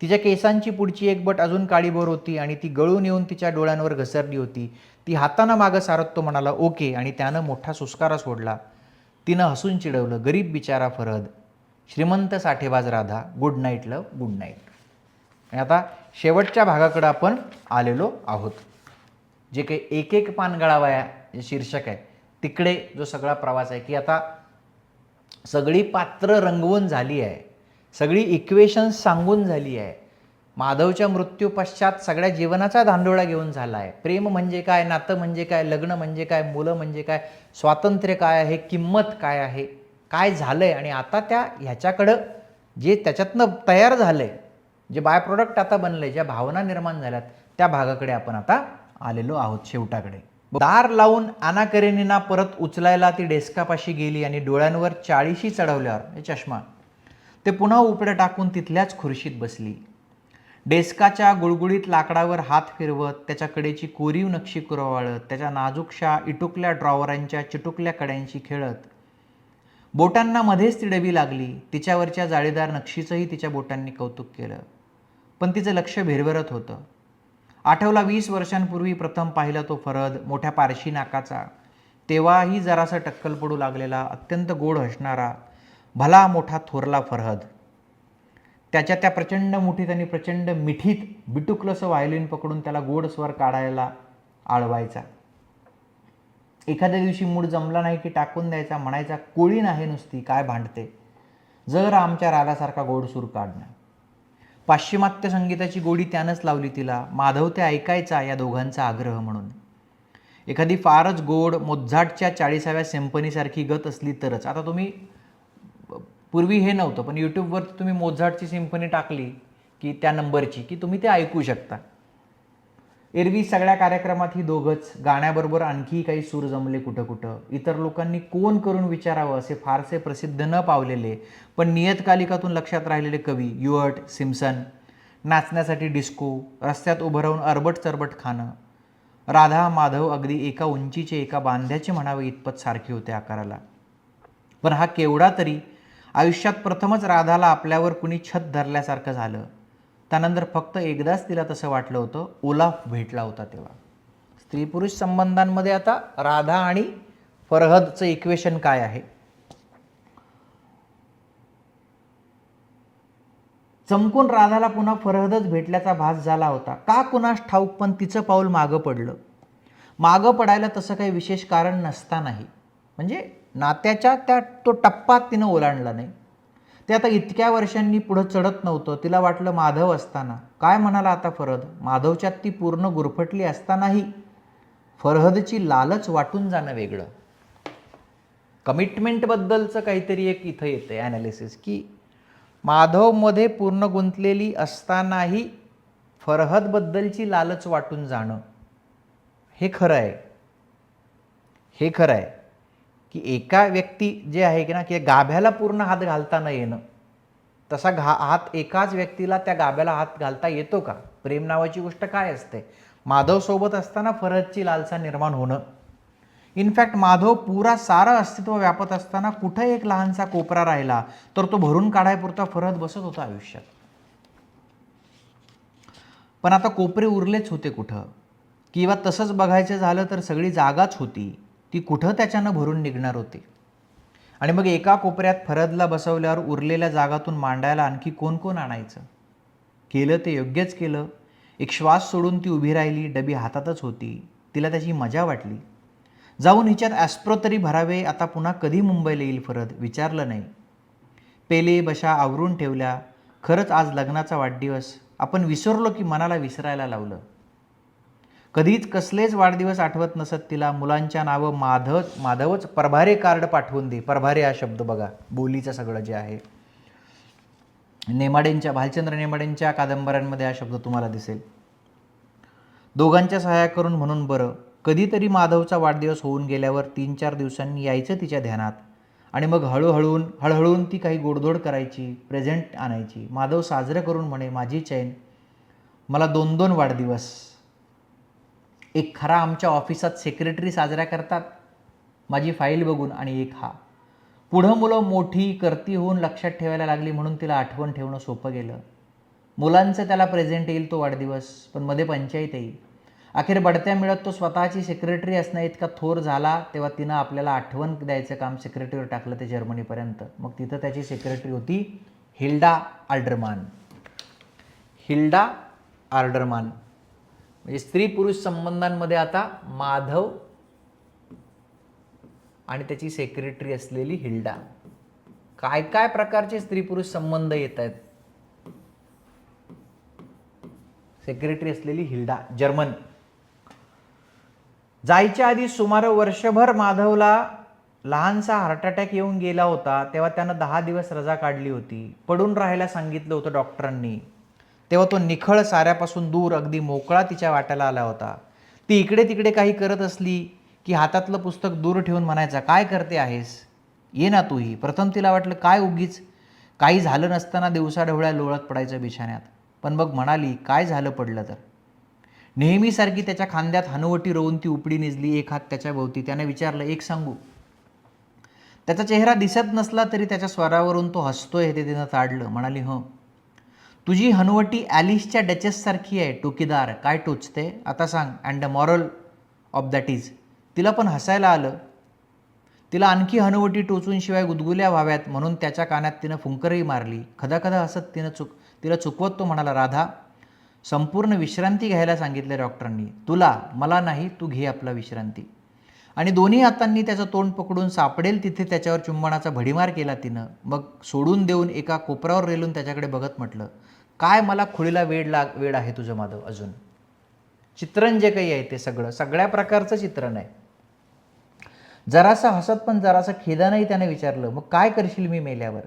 तिच्या केसांची पुढची एक बट अजून काळीभोर होती आणि ती गळून येऊन तिच्या डोळ्यांवर घसरली होती. ती हातानं मागं सारत तो म्हणाला, ओके, आणि त्यानं मोठा सुस्कारा सोडला. तिनं हसून चिडवलं, गरीब बिचारा फरहद, श्रीमंत साठेबाज राधा, गुड नाईट लव, गुड नाईट. आणि आता शेवटच्या भागाकडं आपण आलेलो आहोत. जे काही एक एक पान गळावया जे शीर्षक आहे तिकडे जो सगळा प्रवास आहे की आता सगळी पात्र रंगवून झाली आहे, सगळी इक्वेशन्स सांगून झाली आहे. माधवच्या मृत्यू पश्चात सगळ्या जीवनाचा धांडोळा घेऊन झाला आहे. प्रेम म्हणजे काय, नातं म्हणजे काय, लग्न म्हणजे काय, मुलं म्हणजे काय, स्वातंत्र्य काय आहे, किंमत काय आहे, काय झालंय. आणि आता ह्याच्याकडं जे त्याच्यातनं तयार झालंय, जे बाय प्रोडक्ट आता बनलंय, ज्या भावना निर्माण झाल्यात, त्या भागाकडे आपण आता आलेलो आहोत, शेवटाकडे. दार लावून आना करेनीना परत उचलायला ती डेस्कापाशी गेली आणि डोळ्यांवर 40 चढवल्यावर चष्मा ते पुन्हा उपडे टाकून तिथल्याच खुर्शीत बसली. डेस्काच्या गुळगुळीत लाकडावर हात फिरवत, त्याच्या कडेची कोरीव नक्षी कुरवाळत, त्याच्या नाजूकशा इटुकल्या ड्रॉवरांच्या चिटुकल्या कड्यांशी खेळत, बोटांना मध्येच ती डबी लागली. तिच्यावरच्या जाळीदार नक्षीचंही तिच्या बोटांनी कौतुक केलं. पण तिचं लक्ष भिरभरत होतं. आठवला 20 वर्षांपूर्वी प्रथम पाहिला तो फरहद, मोठ्या पारशी नाकाचा, तेव्हाही जरासा टक्कल पडू लागलेला, अत्यंत गोड हसणारा, भला मोठा थोरला फरहद. त्याच्या त्या प्रचंड मुठीत आणि प्रचंड मिठीत बिटुकलंसं व्हायोलिन पकडून त्याला गोड स्वर काढायला आळवायचा. एखाद्या दिवशी मूड जमला नाही की टाकून द्यायचा, म्हणायचा, कोळी नाही नुसती, काय भांडते, जर आमच्या राधासारखा गोड सूर काढणं. पाश्चिमात्य संगीताची गोडी त्यानंच लावली तिला. माधव ते ऐकायचा, या दोघांचा आग्रह म्हणून. एखादी फारच गोड मोझार्टच्या 40व्या सिम्फनीसारखी गत असली तरच. आता तुम्ही पूर्वी हे नव्हतं, पण यूट्यूबवर तुम्ही मोझार्टची सिम्फनी टाकली की त्या नंबरची की तुम्ही ते ऐकू शकता. एरवी सगळ्या कार्यक्रमात ही दोघंच, गाण्याबरोबर आणखी काही सूर जमले कुठं कुठं. इतर लोकांनी कोण करून विचारावं असे फारसे प्रसिद्ध न पावलेले पण नियतकालिकातून लक्षात राहिलेले कवी युअर्ट, सिम्सन, नाचण्यासाठी डिस्को, रस्त्यात उभं राहून अरबट चरबट खाणं. राधा माधव अगदी एका उंचीचे, एका बांध्याचे म्हणावे इतपत सारखे होते आकाराला. पण हा केवढा तरी आयुष्यात प्रथमच राधाला आपल्यावर कुणी छत धरल्यासारखं झालं. त्यानंतर फक्त एकदाच तिला तसं वाटलं होतं, ओलाफ भेटला होता तेव्हा. स्त्री पुरुष संबंधांमध्ये आता राधा आणि फरहदचं इक्वेशन काय आहे. चमकून राधाला पुन्हा फरहदच भेटल्याचा भास झाला होता. का कुणास ठाऊक, पण तिचं पाऊल मागं पडलं. मागं पडायला तसं काही विशेष कारण नसतानाही, म्हणजे नात्याच्या तो टप्पा तिनं ओलांडला नाही. ते आता इतक्या वर्षांनी पुढं चढत नव्हतं. तिला वाटलं माधव असताना काय म्हणाला आता फरहद. माधवच्यात ती पूर्ण गुरफटली असतानाही फरहदची लालच वाटून जाणं वेगळं. कमिटमेंटबद्दलचं काहीतरी एक इथं येतं ॲनालिसिस, की माधवमध्ये पूर्ण गुंतलेली असतानाही फरहदबद्दलची लालच वाटून जाणं हे खरं आहे. हे खरं आहे की एका व्यक्ती जे आहे की ना, की गाभ्याला पूर्ण हात घालता न येणं, तसा हात एकाच व्यक्तीला त्या गाभ्याला हात घालता येतो का? प्रेम नावाची गोष्ट काय असते? माधवसोबत असताना फरहदची लालसा निर्माण होणं. इनफॅक्ट माधव पुरा सारं अस्तित्व व्यापत असताना कुठं एक लहानसा कोपरा राहिला तर तो भरून काढायपुरता फरहद बसत होता आयुष्यात. पण आता कोपरे उरलेच होते कुठं? किंवा तसंच बघायचं झालं तर सगळी जागाच होती, ती कुठं त्याच्यानं भरून निघणार होती. आणि मग एका कोपऱ्यात फरहदला बसवल्यावर उरलेल्या जागातून मांडायला आणखी कोण कोण आणायचं? केलं ते योग्यच केलं. एक श्वास सोडून ती उभी राहिली. डबी हातातच होती. तिला त्याची मजा वाटली. जाऊन हिच्यात ॲस्प्रो तरी भरावे. आता पुन्हा कधी मुंबईला येईल फरहद? विचारलं नाही. पेले बशा आवरून ठेवल्या. खरंच आज लग्नाचा वाढदिवस. आपण विसरलो की मनाला विसरायला लावलं. कधीच कसलेच वाढदिवस आठवत नसत तिला. मुलांच्या नावं माधवच प्रभारे कार्ड पाठवून दे. प्रभारे हा शब्द बघा, बोलीचं सगळं जे आहे. भालचंद्र नेमाडेंच्या कादंबऱ्यांमध्ये हा शब्द तुम्हाला दिसेल. दोघांच्या सहाय्या करून म्हणून बरं. कधीतरी माधवचा वाढदिवस होऊन गेल्यावर 3-4 दिवसांनी यायचं तिच्या ध्यानात. आणि मग हळूहळून ती काही गोडधोड करायची, प्रेझेंट आणायची. माधव साजरं करून म्हणे, माझी चैन, मला 2-2 वाढदिवस. एक खरा आमच्या ऑफिसात सेक्रेटरी साजरा करतात माझी फाईल बघून, आणि एक हा. पुढं मुलं मोठी करती होऊन लक्षात ठेवायला लागली म्हणून तिला आठवण ठेवणं सोपं गेलं. मुलांचं त्याला प्रेझेंट येईल तो वाढदिवस, पण मध्ये पंचायत येईल. अखेर बढत्या मिळत तो स्वतःची सेक्रेटरी असण्या इतका थोर झाला, तेव्हा तिनं आपल्याला आठवण द्यायचं काम सेक्रेटरीवर टाकलं ते जर्मनीपर्यंत. मग तिथं त्याची सेक्रेटरी होती हिल्डा आल्डरमान. हिल्डा आल्डरमान म्हणजे स्त्री पुरुष संबंधांमध्ये आता माधव आणि त्याची सेक्रेटरी असलेली हिल्डा. काय काय प्रकारचे स्त्री पुरुष संबंध येत आहेत. सेक्रेटरी असलेली हिल्डा, जर्मन. जायच्या आधी सुमारे वर्षभर माधवला लहानसा हार्ट अटॅक येऊन गेला होता. तेव्हा त्यानं 10 दिवस रजा काढली होती. पडून राहायला सांगितलं होतं डॉक्टरांनी. तेव्हा तो निखळ साऱ्यापासून दूर अगदी मोकळा तिच्या वाट्याला आला होता. ती इकडे तिकडे काही करत असली की हातातलं पुस्तक दूर ठेवून म्हणायचा, काय करते आहेस, ये ना तूही. प्रथम तिला वाटलं काय उगीच काही झालं नसताना दिवसाढवळ्या लोळत पडायचं बिछाण्यात. पण मग म्हणाली, काय झालं पडलं तर. नेहमीसारखी त्याच्या खांद्यात हनुवटी रोवून ती उपडी निजली, एक हात त्याच्या भोवती. त्याने विचारलं, एक सांगू. त्याचा चेहरा दिसत नसला तरी त्याच्या स्वरावरून तो हसतोय हे ते तिनं ताडलं. म्हणाली, हं, तुझी हनुवटी ॲलिसच्या डचेससारखी आहे, टोकीदार. काय टोचते आता सांग. And the moral of that is. तिला पण हसायला आलं. तिला आणखी हनुवटी टोचून शिवाय गुदगुल्या व्हाव्यात म्हणून त्याच्या कानात तिनं फुंकरही मारली. खदाखदा हसत तिला चुकवत तो म्हणाला, राधा, संपूर्ण विश्रांती घ्यायला सांगितले डॉक्टरांनी. तुला, मला नाही, तू घे आपला विश्रांती. आणि दोन्ही हातांनी त्याचं तोंड पकडून सापडेल तिथे त्याच्यावर चुंबनाचा भडीमार केला तिनं. मग सोडून देऊन एका कोपऱ्यावर रेलून त्याच्याकडे बघत म्हटलं, काय मला खुळीला वेड आहे तुझं माधव अजून. चित्रण जे काही आहे ते सगळ्या प्रकारचं चित्रण आहे. जरासं हसत पण जरासं खेदानंही त्याने विचारलं, मग काय करशील मी मेल्यावर.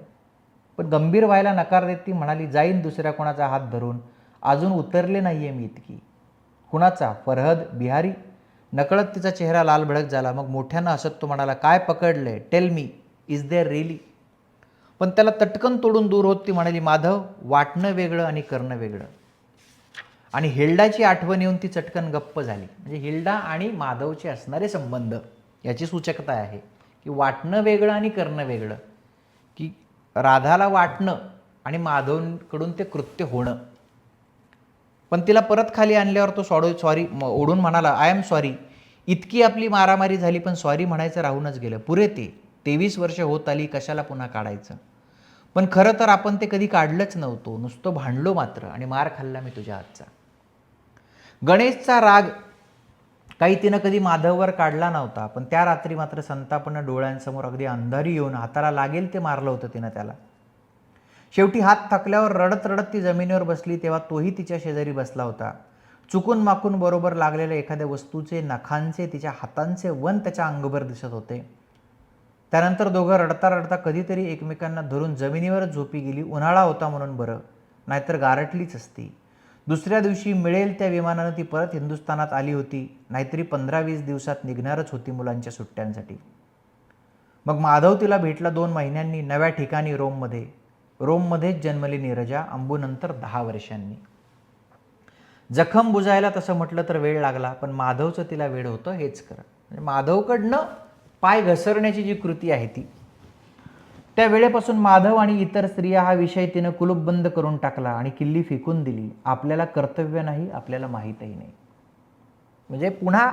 पण गंभीर व्हायला नकार देत ती म्हणाली, जाईन दुसऱ्या कोणाचा हात धरून. अजून उतरले नाहीये मी इतकी. कुणाचा? फरहद, बिहारी. नकळत तिचा चेहरा लाल भडक झाला. मग मोठ्यानं हसत तो म्हणाला, काय पकडलंय, tell me, is there really. पण त्याला तटकन तोडून दूर होत ती म्हणाली, माधव, वाटणं वेगळं आणि करणं वेगळं. आणि हिल्डाची आठवण येऊन ती चटकन गप्प झाली. म्हणजे हिल्डा आणि माधवचे असणारे संबंध याची सूचकता आहे की वाटणं वेगळं आणि करणं वेगळं. की राधाला वाटणं आणि माधवकडून ते कृत्य होणं. पण तिला परत खाली आणल्यावर तो सॉरी ओढून म्हणाला, आय एम सॉरी. इतकी आपली मारामारी झाली पण सॉरी म्हणायचं राहूनच गेलं. पुरे ते 23 वर्ष होत आली, कशाला पुन्हा काढायचं. पण खरं तर आपण ते कधी काढलंच नव्हतो, नुसतं भांडलो मात्र आणि मार खाल्ला मी तुझ्या हातचा. गणेशचा राग काही तिनं कधी माधववर काढला नव्हता, पण त्या रात्री मात्र संतापानं डोळ्यांसमोर अगदी अंधारी येऊन हाताला लागेल ते मारलं होतं तिनं त्याला. शेवटी हात थकल्यावर रडत रडत ती जमिनीवर बसली तेव्हा तोही तिच्या शेजारी बसला होता. चुकून माकून बरोबर लागलेल्या एखाद्या वस्तूचे, नखांचे, तिच्या हातांचे वन त्याच्या अंगभर दिसत होते. त्यानंतर दोघं रडता रडता कधीतरी एकमेकांना धरून जमिनीवरच झोपी गेली. उन्हाळा होता म्हणून बरं, नाहीतर गारठलीच असती. दुसऱ्या दिवशी मिळेल त्या विमानानं ती परत हिंदुस्थानात आली होती, नाहीतरी 15-20 दिवसात निघणारच होती मुलांच्या सुट्ट्यांसाठी. मग माधव तिला भेटला 2 महिन्यांनी नव्या ठिकाणी रोममध्ये. रोममध्येच जन्मली नीरजा, अंबूनंतर 10 वर्षांनी. जखम बुजायला तसं म्हटलं तर वेळ लागला, पण माधवचं तिला वेळ होतं हेच खरं. म्हणजे माधवकडनं पाय घसरण्याची जी कृती आहे ती, त्या वेळेपासून माधव आणि इतर स्त्रिया हा विषय तिनं कुलूपबंद करून टाकला आणि किल्ली फेकून दिली. आपल्याला कर्तव्य नाही, आपल्याला माहीतही नाही. म्हणजे पुन्हा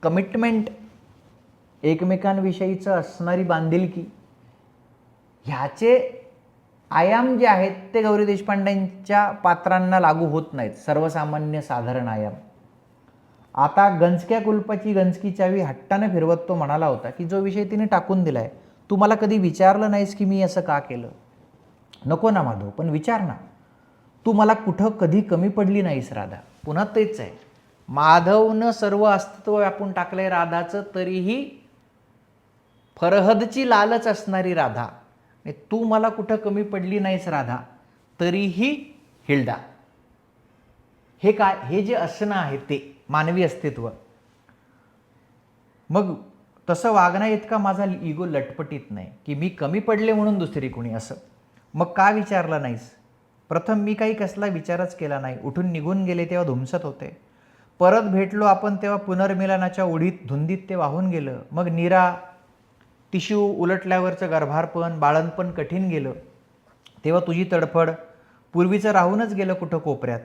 कमिटमेंट, एकमेकांविषयीचं असणारी बांधिलकी, ह्याचे आयाम जे आहेत ते गौरी देशपांडेंच्या पात्रांना लागू होत नाहीत, सर्वसामान्य साधारण आयाम. आता गंजक्या कुलपाची गंजकी चावी हट्टाने फिरवत तो म्हणाला होता की जो विषय तिने टाकून दिलाय, तू मला कधी विचारलं नाहीस की मी असं का केलं. नको ना माधव, पण विचार ना. तू मला कुठं कधी कमी पडली नाहीस राधा. पुन्हा तेच आहे, माधवनं सर्व अस्तित्व व्यापून टाकलंय राधाचं, तरीही फरहदची लालच असणारी राधा. तू मला कुठं कमी पडली नाहीस राधा, तरीही हिल्डा. हे काय, हे जे असणं आहे ते मानवी अस्तित्व. मग तसं वागण्या इतका माझा इगो लटपटीत नाही की मी कमी पडले म्हणून दुसरी कोणी असं. मग का विचारलं नाहीस. प्रथम मी काही कसला विचारच केला नाही. उठून निघून गेले तेव्हा धुमसत होते. परत भेटलो आपण तेव्हा पुनर्मिलनाच्या ओढीत धुंदीत ते वाहून गेलं. मग नीरा टिश्यू उलटल्यावरचं गर्भारपण, बाळणपण कठीण गेलं. तेव्हा तुझी तडफड, पूर्वीचं राहूनच गेलं कुठं कोपऱ्यात.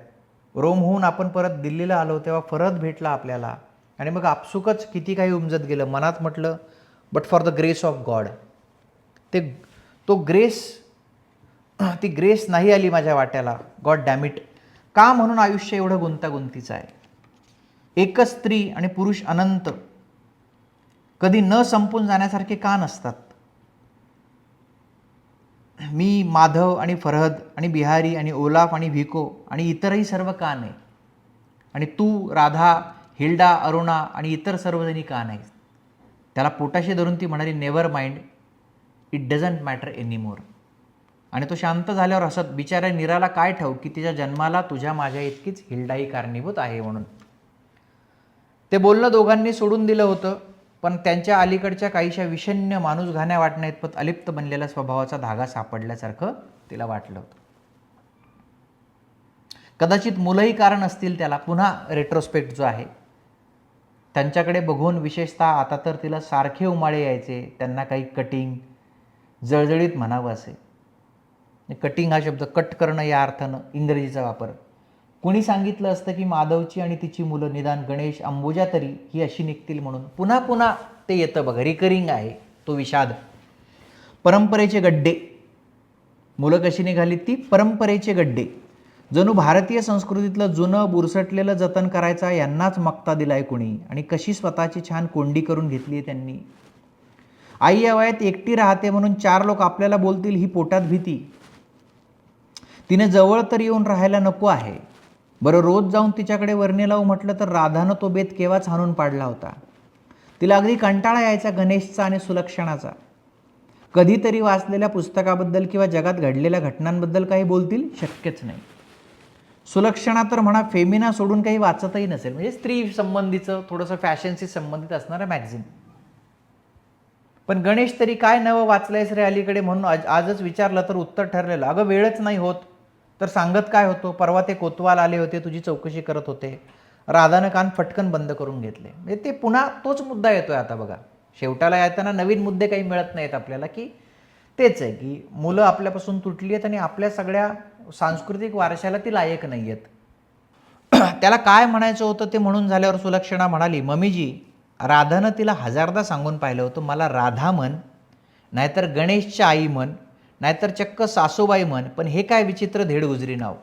रोमहून आपण परत दिल्लीला आलो तेव्हा फरहद भेटला आपल्याला. आणि मग आपसुकच किती काही उमजत गेलं. मनात म्हटलं but for the grace of God. ती ग्रेस नाही आली माझ्या वाट्याला. गॉड डॅमिट, का म्हणून आयुष्य एवढं गुंतागुंतीचं आहे. एकच स्त्री आणि पुरुष अनंत, कधी न संपून जाण्यासारखे का नसतात. मी, माधव आणि फरहद आणि बिहारी आणि ओलाफ आणि व्हिको आणि इतरही सर्व का नाही. आणि तू, राधा, हिल्डा, अरुणा आणि इतर सर्वजणी का नाही. त्याला पोटाशी धरून ती म्हणाली never mind, it doesn't matter anymore. आणि तो शांत झाल्यावर हसत, बिचाऱ्या नीराला काय ठाऊक की तिच्या जन्माला तुझ्या माझ्या इतकीच हिल्डाही कारणीभूत आहे म्हणून. ते बोलणं दोघांनी सोडून दिलं होतं, पण त्यांच्या अलीकडच्या काहीशा विषण्य माणूसघाण्या वाटण्या इतपत अलिप्त बनलेल्या स्वभावाचा धागा सापडल्यासारखं तिला वाटलं होतं. कदाचित मुलंही कारण असतील त्याला. पुन्हा रेट्रोस्पेक्ट जो आहे त्यांच्याकडे बघून, विशेषतः आता तर तिला सारखे उमाळे यायचे. त्यांना काही कटिंग, जळजळीत म्हणावं असे. कटिंग हा शब्द, कट करणं या अर्थानं इंग्रजीचा वापर. कुणी सांगितलं असतं की माधवची आणि तिची मुलं, निदान गणेश, अंबुजा तरी ही अशी निघतील म्हणून. पुन्हा पुन्हा ते येतं बघा, रिकरिंग आहे तो विषाद. परंपरेचे गड्डे. मुलं कशी निघाली ती, परंपरेचे गड्डे. जणू भारतीय संस्कृतीतलं जुनं बुरसटलेलं जतन करायचा यांनाच मक्ता दिलाय कुणी. आणि कशी स्वतःची छान कोंडी करून घेतली आहे त्यांनी. आई या वयात एकटी राहते म्हणून 4 लोक आपल्याला बोलतील ही पोटात भीती. तिने जवळ तर येऊन राहायला नको आहे. बरं, रोज जाऊन तिच्याकडे वर्णी लावू म्हटलं तर राधानं तो बेत केव्हाच हाणून पाडला होता. तिला अगदी कंटाळा यायचा गणेशचा आणि सुलक्षणाचा. कधीतरी वाचलेल्या पुस्तकाबद्दल किंवा जगात घडलेल्या घटनांबद्दल काही बोलतील, शक्यच नाही. सुलक्षणा तर म्हणा फेमिना सोडून काही वाचतही नसेल. म्हणजे स्त्री संबंधीचं थोडंसं फॅशनशी संबंधित असणारं मॅगझिन. पण गणेश तरी काय नवं वाचलंयस रे अलीकडे म्हणून आजच विचारलं तर उत्तर ठरलेलं, अगं वेळच नाही होत. तर सांगत काय होतो, परवा ते कोतवाल आले होते, तुझी चौकशी करत होते. राधानं कान फटकन बंद करून घेतले. म्हणजे ते पुन्हा तोच मुद्दा येतोय आता बघा. शेवटाला येताना नवीन मुद्दे काही मिळत नाहीत आपल्याला, की तेच आहे की मुलं आपल्यापासून तुटली आहेत आणि आपल्या सगळ्या सांस्कृतिक वारशाला ती लायक नाही आहेत. त्याला काय म्हणायचं होतं ते म्हणून झाल्यावर सुलक्षणा म्हणाली, मम्मीजी, राधानं तिला 1000दा सांगून पाहिलं होतं, मला राधा म्हण, नाहीतर गणेशच्या आई म्हण, नाहीतर चक्क सासूबाई म्हण, पण हे काय विचित्र धेड गुजरी नाव.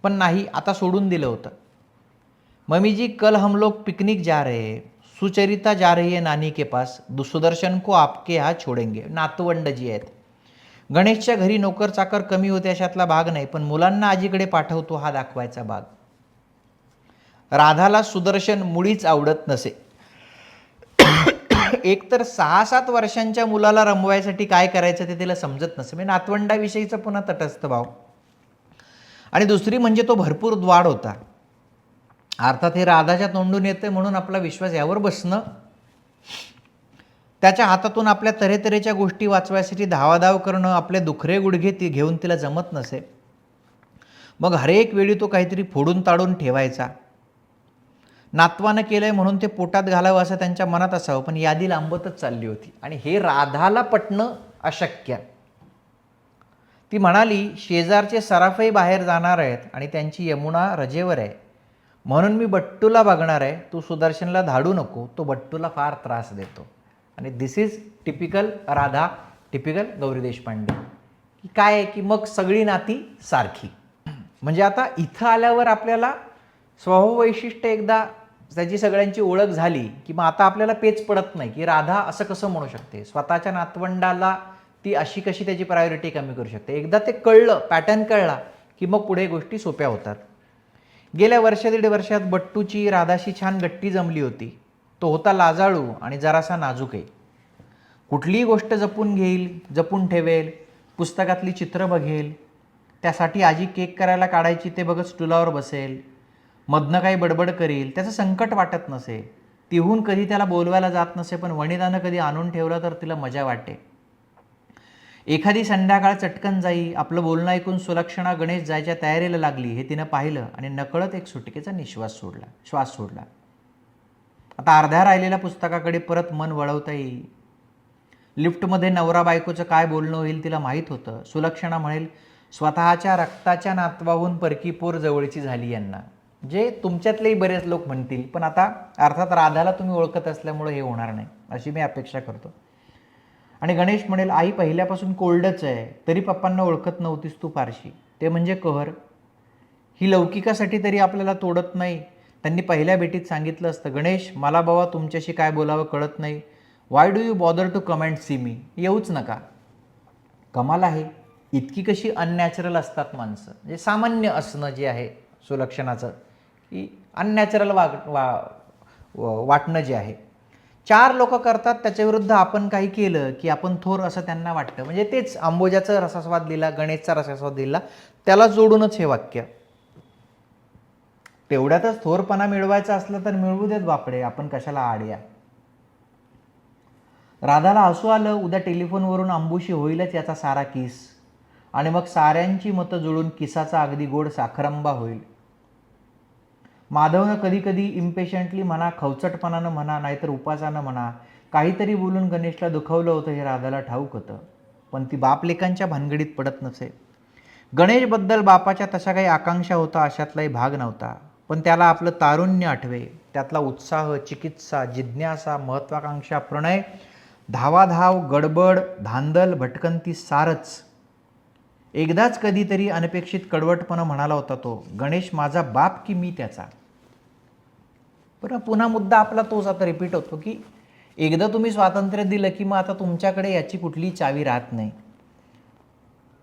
पण नाही, आता सोडून दिलं होतं. मम्मी जी कल हम लोग पिकनिक जा रहे हैं, सुचरिता जा रही है नानी के पास, सुदर्शन को आपके यहाँ छोडेंगे. नातवंड जी आहेत. गणेशच्या घरी नोकर चाकर कमी होते अशातला भाग नाही, पण मुलांना आजीकडे पाठवतो हा दाखवायचा भाग. राधाला सुदर्शन मुळीच आवडत नसे. एकतर 6-7 वर्षांच्या मुलाला रमवायसाठी काय करायचं ते तिला समजत नसे, म्हणजे नातवंडाविषयीचा पुन्हा तटस्थ भाव. आणि दुसरी म्हणजे तो भरपूर द्वाड होता. अर्थात हे राधाच्या तोंडून येते म्हणून आपला विश्वास यावर बसणं. त्याच्या हातातून आपल्या तऱ्हेतऱ्हेच्या गोष्टी वाचवायसाठी धावाधाव करणं, आपले दुखरे गुडघे ती घेऊन तिला जमत नसे. मग हरेक वेळी तो काहीतरी फोडून ताडून ठेवायचा. नातवानं केलंय म्हणून ते पोटात घालावं असं त्यांच्या मनात असावं, पण यादी लांबतच चालली होती आणि हे राधाला पटणं अशक्य. ती म्हणाली, शेजारचे सराफही बाहेर जाणार आहेत आणि त्यांची यमुना रजेवर आहे, म्हणून मी बट्टूला बघणार आहे. तू सुदर्शनला धाडू नको, तो बट्टूला फार त्रास देतो. आणि this is typical Radha, typical Gauri Deshpande. की काय आहे की मग सगळी नाती सारखी. म्हणजे आता इथं आल्यावर आपल्याला स्वभाव वैशिष्ट्य एकदा त्याची सगळ्यांची ओळख झाली की मग आता आपल्याला पेच पडत नाही की राधा असं कसं म्हणू शकते, स्वतःच्या नातवंडाला ती अशी कशी त्याची प्रायोरिटी कमी करू शकते. एकदा ते कळलं, पॅटर्न कळला की मग पुढे गोष्टी सोप्या होतात. गेल्या 1.5 वर्षात बट्टूची राधाशी छान गट्टी जमली होती. तो होता लाजाळू आणि जरासा नाजूकही. कुठलीही गोष्ट जपून घेईल, जपून ठेवेल, पुस्तकातली चित्र बघेल, त्यासाठी आजी केक करायला काढायची ते बघत स्टुलावर बसेल, मधनं काही बडबड करील. त्याचं संकट वाटत नसे. तिहून कधी त्याला बोलवायला जात नसे, पण वनितानं कधी आणून ठेवलं तर तिला मजा वाटे. एखादी संध्याकाळ चटकन जाई. आपलं बोलणं ऐकून सुलक्षणा गणेश जायच्या तयारीला लागली हे तिनं पाहिलं आणि नकळत एक सुटकेचा श्वास सोडला. आता अर्ध्या राहिलेल्या पुस्तकाकडे परत मन वळवता येईल. लिफ्टमध्ये नवरा बायकोचं काय बोलणं होईल तिला माहीत होतं. सुलक्षणा म्हणेल, स्वतःच्या रक्ताच्या नातवाहून परकी पोर जवळची झाली यांना. जे तुमच्यातलेही बरेच लोक म्हणतील, पण आता अर्थात राधाला तुम्ही ओळखत असल्यामुळे हे होणार नाही अशी मी अपेक्षा करतो. आणि गणेश म्हणेल, आई पहिल्यापासून कोल्डच आहे, तरी पप्पांना ओळखत नव्हतीस तू फारशी. ते म्हणजे कहर. ही लौकिकासाठी तरी आपल्याला तोडत नाही. त्यांनी पहिल्या भेटीत सांगितलं असतं, गणेश मला बाबा तुमच्याशी काय बोलावं कळत नाही, why do you bother to come and see me, येऊच नका. कमाल आहे, इतकी कशी अननॅचरल असतात माणसं. म्हणजे सामान्य असणं जे आहे सुलक्षणाचं, की अननॅचरल वाटणं जे आहे. 4 लोक करतात त्याच्याविरुद्ध आपण काही केलं की आपण थोर असं त्यांना वाटतं. म्हणजे तेच अंबोजाचा रसास्वाद दिला, गणेशचा रसास्वाद दिला, त्याला जोडूनच हे वाक्य. तेवढ्यातच थोरपणा मिळवायचा असलं तर मिळवू देत बापडे, आपण कशाला आड्या. राधाला हसू आलं. उद्या टेलिफोनवरून अंबूशी होईलच याचा सारा किस, आणि मग साऱ्यांची मतं जुळून किसाचा अगदी गोड साखरंबा होईल. माधवनं कधी कधी इम्पेशंटली म्हणा, खवचटपणानं म्हणा, नाहीतर उपासानं म्हणा, काहीतरी बोलून गणेशला दुखवलं होतं हे राधाला ठाऊक होतं. पण ती बापलेकांच्या भानगडीत पडत नसे. गणेशबद्दल बापाच्या तशा काही आकांक्षा होता अशातलाही भाग नव्हता. पण त्याला आपलं तारुण्य आठवे, त्यातला उत्साह, चिकित्सा, जिज्ञासा, महत्वाकांक्षा, प्रणय, धावाधाव, गडबड, धांदल, भटकंती सारच. एकदाच कधीतरी अनपेक्षित कडवटपणा म्हणाला होता तो, गणेश माझा बाप की मी त्याचा. पण पुन्हा मुद्दा आपला तोच आता रिपीट होतो की एकदा तुम्ही स्वातंत्र्य दिलं की मग आता तुमच्याकडे याची कुठलीही चावी राहत नाही.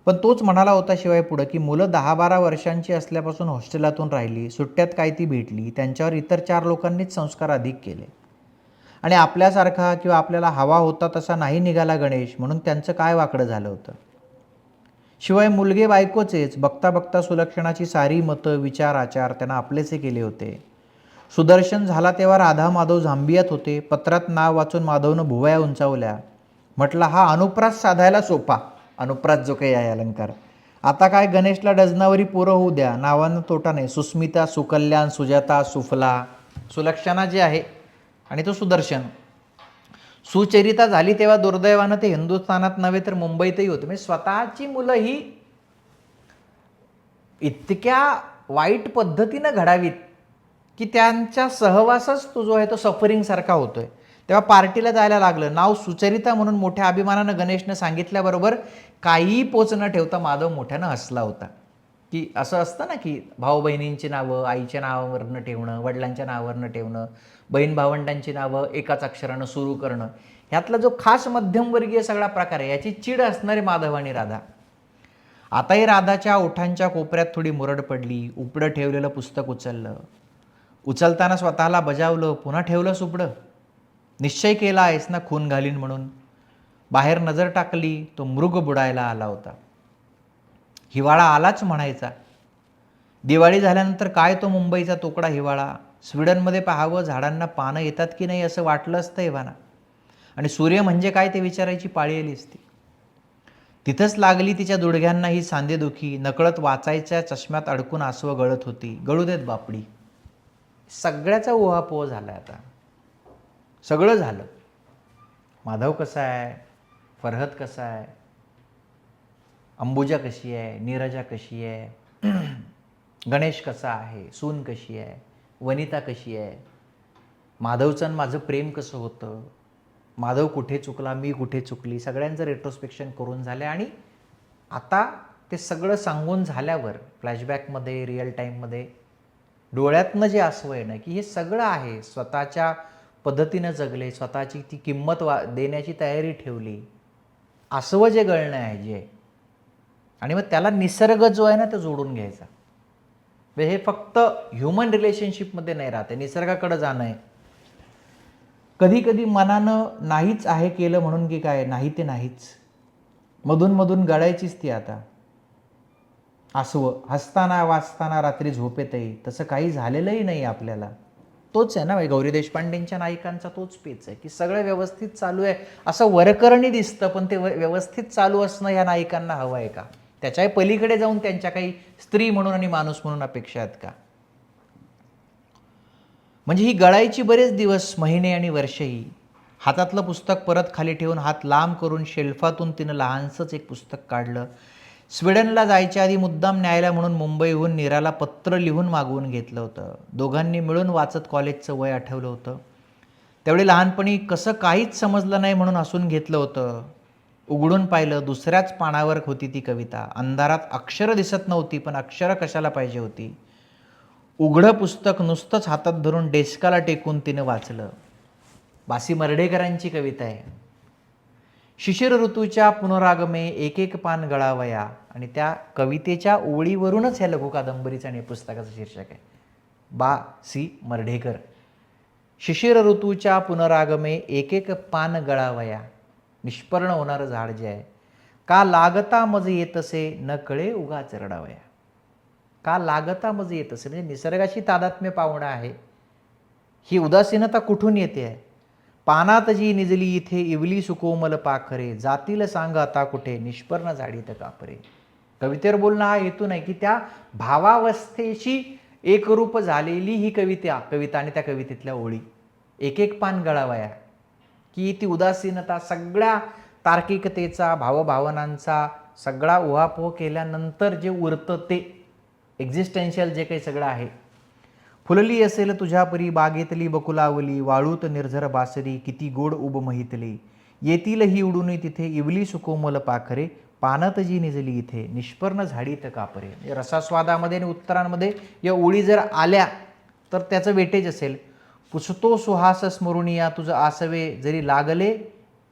पण तोच म्हणाला होता शिवाय पुढं की मुलं 10-12 वर्षांची असल्यापासून हॉस्टेलातून राहिली, सुट्ट्यात काय ती भेटली, त्यांच्यावर इतर 4 लोकांनीच संस्कार अधिक केले. आणि आपल्यासारखा किंवा आपल्याला हवा होता तसा नाही निघाला गणेश, म्हणून त्यांचं काय वाकडं झालं होतं. शिवाय मुलगे बायकोचेच. बघता बघता सुलक्षणाची सारी मतं, विचार, आचार त्यांना आपलेसे केले होते. सुदर्शन झाला तेव्हा राधा माधव झांबियात होते. पत्रात नाव वाचून माधवनं भुवया उंचावल्या. म्हटलं हा अनुप्रास साधायला सोपा. अनुप्रास जो काही आहे अलंकार. आता काय गणेशला डझनावरी पोरं होऊ द्या, नावानं तोटा नाही. सुस्मिता, सुकल्याण, सुजाता, सुफला, सुलक्षणा जे आहे आणि तो सुदर्शन. सुचरिता झाली तेव्हा दुर्दैवानं ते हिंदुस्थानात नव्हे तर मुंबईतही होते. म्हणजे स्वतःची मुलं ही इतक्या वाईट पद्धतीनं घडावीत की त्यांच्या सहवासच तो जो आहे तो सफरिंग सारखा होतोय. तेव्हा पार्टीला जायला लागलं. नाव सुचरिता म्हणून मोठ्या अभिमानानं गणेशनं सांगितल्याबरोबर काहीही पोच न ठेवता माधव मोठ्यानं हसला होता. की असं असतं ना की भाऊ बहिणींची नावं आईच्या नावावरनं ठेवणं, वडिलांच्या नावावरनं ठेवणं, बहीण भावंडांची नावं एकाच अक्षरानं सुरू करणं, ह्यातला जो खास मध्यमवर्गीय सगळा प्रकार आहे याची चीड असणारे माधव आणि राधा. आताही राधाच्या ओठांच्या कोपऱ्यात थोडी मुरड पडली. उपडं ठेवलेलं पुस्तक उचललं. उचलताना स्वतःला बजावलं, पुन्हा ठेवलं सुपडं. निश्चय केला आहेस ना खून घालीन म्हणून. बाहेर नजर टाकली तो मृग बुडायला आला होता. हिवाळा आलाच म्हणायचा. दिवाळी झाल्यानंतर काय तो मुंबईचा तोकडा हिवाळा. स्वीडनमध्ये पाहावं झाडांना पानं येतात की नाही असं वाटलं असतं एव्हाना. आणि सूर्य म्हणजे काय ते विचारायची पाळी आली असती. तिथंच लागली तिच्या दुडघ्यांना ही सांधेदुखी. नकळत वाचायच्या चष्म्यात अडकून आसवं गळत होती. गळू देत बापडी. सगळ्याचा उहापोह झाला आता. सगळं झालं. माधव कसा आहे, फरहत कसा आहे, अंबुजा कशी आहे, नीरजा कशी आहे, गणेश कसा आहे, सून कशी आहे, वनिता कशी आहे, माधवचं आणि माझं प्रेम कसं होतं, माधव कुठे चुकला, मी कुठे चुकली, सगळ्यांचं रेट्रोस्पेक्शन करून झालं. आणि आता ते सगळं सांगून झाल्यावर फ्लॅशबॅकमध्ये रिअल टाईममध्ये डोळ्यातनं जे आसवं आहे ना की हे सगळं आहे, स्वतःच्या पद्धतीनं जगले, स्वतःची ती किंमत देण्याची तयारी ठेवली, आसवं जे गळणं आहे जे, आणि मग त्याला निसर्ग जो आहे ना तो जोडून घ्यायचा. हे फक्त ह्युमन रिलेशनशिपमध्ये नाही राहते, निसर्गाकडे जाणं आहे. कधी कधी मनानं नाहीच आहे केलं म्हणून की काय, नाही ते नाहीच, मधून मधून गळायचीच ती आता आसवं. हसताना वाचताना रात्री झोपेतही तसं काही झालेलंही नाही आपल्याला. तोच आहे ना गौरी देशपांडेंच्या नायिकांचा तोच पेच आहे की सगळं व्यवस्थित चालू आहे असं वरकरणी दिसतं, पण ते व्यवस्थित चालू असणं या नायिकांना हवं आहे का? त्याच्याही पलीकडे जाऊन त्यांच्या काही स्त्री म्हणून आणि माणूस म्हणून अपेक्षा आहेत का? म्हणजे ही गळायची बरेच दिवस, महिने आणि वर्षही. हातातलं पुस्तक परत खाली ठेवून हात लांब करून शेल्फातून तिनं लहानसंच एक पुस्तक काढलं. स्वीडनला जायच्या आधी मुद्दाम न्यायला म्हणून मुंबईहून नीराला पत्र लिहून मागवून घेतलं होतं. दोघांनी मिळून वाचत कॉलेजचं वय आठवलं होतं. त्यावेळी लहानपणी कसं काहीच समजलं नाही म्हणून हसून घेतलं होतं. उघडून पाहिलं, दुसऱ्याच पानावर होती ती कविता. अंधारात अक्षरं दिसत नव्हती, पण अक्षरं कशाला पाहिजे होती. उघडं पुस्तक नुसतंच हातात धरून डेस्काला टेकून तिनं वाचलं. बासी मर्ढेकरांची कविता आहे. शिशिर ऋतूच्या पुनरागमे एक एक पान गळावया. आणि त्या कवितेच्या ओळीवरूनच ह्या लघु कादंबरीचं आणि पुस्तकाचं शीर्षक आहे. बा सी मर्ढेकर. शिशिर ऋतूच्या पुनरागमे एक एक पान गळावया. निष्पर्ण होणारं झाड जे आहे, का लागता मज येतसे न कळे उगाच रडावया. का लागता मज येतसे म्हणजे निसर्गाशी तादात्म्य पावणं आहे. ही उदासीनता कुठून येते आहे? पानात जी निजली इथे इवली सुकोमल पाखरे, जातील सांग आता कुठे निष्पर्ण झाडीत कापरे. कवितेवर बोलणं हा हेतू नाही की त्या भावावस्थेशी एकरूप झालेली ही कविता आणि त्या कवितेतल्या ओळी एक एक पान गळावया, की ती उदासीनता सगळ्या तार्किकतेचा, भावभावनांचा सगळा उहापोह केल्यानंतर जे उरतं ते एक्झिस्टेन्शियल जे काही सगळं आहे. फुलली असेल तुझ्या परी बागेतली बकुलावली, वाळूत निर्झर बासरी किती गोड उब महितली. येतील ही उडून तिथे इवली सुकोमल पाखरे, पानात जी निजली इथे निष्पर्ण झाडीत कापरे. रसास्वादामध्ये आणि उत्तरांमध्ये या ओळी जर आल्या तर त्याचं वेटेज असेल. पुसतो सुहास स्मरुनिया तुझं आसवे जरी लागले,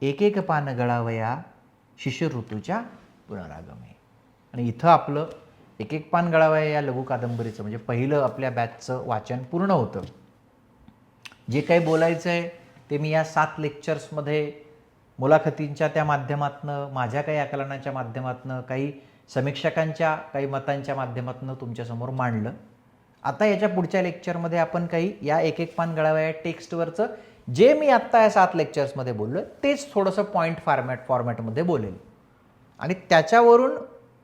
एक एक पान गळावया शिशिर ऋतूच्या पुनरागमे. आणि इथं आपलं एक एक पान गळावया या लघु कादंबरीचं म्हणजे पहिलं आपल्या बॅचचं वाचन पूर्ण होतं. जे काही बोलायचं आहे ते मी या 7 लेक्चर्समध्ये मुलाखतींच्या त्या माध्यमातनं, माझ्या काही आकलनाच्या माध्यमातनं, काही समीक्षकांच्या काही मतांच्या माध्यमातनं तुमच्यासमोर मांडलं. आता याच्या पुढच्या लेक्चरमध्ये आपण काही या एक एक पान गळावया टेक्स्टवरचं जे मी आत्ता या 7 लेक्चर्समध्ये बोललो तेच थोडंसं पॉईंट फॉर्मॅटमध्ये बोलेल. आणि त्याच्यावरून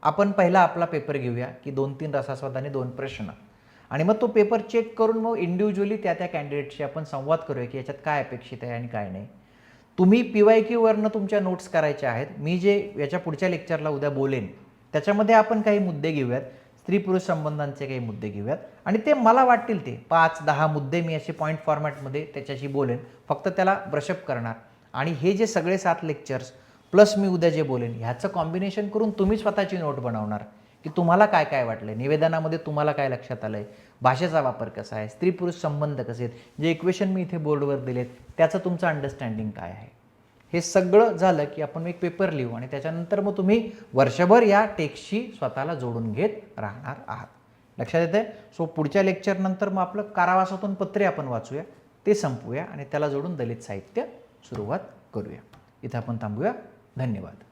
आपण पहिला आपला पेपर घेऊया की 2-3 रसास्वाद आणि 2 प्रश्न. आणि मग तो पेपर चेक करून मग इंडिव्हिज्युअली त्या कॅन्डिडेटशी आपण संवाद करूया की याच्यात काय अपेक्षित आहे आणि काय नाही. तुम्ही PYQवरनं तुमच्या नोट्स करायच्या आहेत. मी जे याच्या पुढच्या लेक्चरला उद्या बोलेन त्याच्यामध्ये आपण काही मुद्दे घेऊयात. स्त्री पुरुष संबंधांचे काही मुद्दे घेऊयात आणि ते मला वाटतील ते 5-10 मुद्दे मी असे पॉईंट फॉर्मॅटमध्ये त्याच्याशी बोलेन, फक्त त्याला ब्रशअप करणार. आणि हे जे सगळे 7 लेक्चर्स प्लस मी उद्या जे बोलेन ह्याचं कॉम्बिनेशन करून तुम्ही स्वतःची नोट बनवणार की तुम्हाला काय काय वाटलं, निवेदनामध्ये तुम्हाला काय लक्षात आलं आहे, भाषेचा वापर कसा आहे, स्त्री पुरुष संबंध कसे आहेत, जे इक्वेशन मी इथे बोर्डवर दिलेत त्याचं तुमचं अंडरस्टँडिंग काय आहे. हे सगळं झालं की आपण एक पेपर लिहू आणि त्याच्यानंतर मग तुम्ही वर्षभर या टेक्स्टशी स्वतःला जोडून घेत राहणार आहात. लक्षात येते. सो पुढच्या लेक्चरनंतर मग आपलं कारावासातून पत्रे आपण वाचूया, ते संपवूया आणि त्याला जोडून दलित साहित्य सुरुवात करूया. इथं आपण थांबूया. धन्यवाद.